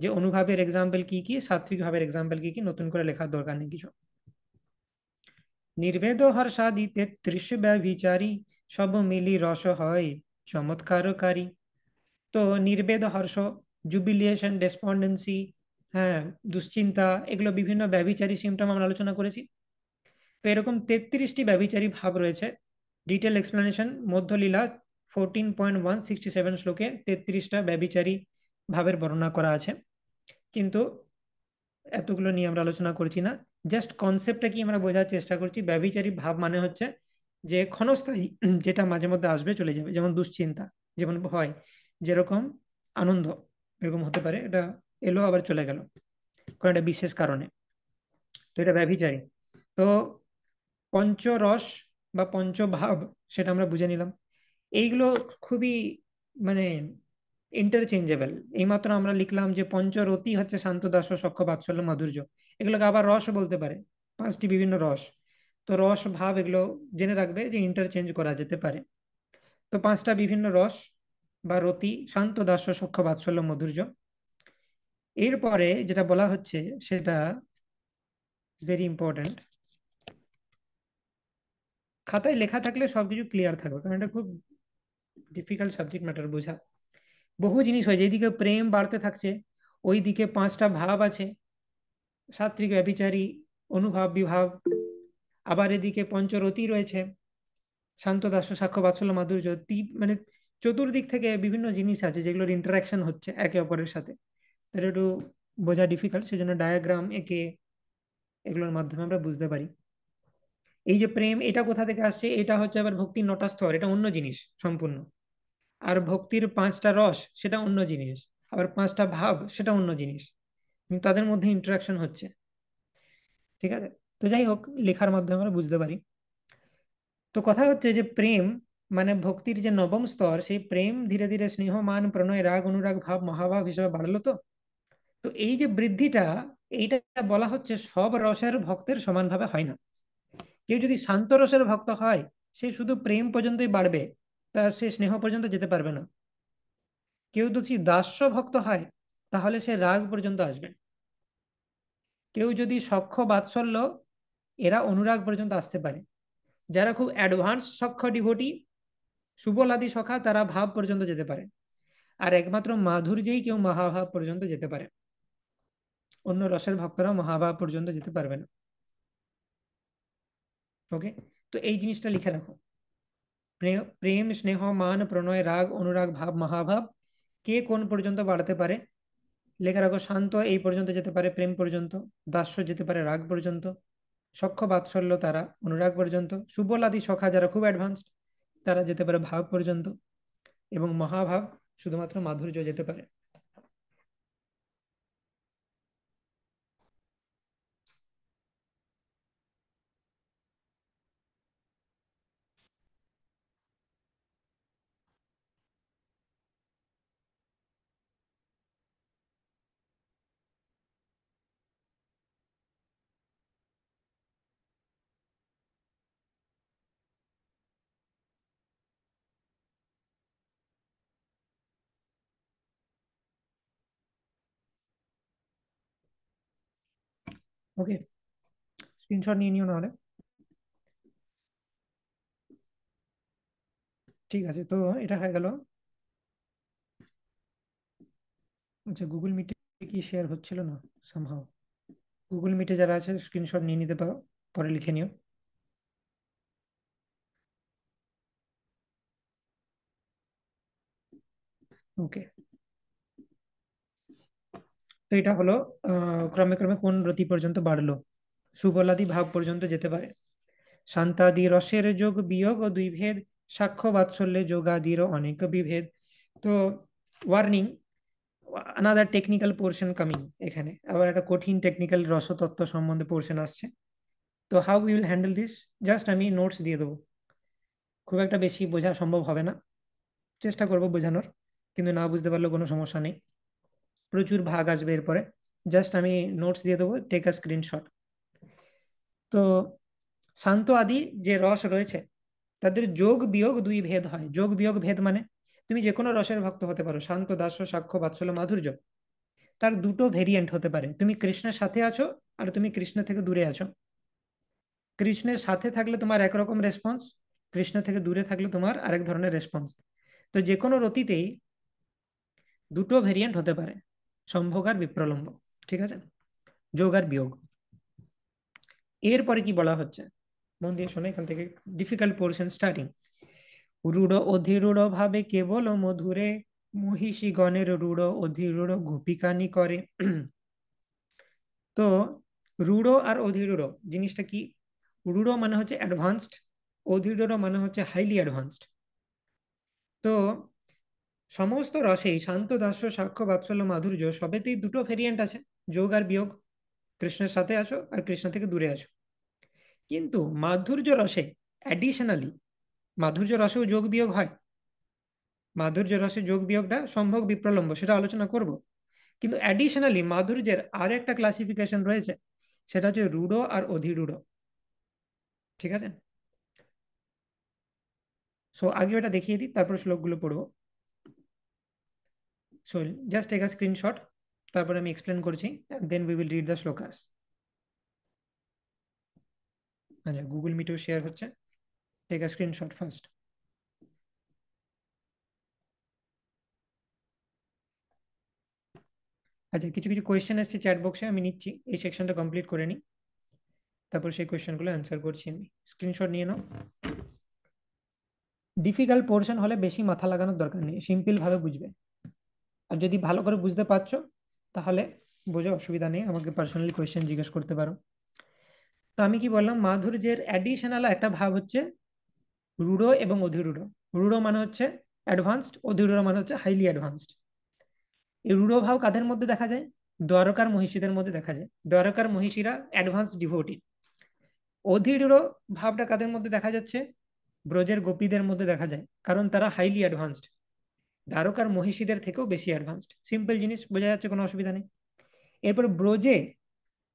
যে অনুভাবের এক্সাম্পল কি কি, সাত্বিক ভাবের এক্সাম্পল কি কি, নতুন করে লেখার দরকার নেই কিছু। নির্বেদ হর্ষাদি 33 ব্যভিচারী, সব মিলি রস হয় চমৎকারকারী। তো নির্বেদ হর্ষ, জুবিলিয়েশন, ডেসপন্ডেন্সি, হ্যাঁ, দুশ্চিন্তা, এগুলো বিভিন্ন ব্যভিচারী সিমটম আমরা আলোচনা করেছি। তো এরকম 33টি ব্যভিচারী ভাব রয়েছে। ডিটেল এক্সপ্লেনেশন মধ্যলীলা 14.167 শ্লোকে 33টা ব্যভিচারী ভাবের বর্ণনা করা আছে। কিন্তু এতগুলো নিয়ে আমরা আলোচনা করছি না, জাস্ট কনসেপ্টটা কি আমরা বোঝার চেষ্টা করছি। ব্যভিচারী ভাব মানে হচ্ছে যে ক্ষণস্থায়ী, যেটা মাঝে মধ্যে আসবে চলে যাবে, যেমন দুশ্চিন্তা, যেমন ভয়, যেরকম আনন্দ, এরকম হতে পারে। এটা এলো আবার চলে গেল কোনো একটা বিশেষ কারণে, তো এটা ব্যভিচারী। তো পঞ্চরস বা পঞ্চভাব, সেটা আমরা বুঝে নিলাম। এইগুলো খুবই মানে ইন্টারচেঞ্জেবল। এইমাত্র আমরা লিখলাম যে পঞ্চরতি হচ্ছে শান্ত দাস্য সখ্য বাৎসল্য মাধুর্য, এগুলোকে আবার রস বলতে পারে, 5টি বিভিন্ন রস। তো রস ভাব এগুলো জেনে রাখবে যে ইন্টারচেঞ্জ করা যেতে পারে। তো 5টা বিভিন্ন রস বা রতি, শান্ত দাস্য সখ্য বাৎসল্য মাধুর্য। এরপরে যেটা বলা হচ্ছে সেটা ভেরি ইম্পর্টেন্ট, খাতায় লেখা থাকলে সবকিছু ক্লিয়ার থাকবে, কারণ এটা খুব ডিফিকাল্ট সাবজেক্ট ম্যাটার বোঝা। বহু জিনিস হয়, যেদিকে প্রেম বাড়তে থাকছে ওই দিকে 5টা ভাব আছে, সাত্বিক, ব্যভিচারী, অনুভাব, বিভাব। আবার এদিকে পঞ্চরতি রয়েছে, শান্ত দাস্য সাক্ষ্য বাৎসল্য মাধুর্য। মানে চতুর্দিক থেকে বিভিন্ন জিনিস আছে যেগুলোর ইন্টারাকশন হচ্ছে একে অপরের সাথে। এটা একটু বোঝা ডিফিকাল্ট, সেজন্য ডায়াগ্রাম এঁকে এগুলোর মাধ্যমে আমরা বুঝতে পারি। এই যে প্রেম, এটা কোথা থেকে আসছে? এটা হচ্ছে আবার ভক্তির 9টা স্তর, এটা অন্য জিনিস সম্পূর্ণ। আর ভক্তির 5টা রস সেটা অন্য জিনিস, আবার 5টা ভাব সেটা অন্য জিনিস, কিন্তু তাদের মধ্যে ইন্টারাকশন হচ্ছে। ঠিক আছে, তো যাই হোক, লেখার মাধ্যমে আমরা বুঝতে পারি। তো কথা হচ্ছে যে প্রেম মানে ভক্তির যে 9ম স্তর, সেই প্রেম ধীরে ধীরে স্নেহ, মান, প্রণয়, রাগ, অনুরাগ, ভাব, মহাভাব হিসেবে বাড়লো। তো তো এই যে বৃদ্ধিটা, এইটা বলা হচ্ছে সব রসের ভক্তের সমানভাবে হয় না। কেউ যদি শান্ত রসের ভক্ত হয়, সে শুধু প্রেম পর্যন্তই বাড়বে, তা সে স্নেহ পর্যন্ত যেতে পারবে না। কেউ যদি দাস্য ভক্ত হয়, তাহলে সে রাগ পর্যন্ত আসবে। কেউ যদি সখ্য, বাৎসল্য, এরা অনুরাগ পর্যন্ত আসতে পারে। যারা খুব অ্যাডভান্স সখ্য ডিভোটি, সুবলাদি সখা, তারা ভাব পর্যন্ত যেতে পারে। আর একমাত্র মাধুর্যেই কেউ মহাভাব পর্যন্ত যেতে পারে, অন্য রসের ভক্তরা মহাভাব পর্যন্ত যেতে পারবে না। ওকে, তো এই জিনিসটা লিখে রাখো। প্রেম, স্নেহ, মান, প্রণয়, রাগ, অনুরাগ, ভাব, মহাভাব কে কোন পর্যন্ত বাড়তে পারে লেখা রাখো। শান্ত এই পর্যন্ত যেতে পারে, প্রেম পর্যন্ত। দাস্য যেতে পারে রাগ পর্যন্ত। সখ্য, বাৎসল্য তারা অনুরাগ পর্যন্ত। সুবলাদি সখা যারা খুব অ্যাডভান্সড, তারা যেতে পারে ভাব পর্যন্ত। এবং মহাভাব শুধুমাত্র মাধুর্য যেতে পারে। ওকে, স্ক্রিনশট নিয়ে নিও নাহলে। ঠিক আছে, তো এটা হয়ে গেল। আচ্ছা, গুগল মিটে কি শেয়ার হচ্ছিল না সামহাও? গুগল মিটে যারা আছে স্ক্রিনশট নিয়ে নিতে পারো, পরে লিখে নিও। ওকে, তো এটা হলো ক্রমে ক্রমে কোন রতি পর্যন্ত বাড়লো। সুবলাদি ভাব পর্যন্ত যেতে পারে। শান্তাদি রসের যোগ বিয়োগ ও দুই ভেদ, সাক্ষ্য বাৎসল্যে যোগাদির অনেক বিভেদ। তো warning, another technical portion coming. এখানে আবার একটা কঠিন টেকনিক্যাল রসতত্ত্ব সম্বন্ধে পোর্শন আসছে। তো how will handle this, just আমি নোটস দিয়ে দেবো। খুব একটা বেশি বোঝা সম্ভব হবে না, চেষ্টা করব বোঝানোর, কিন্তু না বুঝতে পারলেও কোনো সমস্যা নেই। প্রচুর ভাগ আসবে এরপরে, জাস্ট আমি নোটস দিয়ে দেবো, টেক আ স্ক্রিনশট। তো শান্ত আদি যে রস রয়েছে তাদের যোগ বিয়োগ দুই ভেদ হয়। যোগ বিয়োগ ভেদ মানে তুমি যে কোনো রসের ভক্ত হতে পারো, শান্ত, দাস্য, সাক্ষ্য, বাৎসল্য, মাধুর্য। তার দুটো ভেরিয়েন্ট হতে পারে, তুমি কৃষ্ণের সাথে আছো আর তুমি কৃষ্ণ থেকে দূরে আছো। কৃষ্ণের সাথে থাকলে তোমার একরকম রেসপন্স, কৃষ্ণ থেকে দূরে থাকলে তোমার আরেক ধরনের রেসপন্স। তো যে কোনো রতিতেই দুটো ভেরিয়েন্ট হতে পারে, সম্ভোগ আর বিপ্রলম্ব। ঠিক আছে, যোগ আর বিয়োগ। এরপরে কি বলা হচ্ছে মন দিয়ে শোনো, এখান থেকে ডিফিকাল্ট পোর্শন স্টার্টিং। রূঢ় অধিরূঢ় ভাবে কেবল মধুরে, মহিষী গণের রূঢ় অধিরূঢ় গোপিকানি করে। তো রূঢ় আর অধিরূঢ় জিনিসটা কি? রূঢ় মানে হচ্ছে অ্যাডভান্সড, অধিরূঢ় মানে হচ্ছে হাইলি অ্যাডভান্সড। তো সমস্ত রসেই শান্ত, দাস্য, সাক্ষ্য, বাৎসল্য, মাধুর্য সবেতেই দুটো ভেরিয়েন্ট আছে, যোগ আর বিয়োগ। কৃষ্ণের সাথে আছো আর কৃষ্ণ থেকে দূরে আছো। কিন্তু মাধুর্য রসে অ্যাডিশনালি, মাধুর্য রসেও যোগ বিয়োগ হয়। মাধুর্য রসে যোগ বিয়োগটা সম্ভোগ বিপ্রলম্ব, সেটা আলোচনা করব। কিন্তু অ্যাডিশনালি মাধুর্যের আর একটা ক্লাসিফিকেশন রয়েছে, সেটা হচ্ছে রূঢ় আর অধিরূঢ়। ঠিক আছে, সো আগে ওটা দেখিয়ে দিই, তারপর শ্লোকগুলো পড়বো। So just take a screenshot, তারপর আমি এক্সপ্লেন করছি, then we will read the shlokas. আচ্ছা, গুগল মিটেও শেয়ার হচ্ছে, টেক আ স্ক্রিনশট ফার্স্ট। আচ্ছা, কিছু কিছু কোয়েশ্চেন এসছে চ্যাট বক্সে, আমি নিচ্ছি, এই সেকশনটা কমপ্লিট করে নিই, তারপর সেই কোয়েশ্চেনগুলো অ্যান্সার করছি আমি। স্ক্রিনশট নিয়ে নাও। ডিফিকাল্ট পোর্শন হলে বেশি মাথা লাগানোর দরকার নেই, সিম্পল ভাবে বুঝবে। আর যদি ভালো করে বুঝতে পারছো তাহলে বোঝো, অসুবিধা নেই, আমাকে পার্সোনালি কোয়েশ্চেন জিজ্ঞেস করতে পারো। তো আমি কি বললাম, মাধুর্যের অ্যাডিশনাল একটা ভাব হচ্ছে রূঢ় এবং অধিরূঢ়। রূঢ় মানে হচ্ছে অ্যাডভান্সড, অধিরূঢ় মানে হচ্ছে হাইলি অ্যাডভান্সড। এই রূঢ় ভাব কাদের মধ্যে দেখা যায়? দ্বারকার মহিষীদের মধ্যে দেখা যায়। দ্বারকার মহিষীরা অ্যাডভান্স ডিভোটি। অধিরূঢ় ভাবটা কাদের মধ্যে দেখা যাচ্ছে? ব্রজের গোপীদের মধ্যে দেখা যায়, কারণ তারা হাইলি অ্যাডভান্সড, দ্বারকার মহিষীদের থেকেও বেশি অ্যাডভান্সড। সিম্পল জিনিস, বোঝা যাচ্ছে, কোনো অসুবিধা নেই। এরপর ব্রজে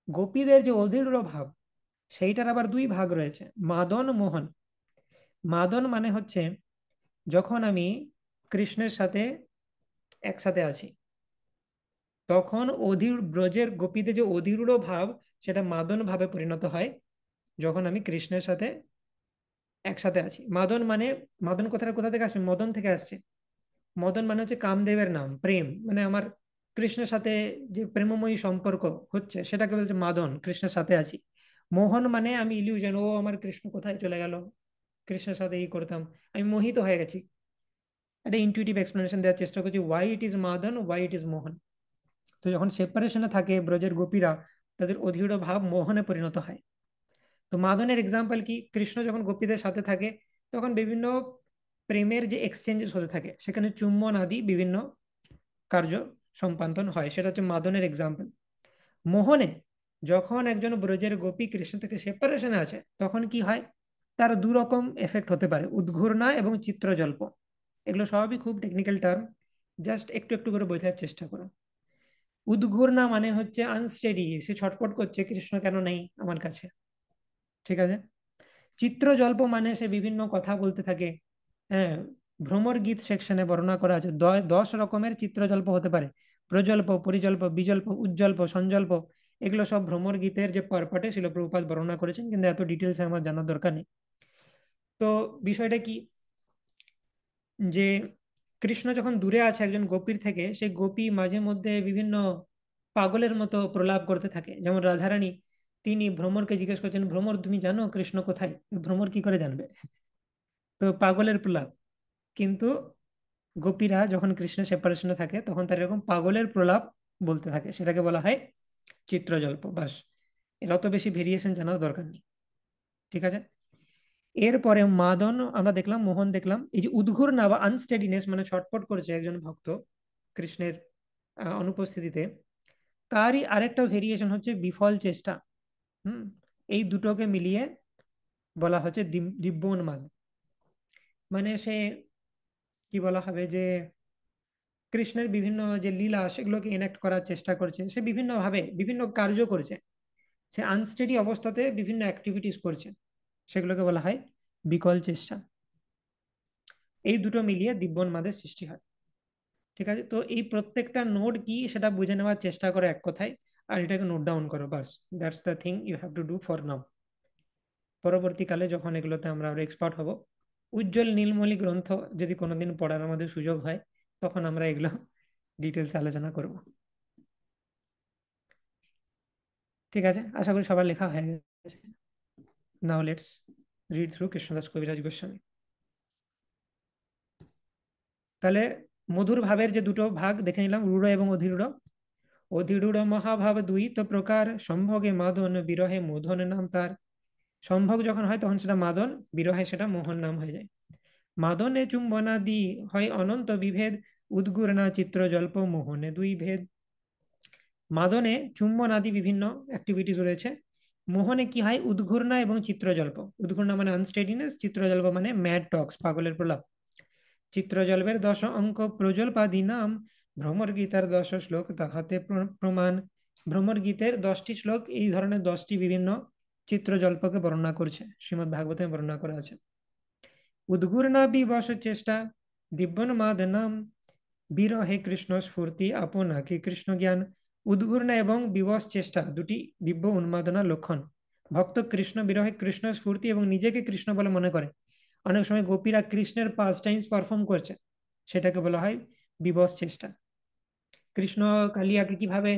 গোপীদের যে অধিরূঢ় ভাব, সেইটার আবার দুই ভাগ রয়েছে, মাদন মোহন। মাদন মানে হচ্ছে যখন আমি কৃষ্ণের সাথে একসাথে আছি, তখন ব্রজের গোপীদের যে অধিরূঢ় ভাব, সেটা মাদন ভাবে পরিণত হয় যখন আমি কৃষ্ণের সাথে একসাথে আছি। মাদন মানে, মাদন কথাটা কোথা থেকে আসছে? মদন থেকে আসছে। মদন মানে হচ্ছে কামদেবের নাম, প্রেম, মানে আমার কৃষ্ণের সাথে যে প্রেমময়ী সম্পর্ক হচ্ছে, সেটাকে বলছে মাদন, কৃষ্ণের সাথে আছি। মোহন মানে আমি ইলিউশন, ও আমার কৃষ্ণ কোথায় চলে গেল, কৃষ্ণের সাথে এই করতাম, আমি মোহিত হয়ে গেছি। একটা ইনটুইটিভ এক্সপ্লেনেশন দেওয়ার চেষ্টা করছি, why it is Madan, why it is Mohan. তো যখন সেপারেশনে থাকে ব্রজের গোপীরা, তাদের অধীর ভাব মোহনে পরিণত হয়। তো মাদনের এক্সাম্পল কি? কৃষ্ণ যখন গোপীদের সাথে থাকে, তখন বিভিন্ন প্রেমের যে এক্সচেঞ্জেস হতে থাকে, সেখানে চুম্বন আদি বিভিন্ন কার্য সম্পাদন হয়, সেটা হচ্ছে মাদনের এক্সাম্পল। মোহনে যখন একজন ব্রজের গোপী কৃষ্ণ থেকে সেপারেশনে আছে, তখন কি হয়? তার দু রকম এফেক্ট হতে পারে, উদ্ঘূর্ণা এবং চিত্রজল্প। এগুলো সবই খুব টেকনিক্যাল টার্ম, জাস্ট একটু একটু করে বোঝার চেষ্টা করো। উদ্ঘূর্ণা মানে হচ্ছে আনস্টেডি, সে ছটফট করছে, কৃষ্ণ কেন নেই আমার কাছে। ঠিক আছে। চিত্রজল্প মানে সে বিভিন্ন কথা বলতে থাকে। হ্যাঁ, ভ্রমর গীত সেকশনে বর্ণনা করা আছে 10 রকমের চিত্রজল্প হতে পারে। প্রজল্প, পরিজল্প, বিজল্প, উজ্জল্প, সঞ্জল্প, এগুলো সব ভ্রমর গীতের যে পার্টে ছিল প্রভুপাদ বর্ণনা করেছেন, কিন্তু এত ডিটেলসে আমার জানার দরকার নেই। তো বিষয়টা কি, যে কৃষ্ণ যখন দূরে আছে একজন গোপীর থেকে, সেই গোপী মাঝে মধ্যে বিভিন্ন পাগলের মতো প্রলাপ করতে থাকে। যেমন রাধারানী, তিনি ভ্রমরকে জিজ্ঞেস করছেন, ভ্রমর তুমি জানো কৃষ্ণ কোথায়? ভ্রমর কি করে জানবে? তো পাগলের প্রলাপ। কিন্তু গোপীরা যখন কৃষ্ণ সেপারেশনে থাকে, তখন তার এরকম পাগলের প্রলাপ বলতে থাকে, সেটাকে বলা হয় চিত্রজল্প। বাস, এর অত বেশি ভেরিয়েশন জানার দরকার নেই। ঠিক আছে। এরপরে মাদন আমরা দেখলাম, মোহন দেখলাম। এই যে উদ্ঘূর্ণা বা আনস্টেডিনেস, মানে ছটপট করেছে একজন ভক্ত কৃষ্ণের অনুপস্থিতিতে, তারই আরেকটা ভেরিয়েশন হচ্ছে বিফল চেষ্টা। এই দুটোকে মিলিয়ে বলা হচ্ছে দিব্যোন্মাদ। মানে সে কি বলা হবে, যে কৃষ্ণের বিভিন্ন যে লীলা, সেগুলোকে এনাক্ট করার চেষ্টা করছে, সে বিভিন্ন ভাবে বিভিন্ন কার্য করছে, সে আনস্টেডি অবস্থাতে বিভিন্ন অ্যাক্টিভিটিস করছে, সেগুলোকে বলা হয় বিকল চেষ্টা। এই দুটো মিলিয়ে দিব্যোন্মাদের সৃষ্টি হয়। ঠিক আছে। তো এই প্রত্যেকটা নোড কি সেটা বুঝে নেওয়ার চেষ্টা করো এক কথায়, আর এটাকে নোট ডাউন করো, বাস, that's the thing you have to do for now. পরবর্তীকালে যখন এগুলোতে আমরা এক্সপার্ট হব, উজ্জ্বল নীলমণি গ্রন্থ যদি কোনোদিন পড়ার আমাদের সুযোগ হয়, তখন আমরা এগুলো ডিটেলস আলোচনা করব। ঠিক আছে, আশা করি সবার লেখা হয়ে গেছে। Now let's read through Krishnadas কবিরাজ গোস্বামী। তাহলে মধুর ভাবের যে দুটো ভাগ দেখে নিলাম, রূঢ় এবং অধিরূঢ়। অধিরূঢ় মহাভাব দুই তো প্রকার, সম্ভোগে মাদন, বিরহে মোহন নাম তার। সম্ভোগ যখন হয় তখন সেটা মাদন, বিরহে সেটা মোহন নাম হয়ে যায়। মাদনে চুম্বনাদি হয় অনন্ত বিভেদ, উদ্ঘূর্ণা চিত্রজল্প মোহনে দুই ভেদ। মাদনে চুম্বনাদি বিভিন্ন অ্যাক্টিভিটিস রয়েছে, মোহনে কি হয়? উদ্ঘূর্ণা এবং চিত্রজল্প। উদ্ঘূর্ণা মানে আনস্টেডিনেস, চিত্রজল্প মানে ম্যাড টক্স, পাগলের প্রলাপ। চিত্রজল্পের 10 অঙ্ক প্রজল্পাদি নাম, ভ্রমর গীতার 10 শ্লোক তাহাতে প্রমাণ। ভ্রমর গীতের 10টি শ্লোক এই ধরনের 10টি বিভিন্ন চিত্রজল্পকে বর্ণনা করছে, শ্রীমদ্ ভাগবতে বর্ণনা করা আছে। উদ্গুর্ণা বিবশ চেষ্টা, দিব্যন্মাদ নাম, বিরহে কৃষ্ণ স্ফূর্তি আপনাকে কৃষ্ণ জ্ঞান। উদ্গুর্ণা এবং বিবশ চেষ্টা দুটি দিব্য উন্মাদনা লক্ষণ। ভক্ত কৃষ্ণ বিরহে কৃষ্ণ স্ফূর্তি এবং নিজেকে কৃষ্ণ বলে মনে করে। অনেক সময় গোপীরা কৃষ্ণের পাস টাইমস পারফর্ম করছে, সেটাকে বলা হয় বিবশ চেষ্টা। কৃষ্ণ কালিয়াকে কিভাবে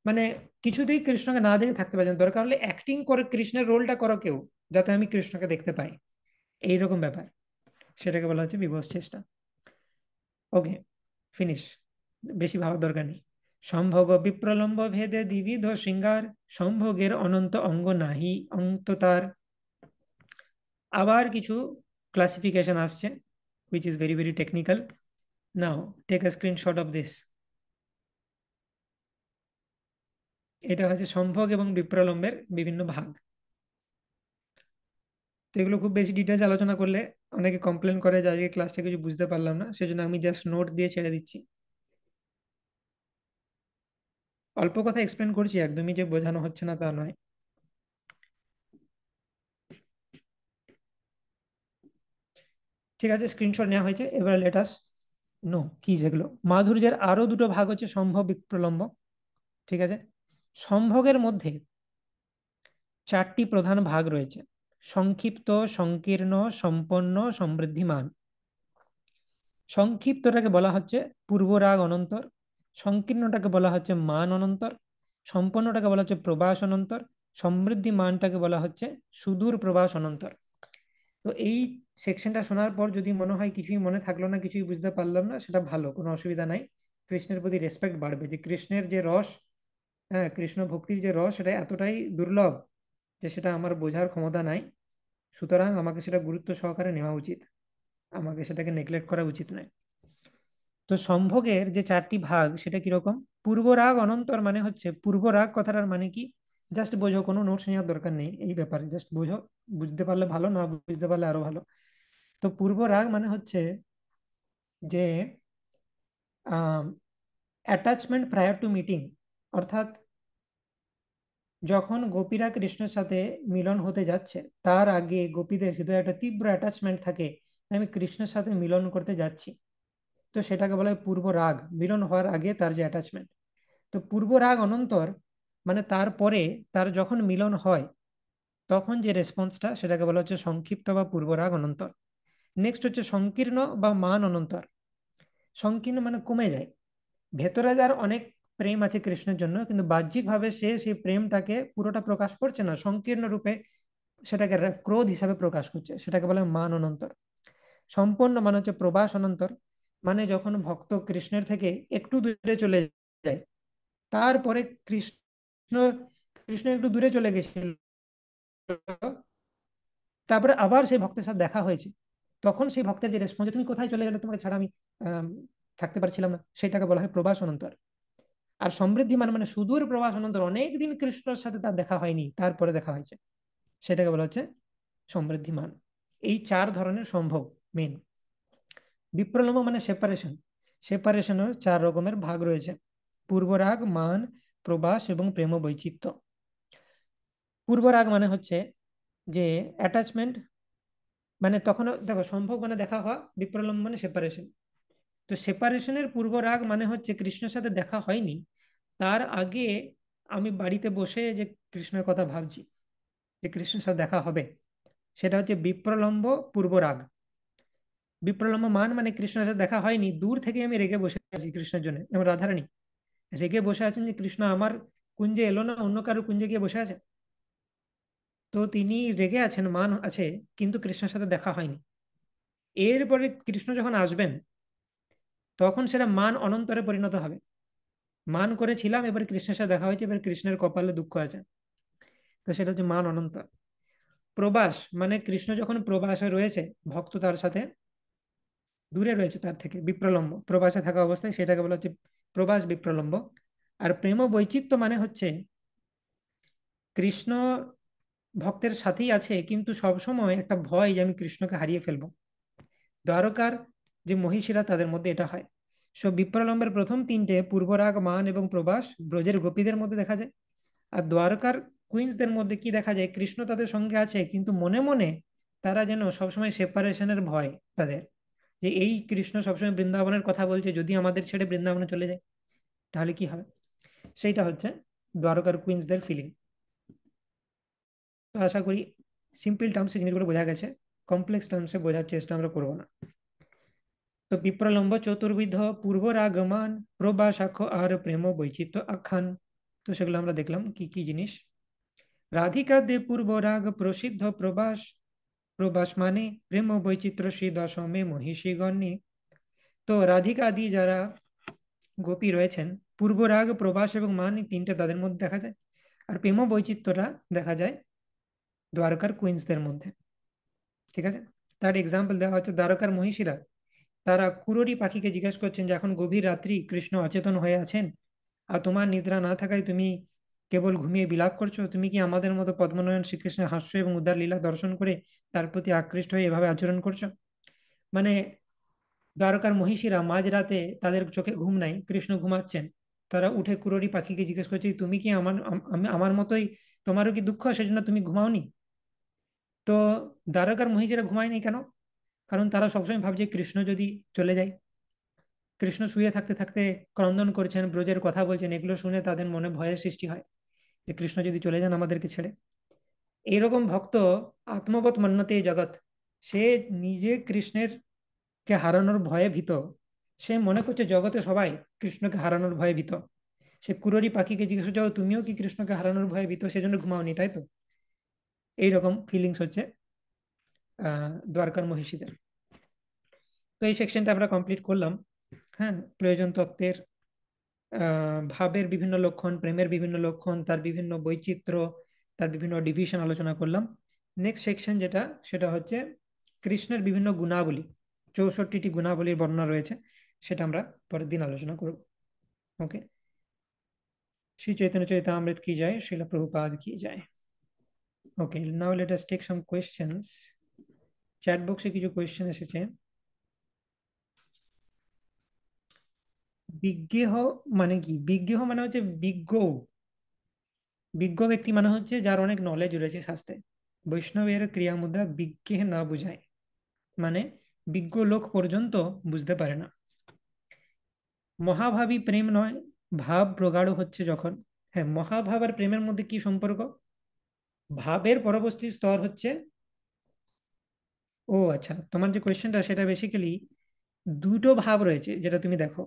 মানে কিছুতেই কৃষ্ণকে না দেখে থাকতে পারছেন, দরকার হলে অ্যাক্টিং করে কৃষ্ণের রোলটা করো কেউ, যাতে আমি কৃষ্ণকে দেখতে পাই, এইরকম ব্যাপার, সেটাকে বলা হচ্ছে বিবশ চেষ্টা। ওকে, ফিনিশ, বেশি ভাবার দরকার নেই। সম্ভোগ বিপ্রলম্ব ভেদে দ্বিবিধ শৃঙ্গার, সম্ভোগের অনন্ত অঙ্গ নাহি অন্ত তার। আবার কিছু ক্লাসিফিকেশন আসছে, which is very very technical. Now take a screenshot of this. এটা হচ্ছে সম্ভোগ এবং বিপ্রলম্বের বিভিন্ন ভাগ। তো এগুলো খুব বেশি ডিটেলস আলোচনা করলে অনেকে কমপ্লেন করে যে আজকে ক্লাসটা কিছু বুঝতে পারলাম না, সেজন্য আমি জাস্ট নোট দিয়ে ছেড়ে দিচ্ছি। অল্প কথা এক্সপ্লেন করছি, একদমই যে বোঝানো হচ্ছে না তা নয়। ঠিক আছে, স্ক্রিনশট নেওয়া হয়েছে, এবার লেট আস নো কি যেগুলো। মাধুর্যের আরো দুটো ভাগ হচ্ছে সম্ভোগ বিপ্রলম্ব। ঠিক আছে, সম্ভোগের মধ্যে 4টি প্রধান ভাগ রয়েছে: সংক্ষিপ্ত, সংকীর্ণ, সম্পন্ন, সমৃদ্ধিমান। সংক্ষিপ্তটাকে বলা হচ্ছে পূর্বরাগ অনন্তর, সংকীর্ণটাকে বলা হচ্ছে মান অনন্তর, সম্পন্নটাকে বলা হচ্ছে প্রবাস অনন্তর, সমৃদ্ধিমানটাকে বলা হচ্ছে সুদূর প্রবাস অনন্তর। তো এই সেকশনটা শোনার পর যদি মনে হয় কিছুই মনে থাকলো না, কিছুই বুঝতে পারলাম না, সেটা ভালো, কোনো অসুবিধা নাই। কৃষ্ণের প্রতি রেসপেক্ট বাড়বে, যে কৃষ্ণের যে রস, হ্যাঁ, কৃষ্ণ ভক্তির যে রস, সেটা এতটাই দুর্লভ যে সেটা আমার বোঝার ক্ষমতা নাই। সুতরাং আমাকে সেটা গুরুত্ব সহকারে নেওয়া উচিত, আমাকে সেটাকে নেগলেক্ট করা উচিত নয়। তো সম্ভোগের যে 4টি ভাগ সেটা কিরকম? পূর্বরাগ অনন্তর মানে হচ্ছে, পূর্বরাগ কথাটার মানে কি জাস্ট বোঝো, কোনো নোটস নেওয়ার দরকার নেই এই ব্যাপারে, জাস্ট বোঝো, বুঝতে পারলে ভালো, না বুঝতে পারলে আরো ভালো। তো পূর্বরাগ মানে হচ্ছে যে অ্যাটাচমেন্ট প্রায়র টু মিটিং, অর্থাৎ যখন গোপীরা কৃষ্ণের সাথে মিলন হতে যাচ্ছে তার আগে গোপীদের হৃদয়ে একটা তীব্র অ্যাটাচমেন্ট থাকে, আমি কৃষ্ণের সাথে মিলন করতে যাচ্ছি। তো সেটাকে বলা হয় পূর্ব রাগ, মিলন হওয়ার আগে তার যে অ্যাটাচমেন্ট। তো পূর্ব রাগ অনন্তর মানে তারপরে তার যখন মিলন হয় তখন যে রেসপন্সটা, সেটাকে বলা হচ্ছে সংক্ষিপ্ত বা পূর্ব রাগ অনন্তর। নেক্সট হচ্ছে সংকীর্ণ বা মান অনন্তর। সংকীর্ণ মানে কমে যায়, ভেতরে যার অনেক প্রেম আছে কৃষ্ণের জন্য, কিন্তু বাহ্যিকভাবে সে সেই প্রেমটাকে পুরোটা প্রকাশ করছে না, সংকীর্ণ রূপে সেটাকে ক্রোধ হিসাবে প্রকাশ করছে, সেটাকে বলে মান অনন্তর। সম্পন্ন মানে হচ্ছে প্রবাস অনন্তর, মানে যখন ভক্ত কৃষ্ণের থেকে একটু দূরে চলে যায়, তারপরে কৃষ্ণ কৃষ্ণ একটু দূরে চলে গেছিল, তারপরে আবার সেই ভক্তের সাথে দেখা হয়েছে, তখন সেই ভক্তের যে রেসপন্স, তুমি কোথায় চলে গেলে, তোমাকে ছাড়া আমি থাকতে পারছিলাম না, সেটাকে বলা হয় প্রবাস অনন্তর। আর সমৃদ্ধিমান মানে সুদূর প্রবাস অনন্তর, অনেকদিন কৃষ্ণের সাথে তার দেখা হয়নি, তারপরে দেখা হয়েছে, সেটাকে বলা হচ্ছে সমৃদ্ধিমান। এই 4 ধরনের সম্ভব মেন। বিপ্রলম্ব মানে সেপারেশন, সেপারেশনের 4 রকমের ভাগ রয়েছে: পূর্বরাগ, মান, প্রবাস এবং প্রেম বৈচিত্র্য। পূর্বরাগ মানে হচ্ছে যে অ্যাটাচমেন্ট, মানে তখন দেখো সম্ভোগ মানে দেখা হওয়া, বিপ্রলম্ব মানে সেপারেশন। তো সেপারেশনের পূর্বরাগ মানে হচ্ছে কৃষ্ণের সাথে দেখা হয়নি, তার আগে আমি বাড়িতে বসে যে কৃষ্ণের কথা ভাবছি, যে কৃষ্ণের সাথে দেখা হবে, সেটা হচ্ছে বিপ্রলম্ব পূর্বরাগ। বিপ্রলম্ব মান মানে কৃষ্ণের সাথে দেখা হয়নি, দূর থেকে আমি রেগে বসে আছি কৃষ্ণের জন্য, যেমন রাধারানী রেগে বসে আছেন যে কৃষ্ণ আমার কুঞ্জে এলো না, অন্য কারো কুঞ্জে গিয়ে বসে আছে, তো তিনি রেগে আছেন, মান আছে, কিন্তু কৃষ্ণের সাথে দেখা হয়নি। এরপরে কৃষ্ণ যখন আসবেন তখন সেটা মান অনন্তরে পরিণত হবে, মান করেছিলাম, এবার কৃষ্ণের সাথে দেখা হয়েছে, এবার কৃষ্ণের কপালে দুঃখ আছে, তো সেটা হচ্ছে মান অনন্ত। প্রবাস মানে কৃষ্ণ যখন প্রবাসে রয়েছে, ভক্ত তার সাথে দূরে রয়েছে তার থেকে, বিপ্রলম্ব প্রবাসে থাকা অবস্থায়, সেটাকে বলা হচ্ছে প্রবাস বিপ্রলম্ব। আর প্রেম বৈচিত্র্য মানে হচ্ছে কৃষ্ণ ভক্তের সাথেই আছে, কিন্তু সব সময় একটা ভয় যে আমি কৃষ্ণকে হারিয়ে ফেলবো। দ্বারকার যে মহিষীরা তাদের মধ্যে এটা হয়। সো বিপ্রলম্বের প্রথম তিনটে পূর্বরাগ, মান এবং প্রবাস ব্রজের গোপীদের মধ্যে দেখা যায়। আর দ্বারকার কুইন্সদের মধ্যে কি দেখা যায়, কৃষ্ণ তাদের সঙ্গে আছে কিন্তু মনে মনে তারা যেন সবসময় সেপারেশনের ভয় তাদের, যে এই কৃষ্ণ সবসময় বৃন্দাবনের কথা বলছে, যদি আমাদের ছেড়ে বৃন্দাবনে চলে যায় তাহলে কি হবে। সেইটা হচ্ছে দ্বারকার কুইন্সদের ফিলিং। তো আশা করি সিম্পল টার্মসে জিনিসগুলো বোঝা গেছে, কমপ্লেক্স টার্মসে বোঝার চেষ্টা আমরা করবো না। তো বিপ্রলম্ব চতুর্বিধ পূর্বরাগমান প্রবাসাক্ষ আর প্রেম বৈচিত্র্য আখ্যান। তো সেগুলো আমরা দেখলাম কি কি জিনিস। রাধিকা দে পূর্বরাগ প্রসিদ্ধ প্রবাস, প্রবাস মানে প্রেম বৈচিত্র্য শ্রী দশমে মহিষী গণ্যে। তো রাধিকা আদি যারা গোপী রয়েছেন, পূর্বরাগ, প্রবাস এবং মান এই তিনটে তাদের মধ্যে দেখা যায়। আর প্রেম বৈচিত্র্যটা দেখা যায় দ্বারকার কুইন্সদের মধ্যে। ঠিক আছে, তার এক্সাম্পল দেওয়া হচ্ছে দ্বারকার মহিষীরা, তারা কুররি পাখিকে জিজ্ঞেস করছেন যে এখন গভীর রাত্রি, কৃষ্ণ অচেতন হয়ে আছেন, আর তোমার নিদ্রা না থাকায় তুমি কেবল ঘুমিয়ে বিলাপ করছো, তুমি কি আমাদের মতো পদ্মনয়ন শ্রীকৃষ্ণের হাস্য এবং উদার লীলা দর্শন করে তার প্রতি আকৃষ্ট হয়ে এভাবে আচরণ করছো। মানে দ্বারকার মহিষীরা মাঝরাতে তাদের চোখে ঘুম নাই, কৃষ্ণ ঘুমাচ্ছেন, তারা উঠে কুররি পাখিকে জিজ্ঞেস করছে তুমি কি আমার মতোই, তোমারও কি দুঃখ সেজন্য তুমি ঘুমাওনি। তো দ্বারকার মহিষীরা ঘুমায়নি কেন, কারণ তারা সবসময় ভাবছে কৃষ্ণ যদি চলে যায়, কৃষ্ণ শুয়ে থাকতে থাকতে ক্রন্দন করছেন, ব্রজের কথা বলছেন, এগুলো শুনে তাদের মনে ভয়ের সৃষ্টি হয় যে কৃষ্ণ যদি চলে যান আমাদেরকে ছেড়ে। এইরকম ভক্ত আত্মবৎ মন্যতে জগৎ, সে নিজে কৃষ্ণের কে হারানোর ভয়ে ভীত, সে মনে করছে জগতে সবাই কৃষ্ণকে হারানোর ভয়ে ভীত। সে কুররি পাখিকে জিজ্ঞেস করছে তুমিও কি কৃষ্ণকে হারানোর ভয়ে ভীত, সেজন্য ঘুমাওনি তাই তো। এইরকম ফিলিংস হচ্ছে দ্বারকার মহিষীদের। তো এই সেকশনটা আমরা কমপ্লিট করলাম। হ্যাঁ, প্রয়োজন তত্ত্বের ভাবের বিভিন্ন লক্ষণ, প্রেমের বিভিন্ন লক্ষণ, তার বিভিন্ন বৈচিত্র্য, তার বিভিন্ন ডিভিশন আলোচনা করলাম। নেক্সট সেকশন যেটা, সেটা হচ্ছে কৃষ্ণের বিভিন্ন গুণাবলী, 64টি গুণাবলীর বর্ণনা রয়েছে, সেটা আমরা পরের দিন আলোচনা করব। ওকে, শ্রী চৈতন্য চরিতামৃত কি যায়, শ্রীল প্রভুপাদ কি যায়। Okay, now let us take some questions. Chat বক্সে কিছু কোয়েশ্চেন এসেছে। বিজ্ঞেহ মানে কি? বিজ্ঞেহ মানে হচ্ছে বিজ্ঞ, বিজ্ঞ ব্যক্তি মানে হচ্ছে যার অনেক নলেজ রয়েছে শাস্ত্রে। বৈষ্ণবের ক্রিয়া মুদ্রা বিজ্ঞে না বুঝায়, মানে বিজ্ঞ লোক পর্যন্ত বুঝতে পারে না। মহাভাবী প্রেম নয়, ভাব প্রগাঢ় হচ্ছে যখন। হ্যাঁ, মহাভাব আর প্রেমের মধ্যে কি সম্পর্ক? ভাবের পরবর্তী স্তর হচ্ছে, ও আচ্ছা, তোমার যে কোয়েশ্চেনটা সেটা বেসিক্যালি দুটো ভাব রয়েছে, যেটা তুমি দেখো,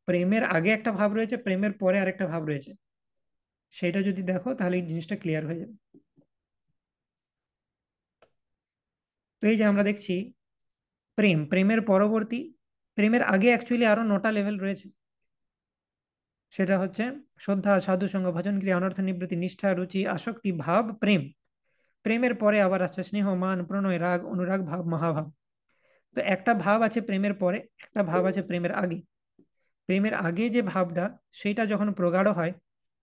প্রেমের আগে একটা ভাব রয়েছে, প্রেমের পরে আরেকটা ভাব রয়েছে। সেটা যদি দেখো তাহলে এই জিনিসটা ক্লিয়ার হয়ে যাবে। তো এই যে আমরা দেখছি প্রেম, প্রেমের পরবর্তী, প্রেমের আগে অ্যাকচুয়ালি আরো 9টা লেভেল রয়েছে। সেটা হচ্ছে শ্রদ্ধা, সাধু সঙ্গ, ভজন ক্রিয়া, অনর্থ নিবৃত্তি, নিষ্ঠা, রুচি, আসক্তি, ভাব, প্রেম। প্রেমের পরে আবার আছে স্নেহ, মান, প্রণয়, রাগ, অনুরাগ, ভাব, মহাভাব। তো একটা ভাব আছে প্রেমের পরে, একটা ভাব আছে প্রেমের আগে। প্রেমের আগে যে ভাবটা, সেটা যখন প্রগাঢ় হয়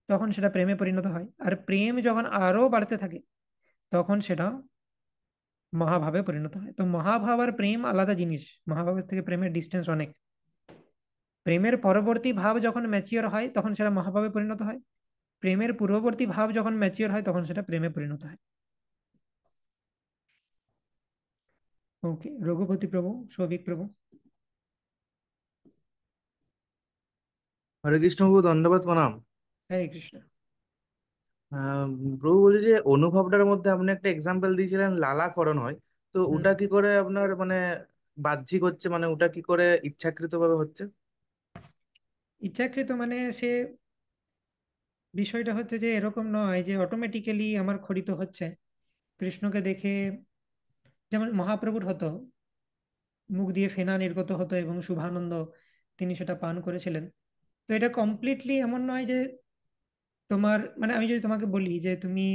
তখন সেটা প্রেমে পরিণত হয়, আর প্রেম যখন আরো বাড়তে থাকে তখন সেটা মহাভাবে পরিণত হয়। তো মহাভাব আর প্রেম আলাদা জিনিস, মহাভাবের থেকে প্রেমের ডিস্টেন্স অনেক। প্রেমের পরবর্তী ভাব যখন ম্যাচিওর হয় তখন সেটা মহাভাবে পরিণত হয়, প্রেমের পূর্ববর্তী ভাব যখন ম্যাচিওর হয় তখন সেটা প্রেমে পরিণত হয়। ওকে, রঘুপতি প্রভু, সৌভিক প্রভু। হরে কৃষ্ণ প্রভু, ধন্যবাদ, প্রণাম। হরে কৃষ্ণ। আহ, প্রভু বলছি যে অনুভবটার মধ্যে আপনি একটা এক্সাম্পল দিয়েছিলেন লালাকরণ হয়, তো হুম, ওটা কি করে আপনার মানে বাহ্যিক হচ্ছে, মানে ওটা কি করে ইচ্ছাকৃত ভাবে হচ্ছে? ইচ্ছাকৃত মানে সে, বিষয়টা হচ্ছে যে এরকম নয় যে অটোমেটিক্যালি আমার খরিত হচ্ছে কৃষ্ণকে দেখে। যেমন মহাপ্রভুর হতো, মুখ দিয়ে ফেনা নির্গত হতো এবং শুভানন্দ তিনি সেটা পান করেছিলেন। তো এটা কমপ্লিটলি এমন নয় যে তোমার, মানে আমি যদি তোমাকে বলি যে তুমি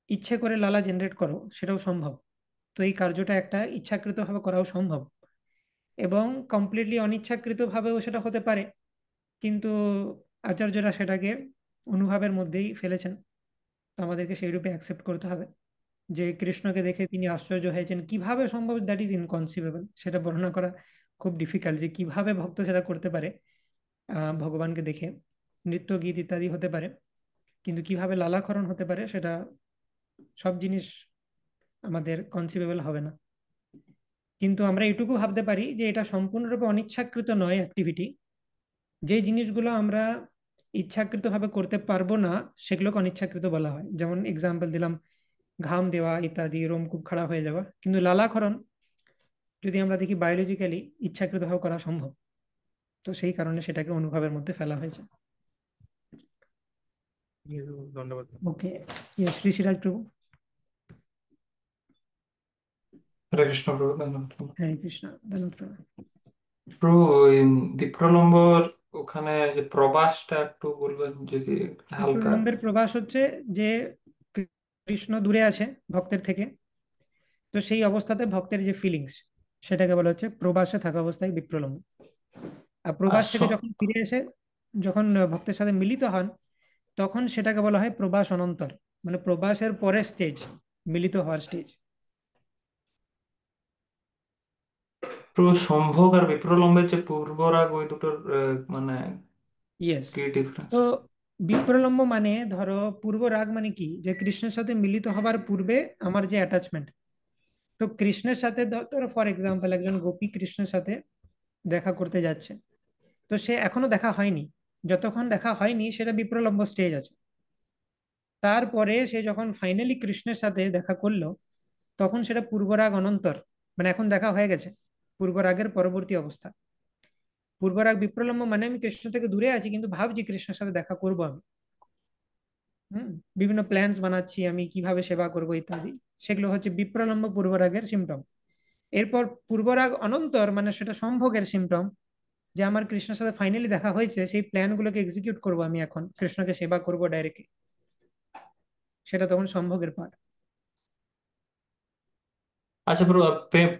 ইচ্ছে করে লালা জেনারেট করো, সেটাও সম্ভব। তো এই কার্যটা একটা ইচ্ছাকৃতভাবে করাও সম্ভব, এবং কমপ্লিটলি অনিচ্ছাকৃতভাবেও সেটা হতে পারে, কিন্তু আচার্যরা সেটাকে অনুভবের মধ্যেই ফেলেছেন, তো আমাদেরকে সেই রূপে অ্যাকসেপ্ট করতে হবে। যে কৃষ্ণকে দেখে তিনি আশ্চর্য হয়েছেন, কিভাবে সম্ভব, দ্যাট ইজ ইনকনসিভেবল। সেটা বর্ণনা করা খুব ডিফিকাল্ট যে কিভাবে ভক্ত সেটা করতে পারে। ভগবানকে দেখে নৃত্য গীত ইত্যাদি হতে পারে, কিন্তু কিভাবে লালাকরণ হতে পারে সেটা সব জিনিস আমাদের কনসিভেবল হবে না। কিন্তু আমরা এটুকু ভাবতে পারি যে এটা সম্পূর্ণরূপে অনিচ্ছাকৃত নয় অ্যাক্টিভিটি। যে জিনিসগুলো আমরা ইচ্ছাকৃতভাবে করতে পারবো না সেগুলোকে অনিচ্ছাকৃত বলা হয়। যেমন এক্সাম্পল দিলাম, ঘাম দেওয়া ইত্যাদি, রোমকূপ খাড়া হয়ে যাওয়া। কিন্তু লালাকরণ যদি আমরা দেখি বায়োলজিক্যালি ইচ্ছাকৃতভাবে করা সম্ভব, তো সেই কারণে সেটাকে অনুভবের মধ্যে ফেলা হয়েছে। ধন্যবাদ। ওকে, শ্রী শ্রীরাজ প্রভু। হরে কৃষ্ণ প্রভু, ধন্যবাদ। হরে কৃষ্ণ, ধন্যবাদ প্রভু। প্রভু, ওই বিপ্রলম্বর ওখানে যে প্রবাসটা একটু বলবেন যদি হালকা। বিপ্রলম্বের প্রবাস হচ্ছে যে কৃষ্ণ দূরে আছে ভক্তের থেকে, তো সেই অবস্থাতে ভক্তের যে ফিলিংস সেটাকে বলা হচ্ছে প্রবাসে থাকা অবস্থায় বিপ্রলম্ব। আর প্রবাস থেকে যখন ফিরে এসে যখন ভক্তের সাথে মিলিত হন তখন সেটাকে বলা হয় প্রবাস অনন্তর, মানে প্রবাসের পরের স্টেজ, মিলিত হওয়ার স্টেজ। প্রভু, সম্ভোগ আর বিপ্রলম্বের যে পূর্বরাগ, ওই দুটোর মানে ইয়েস, কি ডিফারেন্স? তো বিপ্রলম্ব মানে ধরো পূর্ব রাগ মানে কি, যে কৃষ্ণের সাথে মিলিত হবার পূর্বে আমার যে অ্যাটাচমেন্ট। তো কৃষ্ণের সাথে ধরো ফর এক্সাম্পল একজন গোপী কৃষ্ণের সাথে দেখা করতে যাচ্ছে, তো সে এখনো দেখা হয়নি, যতক্ষণ দেখা হয়নি সেটা বিপ্রলম্ব স্টেজ আছে। তারপরে সে যখন ফাইনালি কৃষ্ণের সাথে দেখা করলো তখন সেটা পূর্বরাগ অনন্তর, মানে এখন দেখা হয়ে গেছে, পূর্বরাগের পরবর্তী অবস্থা। পূর্বরাগ বিপ্রলম্ব মানে আমি কৃষ্ণ থেকে দূরে আছি কিন্তু ভাবছি কৃষ্ণের সাথে দেখা করব আমি, বিভিন্ন প্ল্যানস বানাচ্ছি আমি কিভাবে সেবা করব ইত্যাদি, সেগুলো হচ্ছে বিপ্রলম্ব পূর্বরাগের সিমটম। এরপর পূর্বরাগ অনন্তর মানে সেটা সম্ভোগের সিমটম, যে আমার কৃষ্ণের সাথে ফাইনালি দেখা হয়েছে, সেই প্ল্যানগুলোকে এক্সিকিউট করব আমি, এখন কৃষ্ণকে সেবা করব ডাইরেক্টলি, সেটা তখন সম্ভোগের পার্ট। আচ্ছা প্রভু,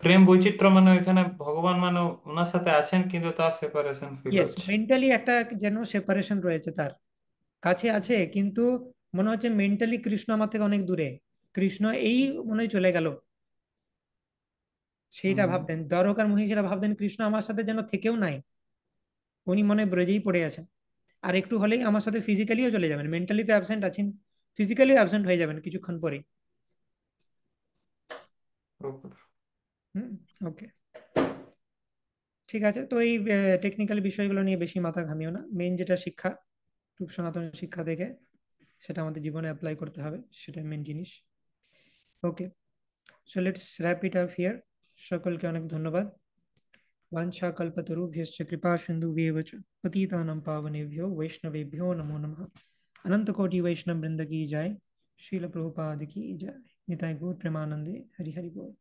প্রেম বৈচিত্র্য মানে ওইখানে ভগবান মানে ওনার সাথে আছেন কিন্তু তার সেপারেশন ফিল ইয়েস, হচ্ছে। মেন্টালি একটা যেন সেপারেশন রয়েছে, তার কাছে আছে কিন্তু মনে হচ্ছে মেন্টালি কৃষ্ণ আমার থেকে অনেক দূরে, কৃষ্ণ এই মনে হয় চলে গেল। সেইটা ভাবতেন দ্বারকার মহিষীরা, ভাবতেন কৃষ্ণ আমার সাথে যেন থেকেও নাই, উনি মনে হয় ব্রজেই পড়ে আছেন। আর একটু হলেই আমার সাথে ফিজিক্যালিও চলে যাবেন, মেন্টালি তো অ্যাবসেন্ট আছেন, ফিজিক্যালিও অ্যাবসেন্ট হয়ে যাবেন কিছুক্ষণ পরেই। ওকে, ঠিক আছে। তো এই টেকনিক্যাল বিষয়গুলো নিয়ে বেশি মাথা ঘামিও না, মেইন যেটা শিক্ষা, রূপ সনাতন শিক্ষা থেকে সেটা আমাদের জীবনে অ্যাপ্লাই করতে হবে, সেটা মেইন জিনিস। Okay, so let's wrap it up here. সকলকে অনেক ধন্যবাদ। वाञ्छा कल्पतरुभ्यश्च कृपा सिन्धुभ्येव च पतितानां पावनेभ्यो वैष्णवेभ्यो नमो नमः। अनंत कोटि वैष्णव वृंद की जय, श्रील प्रभुपाद की जय। निताय गौर प्रेमानंदे, हरि हरि बोल।